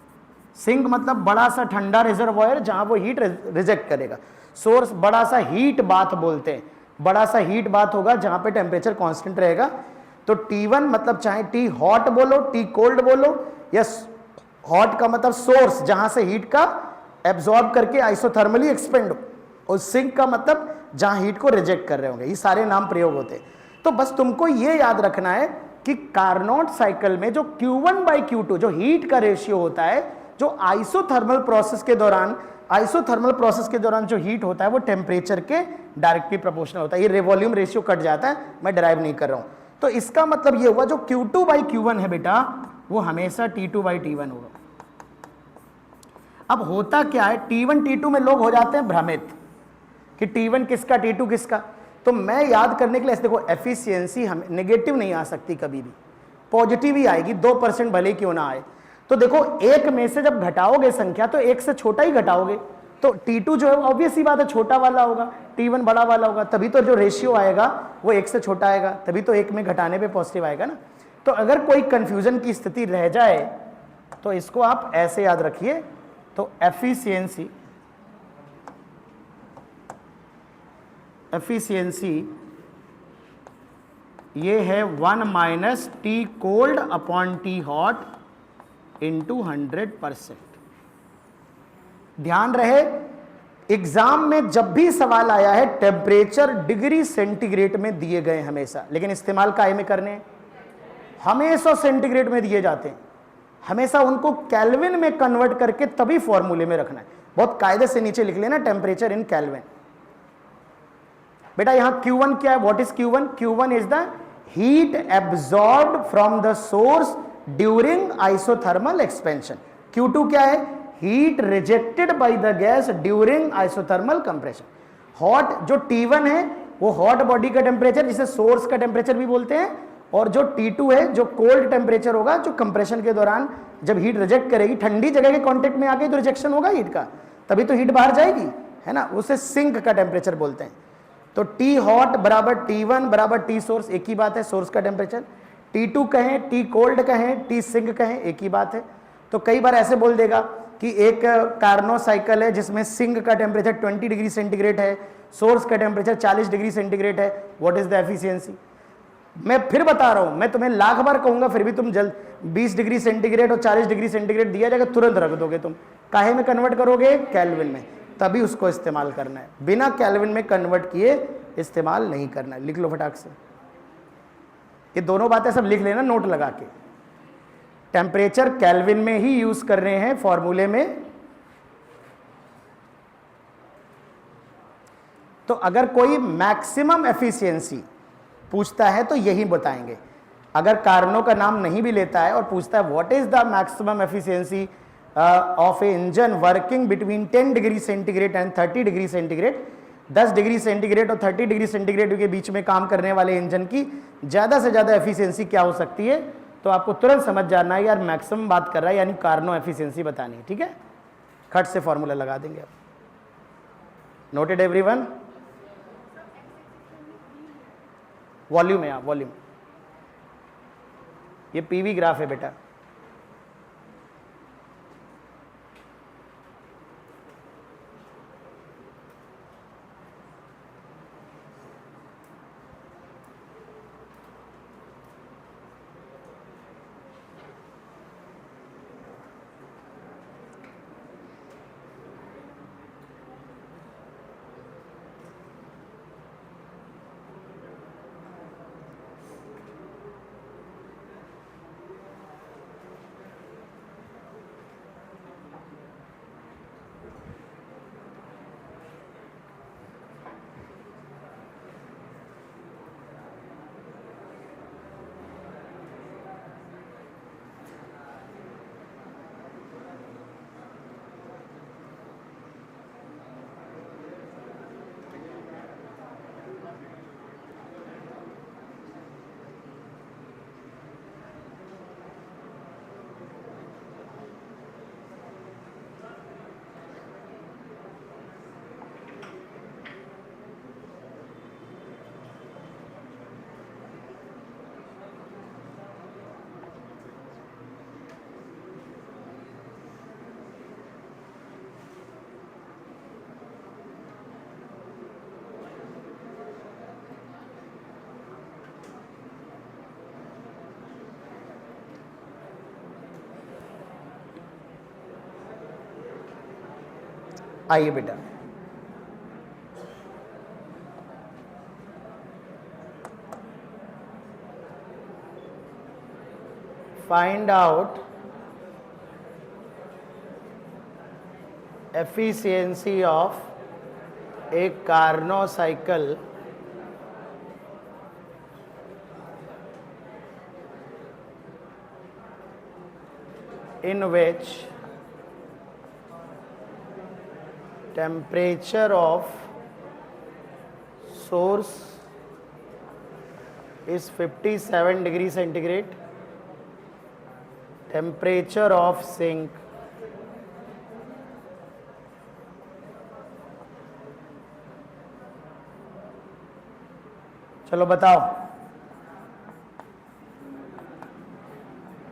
सिंक मतलब बड़ा सा ठंडा रिजर्वॉयर जहां वो हीट रिजेक्ट करेगा, सोर्स बड़ा सा हीट बाथ बोलते हैं, बड़ा सा हीट बाथ होगा जहां पे टेम्परेचर कांस्टेंट रहेगा। तो T1 मतलब चाहे T हॉट बोलो, T कोल्ड बोलो, या हॉट का मतलब सोर्स जहां से हीट का एब्जॉर्ब करके आइसोथर्मली एक्सपेंड हो, और सिंक का मतलब जहां हीट को रिजेक्ट कर रहे होंगे। ये सारे नाम प्रयोग होते हैं। तो बस तुमको ये याद रखना है कि कार्नोट साइकिल में जो Q1/Q2 जो हीट का रेशियो होता है, जो आइसोथर्मल प्रोसेस के दौरान जो हीट होता है वो टेम्परेचर के डायरेक्टली प्रोपोर्शनल होता है। ये रिवॉल्यूम रेशियो कट जाता है, मैं डिराइव नहीं कर रहा हूं। तो इसका मतलब ये हुआ जो Q2/Q1 है बेटा, वो हमेशा T2/T1 होगा। अब होता क्या है, T1 T2 में लोग हो जाते हैं भ्रमित कि T1 किसका, T2 किसका। तो मैं याद करने के लिए, देखो, एफिशिएंसी हमें नेगेटिव नहीं आ सकती, कभी भी पॉजिटिव ही आएगी, 2% भले क्यों ना आए। तो देखो, एक में से जब घटाओगे संख्या तो एक से छोटा ही घटाओगे, तो T2 जो है ऑब्वियस ही बात है छोटा वाला होगा, T1 बड़ा वाला होगा, तभी तो जो रेशियो आएगा वो एक से छोटा आएगा, तभी तो एक में घटाने पे पॉजिटिव आएगा ना। तो अगर कोई कंफ्यूजन की स्थिति रह जाए तो इसको आप ऐसे याद रखिए, तो एफिशिएंसी ये है 1 - T cold upon T hot into 100%। ध्यान रहे, एग्जाम में जब भी सवाल आया है टेम्परेचर डिग्री सेंटीग्रेड में दिए गए हमेशा, लेकिन इस्तेमाल काहे में करने हैं? हमेशा सेंटीग्रेड में दिए जाते हैं, हमेशा उनको केल्विन में कन्वर्ट करके तभी फॉर्मूले में रखना है। बहुत कायदे से नीचे लिख लेना टेम्परेचर इन केल्विन। बेटा यहां Q1 क्या है? What is Q1? Q1 is the heat absorbed from the source during isothermal expansion. Q2 क्या है? Heat rejected by the gas during isothermal compression. Hot जो T1 है वो हॉट बॉडी का टेम्परेचर, जिसे सोर्स का टेम्परेचर भी बोलते हैं, और जो T2 है जो कोल्ड टेम्परेचर होगा, जो कंप्रेशन के दौरान जब हीट रिजेक्ट करेगी, ठंडी जगह के कांटेक्ट में आके तो रिजेक्शन होगा हीट का, तभी तो हीट बाहर जाएगी, है ना, उसे सिंक का टेम्परेचर बोलते हैं। तो T हॉट बराबर T1 बराबर T सोर्स, एक ही बात है, सोर्स का टेम्परेचर। T2 कहें, T कोल्ड कहें, T सिंक कहें, एक ही बात है। तो कई बार ऐसे बोल देगा कि एक कार्नो साइकिल है जिसमें सिंक का टेम्परेचर 20 डिग्री सेंटीग्रेड है, सोर्स का टेम्परेचर 40 डिग्री सेंटीग्रेड है, व्हाट इज द एफिशिएंसी? मैं फिर बता रहा हूं, मैं तुम्हें लाख बार कहूंगा फिर भी तुम जल्द 20 डिग्री सेंटीग्रेड और 40 डिग्री सेंटीग्रेड दिया जाएगा तुरंत रख दोगे। तुम काहे में कन्वर्ट करोगे? केल्विन में, तभी उसको इस्तेमाल करना है, बिना केल्विन में कन्वर्ट किए इस्तेमाल नहीं करना है। लिख लो फटाक से, ये दोनों बातें सब लिख लेना नोट लगा के। टेम्परेचर केल्विन में ही यूज कर रहे हैं फॉर्मूले में। तो अगर कोई मैक्सिमम एफिशिएंसी पूछता है तो यही बताएंगे। अगर कार्नो का नाम नहीं भी लेता है और पूछता है what is the maximum efficiency of A engine working between 10 degree centigrade and 30 degree centigrade, 10 degree centigrade और 30 डिग्री सेंटीग्रेड के बीच में काम करने वाले इंजन की ज्यादा से ज्यादा एफिशिएंसी क्या हो सकती है, तो आपको तुरंत समझ जाना है यार मैक्सिमम बात कर रहा है, यानी कार्नो एफिशिएंसी बतानी है। ठीक है, खट से फॉर्मूला लगा देंगे आप। Noted everyone? वॉल्यूम है, आप वॉल्यूम, ये पीवी ग्राफ है बेटा। आइए बेटा, find out efficiency of a Carnot cycle in which temperature of source is 57 degree centigrade, temperature of sink चलो बताओ,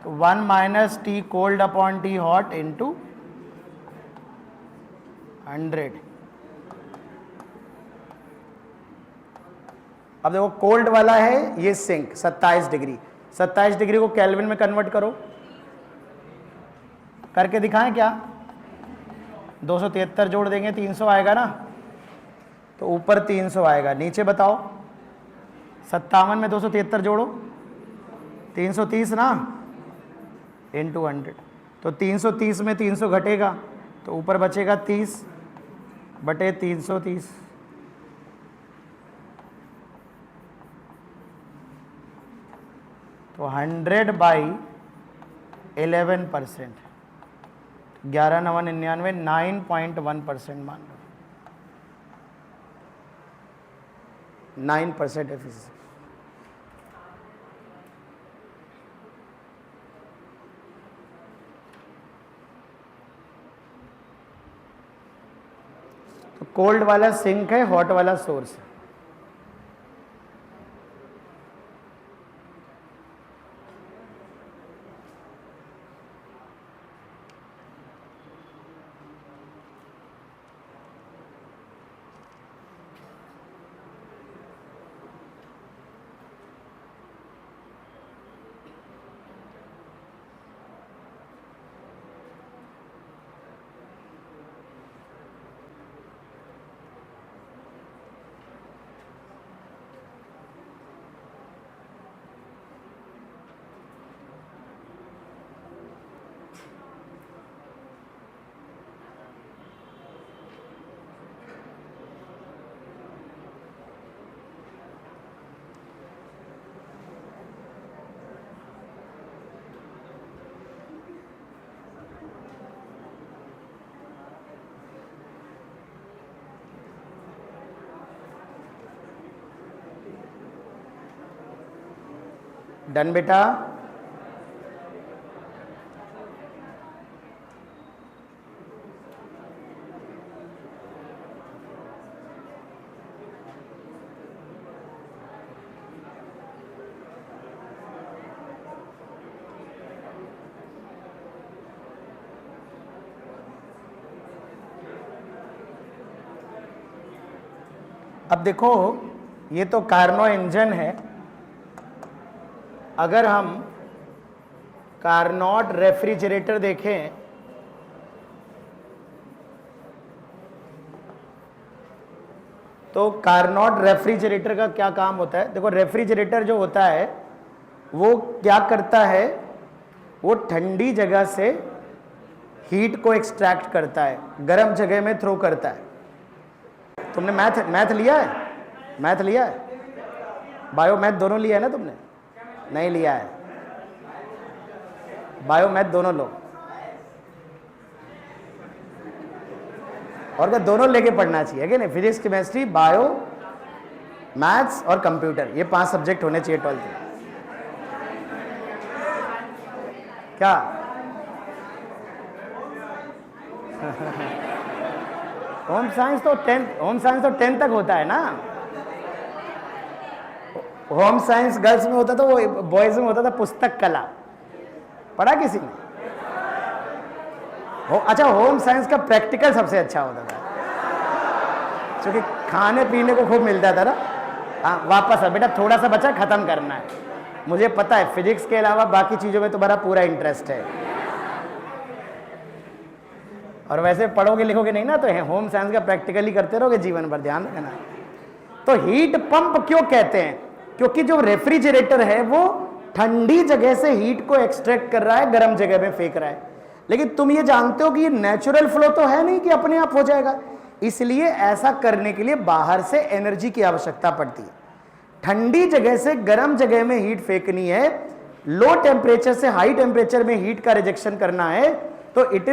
तो 1 minus T cold upon T hot into 100। अब देखो कोल्ड वाला है ये सिंक 27 डिग्री, 27 डिग्री को केल्विन में कन्वर्ट करो, करके दिखाएं क्या? 273 जोड़ देंगे 300 आएगा ना, तो ऊपर 300 आएगा, नीचे बताओ 57 में 273 जोड़ो 330 ना, इंटू 100, तो 330 में 300 घटेगा तो ऊपर बचेगा 30 बटे 330। तो 100 बाई 11%, 11 9 99, 9.1% मान लो, 9% एफिशिएंसी। तो कोल्ड वाला सिंक है, हॉट वाला सोर्स है। डन बेटा, अब देखो ये तो कार्नो इंजन है, अगर हम कार्नोट रेफ्रिजरेटर देखें तो कार्नोट रेफ्रिजरेटर का क्या काम होता है? देखो रेफ्रिजरेटर जो होता है वो क्या करता है, वो ठंडी जगह से हीट को एक्सट्रैक्ट करता है, गर्म जगह में थ्रो करता है। तुमने मैथ लिया है? मैथ लिया है? बायो मैथ दोनों लिया है ना तुमने? नहीं लिया है, बायो मैथ दोनों लो, और क्या दोनों लेके पढ़ना चाहिए कि नहीं? फिजिक्स, केमिस्ट्री, बायो, मैथ्स और कंप्यूटर, ये 5 सब्जेक्ट होने चाहिए 12th में। क्या होम साइंस तो 10th तक होता है ना। होम साइंस गर्ल्स में होता था, वो बॉयज में होता था पुस्तक कला, पढ़ा किसी ने? अच्छा, होम साइंस का प्रैक्टिकल सबसे अच्छा होता था, क्योंकि खाने पीने को खूब मिलता था ना। हाँ वापस है बेटा, थोड़ा सा बचा, खत्म करना है। मुझे पता है फिजिक्स के अलावा बाकी चीजों में तुम्हारा पूरा इंटरेस्ट है। और वैसे पढ़ोगे लिखोगे नहीं ना, तो होम साइंस का प्रैक्टिकली करते रहोगे जीवन भर, ध्यान रखना। तो हीट पंप क्यों कहते हैं? क्योंकि जो रेफ्रिजरेटर है वो ठंडी जगह से हीट को एक्सट्रैक्ट कर रहा है, गर्म जगह में फेंक रहा है। लेकिन तुम ये जानते हो कि ये नेचुरल फ्लो तो है नहीं कि अपने आप हो जाएगा, इसलिए ऐसा करने के लिए बाहर से एनर्जी की आवश्यकता पड़ती है। ठंडी जगह से गर्म जगह में हीट फेंकनी है, लो टेम्परेचर से हाई टेम्परेचर में हीट का रिजेक्शन करना है, तो it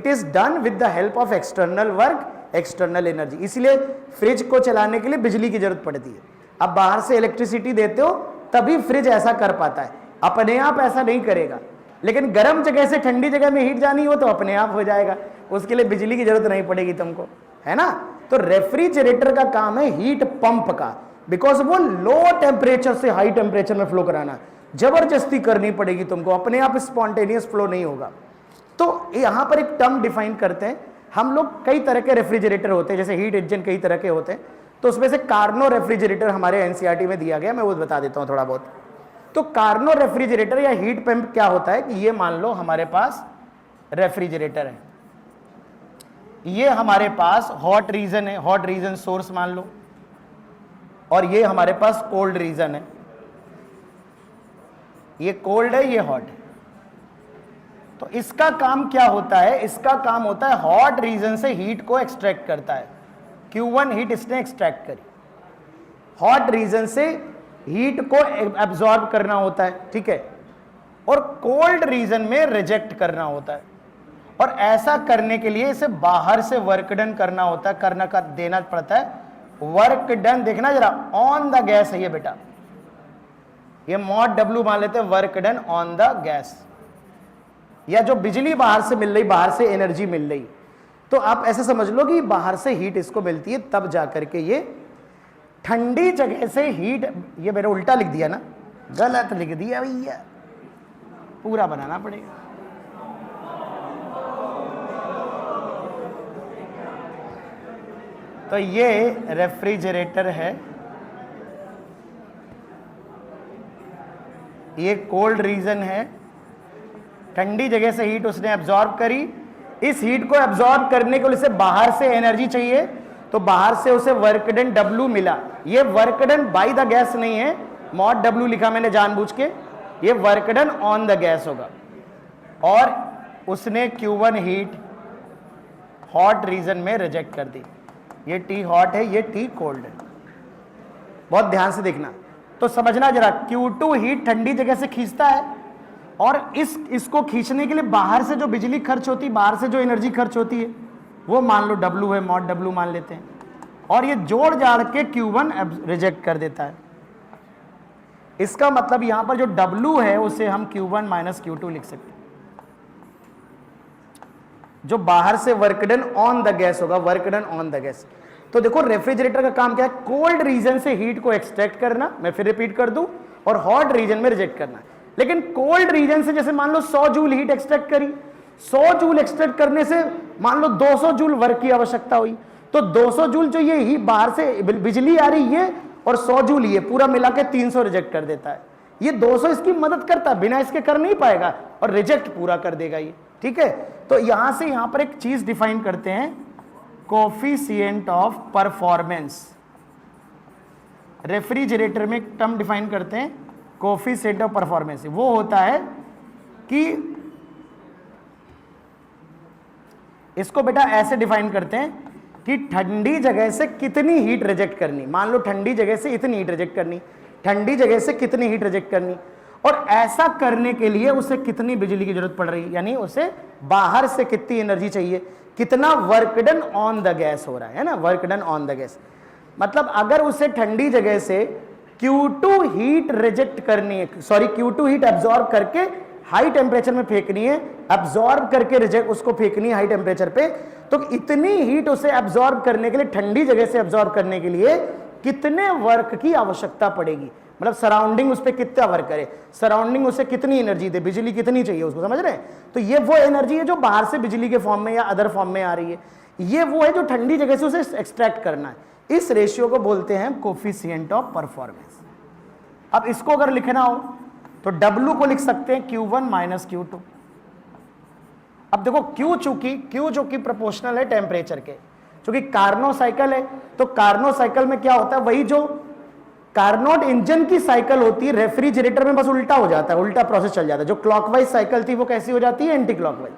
is done with the help of external work, external energy. इसलिए फ्रिज को चलाने के लिए बिजली की जरूरत पड़ती है। अब बाहर से इलेक्ट्रिसिटी देते हो तभी फ्रिज ऐसा कर पाता है, अपने आप ऐसा नहीं करेगा। लेकिन गर्म जगह से ठंडी जगह में हीट जानी हो तो अपने आप हो जाएगा, उसके लिए बिजली की जरूरत नहीं पड़ेगी तुमको, है ना। तो रेफ्रिजरेटर का काम है हीट पंप का, बिकॉज वो लो टेम्परेचर से हाई टेम्परेचर में फ्लो कराना, जबरदस्ती करनी पड़ेगी तुमको, अपने आप स्पॉन्टेनियस फ्लो नहीं होगा। तो यहां पर एक टर्म डिफाइन करते हैं हम लोग। कई तरह के रेफ्रिजरेटर होते हैं, जैसे हीट इंजन कई तरह के होते हैं, तो उसमें से कार्नो रेफ्रिजरेटर हमारे एनसीईआरटी में दिया गया, मैं वो बता देता हूं थोड़ा बहुत। तो कार्नो रेफ्रिजरेटर या हीट पंप क्या होता है कि ये मान लो हमारे पास रेफ्रिजरेटर है, ये हमारे पास हॉट रीजन है, हॉट रीजन सोर्स मान लो, और ये हमारे पास कोल्ड रीजन है, ये कोल्ड है ये हॉट है। तो इसका काम क्या होता है? इसका काम होता है हॉट रीजन से हीट को एक्सट्रैक्ट करता है, Q1 हीट इसने एक्सट्रैक्ट करी, हॉट रीजन से हीट को एब्जॉर्ब करना होता है, ठीक है, और कोल्ड रीजन में रिजेक्ट करना होता है। और ऐसा करने के लिए इसे बाहर से वर्क डन करना होता है, देना पड़ता है। वर्क डन देखना जरा, ऑन द गैस है ये बेटा, ये मॉड W मान लेते हैं, work done on the gas, या जो बिजली बाहर से मिल रही, बाहर से एनर्जी मिल रही। तो आप ऐसे समझ लो कि बाहर से हीट इसको मिलती है, तब जाकर के ये ठंडी जगह से हीट, ये मेरा उल्टा लिख दिया ना, गलत लिख दिया भैया, पूरा बनाना पड़ेगा। तो ये रेफ्रिजरेटर है, ये कोल्ड रीजन है, ठंडी जगह से हीट उसने एब्जॉर्ब करी, इस हीट को एब्जॉर्ब करने के लिए उसे बाहर से एनर्जी चाहिए, तो बाहर से उसे वर्क डन W मिला। ये work done by the gas नहीं है, मॉड W लिखा मैंने जानबूझ के, ये work done on the gas होगा। और उसने Q1 हीट हॉट रीजन में रिजेक्ट कर दी, ये T हॉट है, ये T कोल्ड है। बहुत ध्यान से देखना, तो समझना जरा, Q2 हीट ठंडी जगह से खींचता है, और इसको खींचने के लिए बाहर से जो बिजली खर्च होती है, बाहर से जो एनर्जी खर्च होती है, वो मान लो W है, मॉड W मान लेते हैं, और ये जोड़ जाड़ के Q1 रिजेक्ट कर देता है। इसका मतलब यहां पर जो W है उसे हम Q1 माइनस Q2 लिख सकते हैं, जो बाहर से work done on the gas होगा, work done on the gas. तो देखो रेफ्रिजरेटर का काम क्या है? कोल्ड रीजन से हीट को एक्सट्रैक्ट करना, मैं फिर रिपीट कर दूं, और हॉट रीजन में रिजेक्ट करना। लेकिन कोल्ड रीजन से जैसे मान लो 100 जूल हीट एक्सट्रैक्ट करी, 100 जूल एक्सट्रैक्ट करने से मान लो 200 जूल वर्क की आवश्यकता हुई, तो 200 जूल जो ये ही बाहर से बिजली आ रही है और 100 जूल ये पूरा मिला के 300 रिजेक्ट कर देता है। ये 200 इसकी मदद करता है, बिना इसके कर नहीं पाएगा, और रिजेक्ट पूरा कर देगा ये, ठीक है। तो यहां से यहां पर एक चीज डिफाइन करते हैं, कोफिशिएंट ऑफ परफॉर्मेंस। रेफ्रिजरेटर में एक टर्म डिफाइन करते हैं, कोफिशिएंट ऑफ परफॉर्मेंस। वो होता है कि इसको बेटा ऐसे डिफाइन करते हैं कि ठंडी जगह से कितनी हीट रिजेक्ट करनी, मान लो ठंडी जगह से इतनी हीट रिजेक्ट करनी, ठंडी जगह से कितनी हीट रिजेक्ट करनी, और ऐसा करने के लिए उसे कितनी बिजली की जरूरत पड़ रही है, यानी उसे बाहर से कितनी एनर्जी चाहिए, कितना work done on the gas हो रहा है ना, work done on the gas. मतलब अगर उसे ठंडी जगह से Q2 हीट रिजेक्ट करनी है, सॉरी Q2 हीट एब्जॉर्ब करके हाई टेम्परेचर में फेंकनी है, एब्जॉर्ब करके रिजेक्ट उसको फेंकनी है हाई टेम्परेचर पे, तो इतनी हीट उसे एब्जॉर्ब करने के लिए, ठंडी जगह से एब्जॉर्ब करने के लिए कितने वर्क की आवश्यकता पड़ेगी, मतलब सराउंडिंग उस पर कितना वर्क करे, सराउंडिंग उसे कितनी एनर्जी दे, बिजली कितनी चाहिए उसको, समझ रहे हैं। तो ये वो एनर्जी है जो बाहर से बिजली के फॉर्म में या अदर फॉर्म में आ रही है, ये वो है जो ठंडी जगह से उसे एक्सट्रैक्ट करना है। इस रेशियो को बोलते हैं कोफिशिएंट ऑफ परफॉर्मेंस। अब इसको अगर लिखना हो तो W को लिख सकते हैं Q1 माइनस Q2। अब देखो क्यू जो कि प्रोपोर्शनल है टेम्परेचर के, क्योंकि कार्नो साइकिल है, तो कार्नो साइकिल में क्या होता है, वही जो कार्नोट इंजन की साइकिल होती है रेफ्रिजरेटर में बस उल्टा हो जाता है, उल्टा प्रोसेस चल जाता है। जो क्लॉकवाइज साइकिल थी वो कैसी हो जाती है, एंटी क्लॉकवाइज।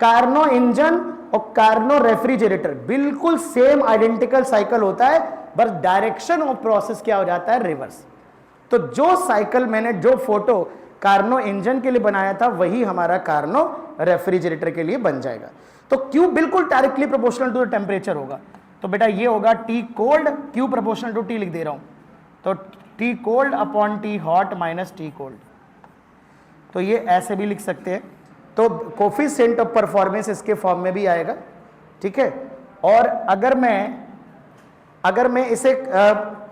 कार्नो इंजन और कार्नो रेफ्रिजरेटर बिल्कुल सेम आइडेंटिकल साइकिल होता है, बस डायरेक्शन ऑफ प्रोसेस क्या हो जाता है, रिवर्स। तो जो साइकिल मैंने जो फोटो कार्नो इंजन के लिए बनाया था वही हमारा कार्नो रेफ्रिजरेटर के लिए बन जाएगा। तो Q बिल्कुल directly proportional to the temperature होगा। तो बेटा ये होगा T cold, Q proportional to T लिख दे रहा हूं, तो T cold upon T hot minus T cold. तो ये ऐसे भी लिख सकते हैं। तो कोफिशिएंट ऑफ परफॉर्मेंस इसके फॉर्म में भी आएगा, ठीक है। और अगर मैं इसे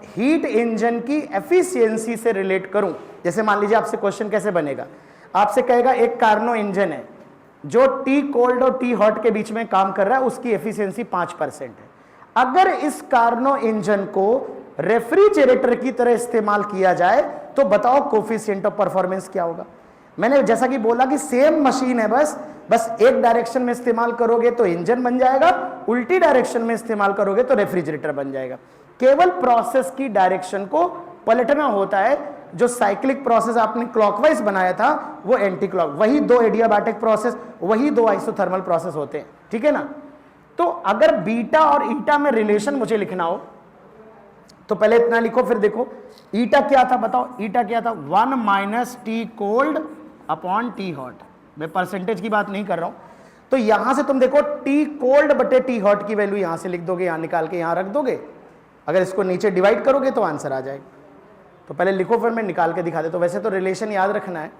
हीट इंजन की एफिशिएंसी से रिलेट करूं, जैसे मान लीजिए आपसे क्वेश्चन कैसे बनेगा, आपसे कहेगा एक कार्नो इंजन है जो टी कोल्ड और टी हॉट के बीच में काम कर रहा है, उसकी एफिशिएंसी 5% है। अगर इस कार्नो इंजन को रेफ्रिजरेटर की तरह इस्तेमाल किया जाए तो बताओ कोफिशिएंट ऑफ परफॉर्मेंस क्या होगा। मैंने जैसा कि बोला कि सेम मशीन है, बस एक डायरेक्शन में इस्तेमाल करोगे तो इंजन बन जाएगा, उल्टी डायरेक्शन में इस्तेमाल करोगे तो रेफ्रिजरेटर बन जाएगा। केवल प्रोसेस की डायरेक्शन को पलटना होता है। जो साइक्लिक प्रोसेस आपने क्लॉकवाइज बनाया था वो एंटी क्लॉक, वही दो एडियाबैटिक प्रोसेस, वही दो आइसोथर्मल प्रोसेस होते हैं, ठीक है ना। तो अगर बीटा और ईटा में रिलेशन मुझे लिखना हो तो पहले इतना लिखो, फिर देखो ईटा क्या था, बताओ ईटा क्या था, 1 minus T cold upon T hot. मैं परसेंटेज की बात नहीं कर रहा हूं। तो यहां से तुम देखो टी कोल्ड बटे टी हॉट की वैल्यू यहां से लिख दोगे, यहां निकाल के यहां रख दोगे। अगर इसको नीचे डिवाइड करोगे तो आंसर आ जाएगा। तो पहले लिखो फिर मैं निकाल के दिखा देता हूं। वैसे तो रिलेशन याद रखना है,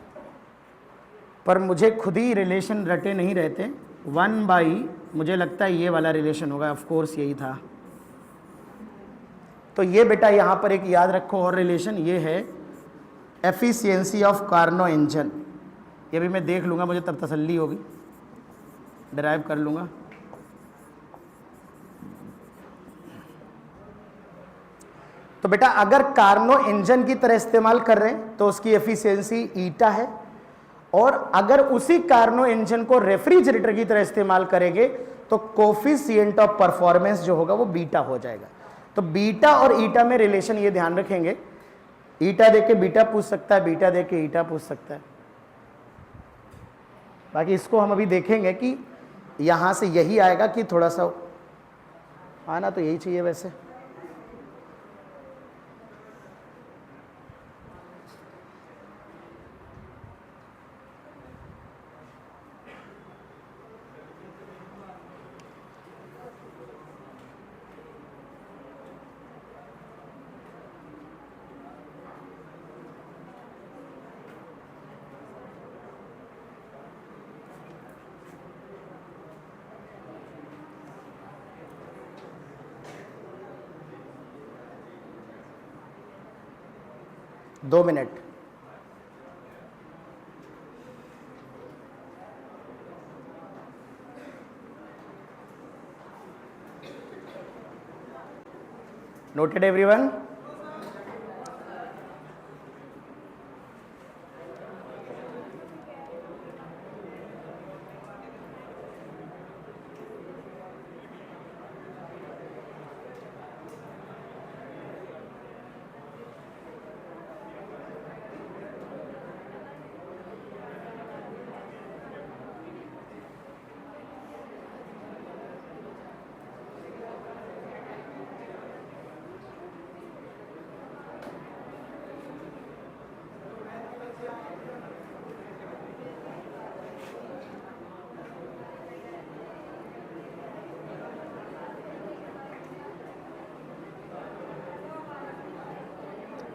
पर मुझे खुद ही रिलेशन रटे नहीं रहते। 1 बाई, मुझे लगता है ये वाला रिलेशन होगा, ऑफ कोर्स यही था। तो ये बेटा यहां पर एक याद रखो और रिलेशन, ये है एफिशिएंसी ऑफ कार्नो इंजन। ये भी मैं देख लूंगा, मुझे तब तसल्ली होगी, डिराइव कर लूंगा। तो बेटा अगर कार्नो इंजन की तरह इस्तेमाल कर रहे हैं तो उसकी एफिशिएंसी ईटा है, और अगर उसी कार्नो इंजन को रेफ्रिजरेटर की तरह इस्तेमाल करेंगे तो कोफिशिएंट ऑफ परफॉर्मेंस जो होगा वो बीटा हो जाएगा। तो बीटा और ईटा में रिलेशन ये ध्यान रखेंगे, ईटा देख के बीटा पूछ सकता है, बीटा देख के ईटा पूछ सकता है। बाकी इसको हम अभी देखेंगे कि यहां से यही आएगा कि थोड़ा सा आना तो यही चाहिए वैसे। दो मिनट। Noted everyone?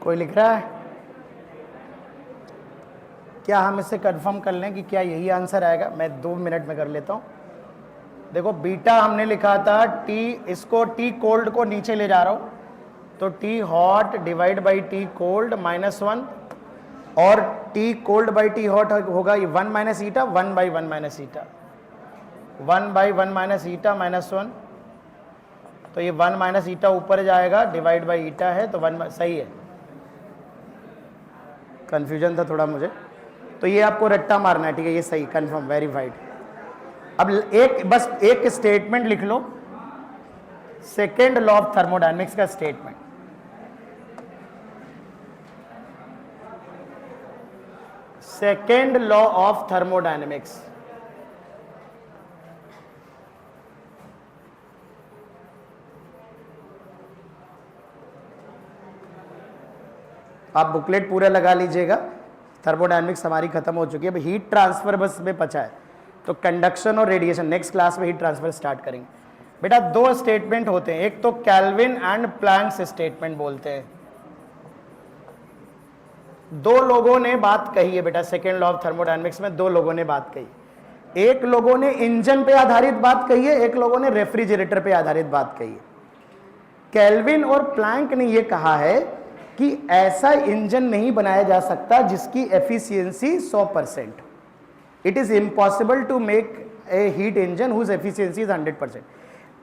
कोई लिख रहा है? क्या हम इसे कंफर्म कर लें कि क्या यही आंसर आएगा? मैं 2 मिनट में कर लेता हूं। देखो बीटा हमने लिखा था टी, इसको टी कोल्ड को नीचे ले जा रहा हूं, तो T hot divide by T cold -1, और T cold by T hot होगा ये 1 minus eta, 1 by 1 minus eta, 1 by 1 minus eta -1। तो ये 1 माइनस ईटा ऊपर जाएगा, डिवाइड बाई ईटा है, तो 1 सही है। कंफ्यूजन था थोड़ा मुझे, तो ये आपको रट्टा मारना है, ठीक है, ये सही, कंफर्म, वेरीफाइड। अब बस एक स्टेटमेंट लिख लो, सेकेंड लॉ ऑफ थर्मोडायनेमिक्स का statement. Second law of thermodynamics, आप बुकलेट पूरा लगा लीजिएगा। थर्मोडायनेमिक्स हमारी खत्म हो चुकी है, अब हीट ट्रांसफर बस में बचा है, तो कंडक्शन और रेडिएशन नेक्स्ट क्लास में हीट ट्रांसफर स्टार्ट करेंगे। बेटा दो स्टेटमेंट होते हैं, एक तो केल्विन एंड प्लैंक्स स्टेटमेंट बोलते हैं। दो लोगों ने बात कही है बेटा, सेकेंड लॉ ऑफ थर्मोडायनेमिक्स में दो लोगों ने बात कही। एक लोगों ने इंजन पे आधारित बात कही है, एक लोगों ने रेफ्रिजरेटर पे आधारित बात कही है। केल्विन और प्लैंक ने यह कहा है कि ऐसा इंजन नहीं बनाया जा सकता जिसकी efficiency 100%। It is impossible to make a heat engine whose efficiency is 100%।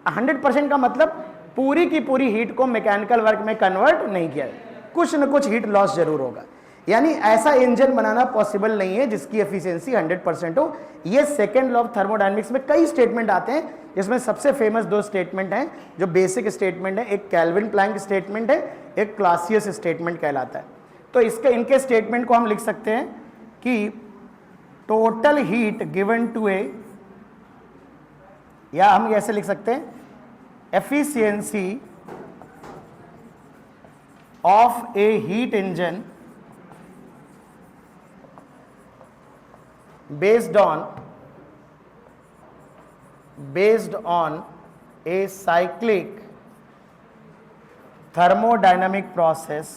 100% का मतलब पूरी की पूरी हीट को मैकेनिकल वर्क में कन्वर्ट नहीं किया, कुछ न कुछ हीट लॉस जरूर होगा। यानी ऐसा इंजन बनाना पॉसिबल नहीं है जिसकी एफिशिएंसी 100% हो। ये सेकेंड लॉ ऑफ थर्मोडायनेमिक्स में कई स्टेटमेंट आते हैं, जिसमें सबसे फेमस दो स्टेटमेंट हैं जो बेसिक स्टेटमेंट है, एक केल्विन प्लैंक स्टेटमेंट है, एक क्लासियस स्टेटमेंट कहलाता है। तो इनके स्टेटमेंट को हम लिख सकते हैं कि टोटल हीट गिवन टू ए, या हम ऐसे लिख सकते हैं efficiency of A heat engine based on a cyclic thermodynamic process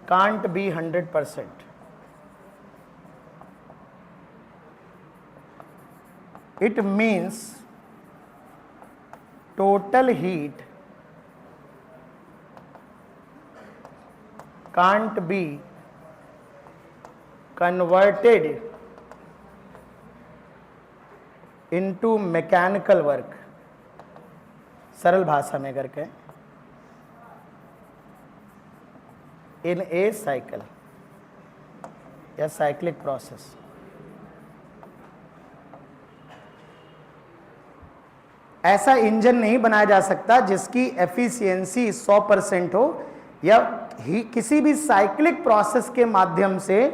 can't be 100%. It means total heat can't be converted into mechanical work। सरल भाषा में करके, in a cycle या cyclic process। ऐसा इंजन नहीं बनाया जा सकता जिसकी एफिशिएंसी 100% हो, या किसी भी साइक्लिक प्रोसेस के माध्यम से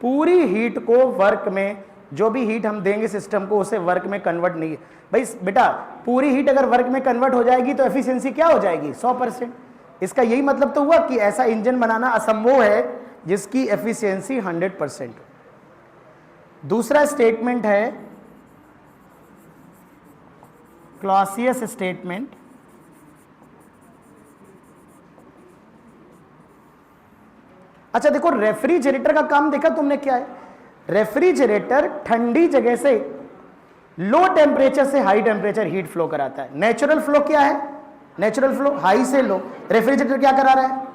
पूरी हीट को वर्क में, जो भी हीट हम देंगे सिस्टम को, उसे वर्क में कन्वर्ट नहीं। भाई बेटा पूरी हीट अगर वर्क में कन्वर्ट हो जाएगी तो एफिशिएंसी क्या हो जाएगी? 100%। इसका यही मतलब तो हुआ कि ऐसा इंजन बनाना असंभव है जिसकी एफिशिएंसी 100%। दूसरा स्टेटमेंट है क्लासियस स्टेटमेंट। अच्छा देखो, रेफ्रिजरेटर का काम देखा तुमने क्या है? रेफ्रिजरेटर ठंडी जगह से लो टेम्परेचर से हाई टेम्परेचर हीट फ्लो कराता है। नेचुरल फ्लो क्या है? नेचुरल फ्लो हाई से लो। रेफ्रिजरेटर क्या करा रहा है?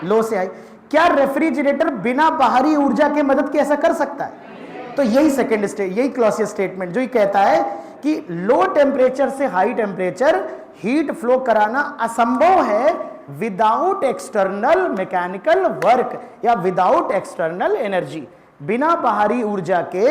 लो से हाई। क्या रेफ्रिजरेटर बिना बाहरी ऊर्जा के मदद के ऐसा कर सकता है? तो यही क्लासियस स्टेटमेंट जो ये कहता है कि लो टेम्परेचर से हाई टेम्परेचर हीट फ्लो कराना असंभव है विदाउट एक्सटर्नल मैकेनिकल वर्क या विदाउट एक्सटर्नल एनर्जी। बिना बाहरी ऊर्जा के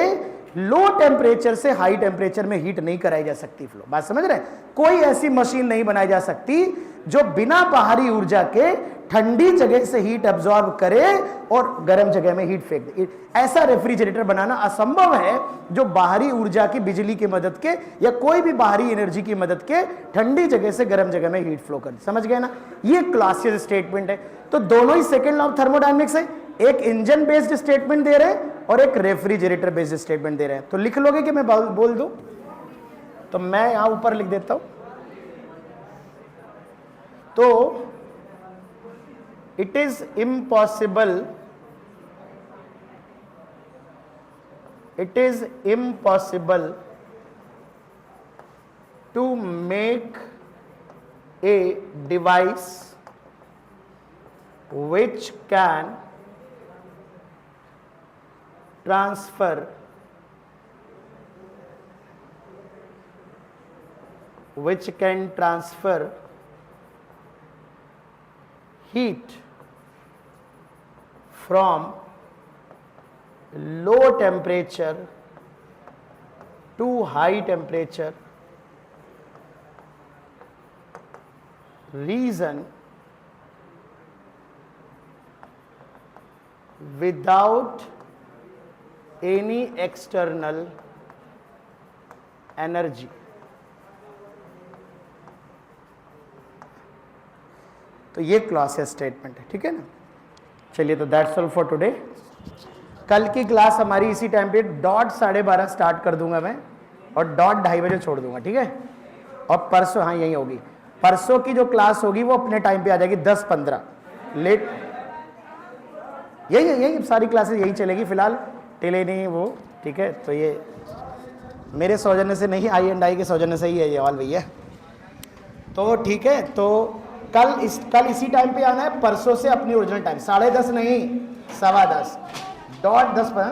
लो टेम्परेचर से हाई टेम्परेचर में हीट नहीं कराई जा सकती फ्लो। बात समझ रहे? कोई ऐसी मशीन नहीं बनाई जा सकती जो बिना बाहरी ऊर्जा के ठंडी जगह से हीट एब्जॉर्ब करे और गर्म जगह में हीट फेंक दे। ऐसा रेफ्रिजरेटर बनाना असंभव है जो बाहरी ऊर्जा की, बिजली की मदद के या कोई भी बाहरी एनर्जी की मदद के ठंडी जगह से गर्म जगह में हीट फ्लो करे। समझ गए ना? ये क्लासियस स्टेटमेंट है। तो दोनों ही सेकेंड लॉ ऑफ थर्मोडायनेमिक्स है। एक इंजन बेस्ड स्टेटमेंट दे रहे हैं और एक रेफ्रिजरेटर बेस्ड स्टेटमेंट दे रहे हैं। तो लिख लोगे कि मैं बोल दूं? तो मैं यहां ऊपर लिख देता हूं। तो it is impossible to make a device which can transfer heat from low temperature to high temperature, region without any external energy. तो ये क्लास स्टेटमेंट है, ठीक है ना। चलिए, तो दैट्स ऑल फॉर टुडे। कल की क्लास हमारी इसी टाइम पे डॉट 12:30 स्टार्ट कर दूंगा मैं, और डॉट 2:30 बजे छोड़ दूंगा, ठीक है। और परसों, हाँ यही होगी, परसों की जो क्लास होगी वो अपने टाइम पे आ जाएगी 10:15 लेट। यही सारी क्लासेस यही चलेगी फिलहाल, टिले नहीं वो, ठीक है। तो ये मेरे सौजन्य से नहीं, I&I के सौजन्य से ही है ये ऑल भैया। तो ठीक है, तो कल इसी टाइम पे आना है, परसों से अपनी ओरिजिनल टाइम 10:30 नहीं 10:15 डॉट 10 पर।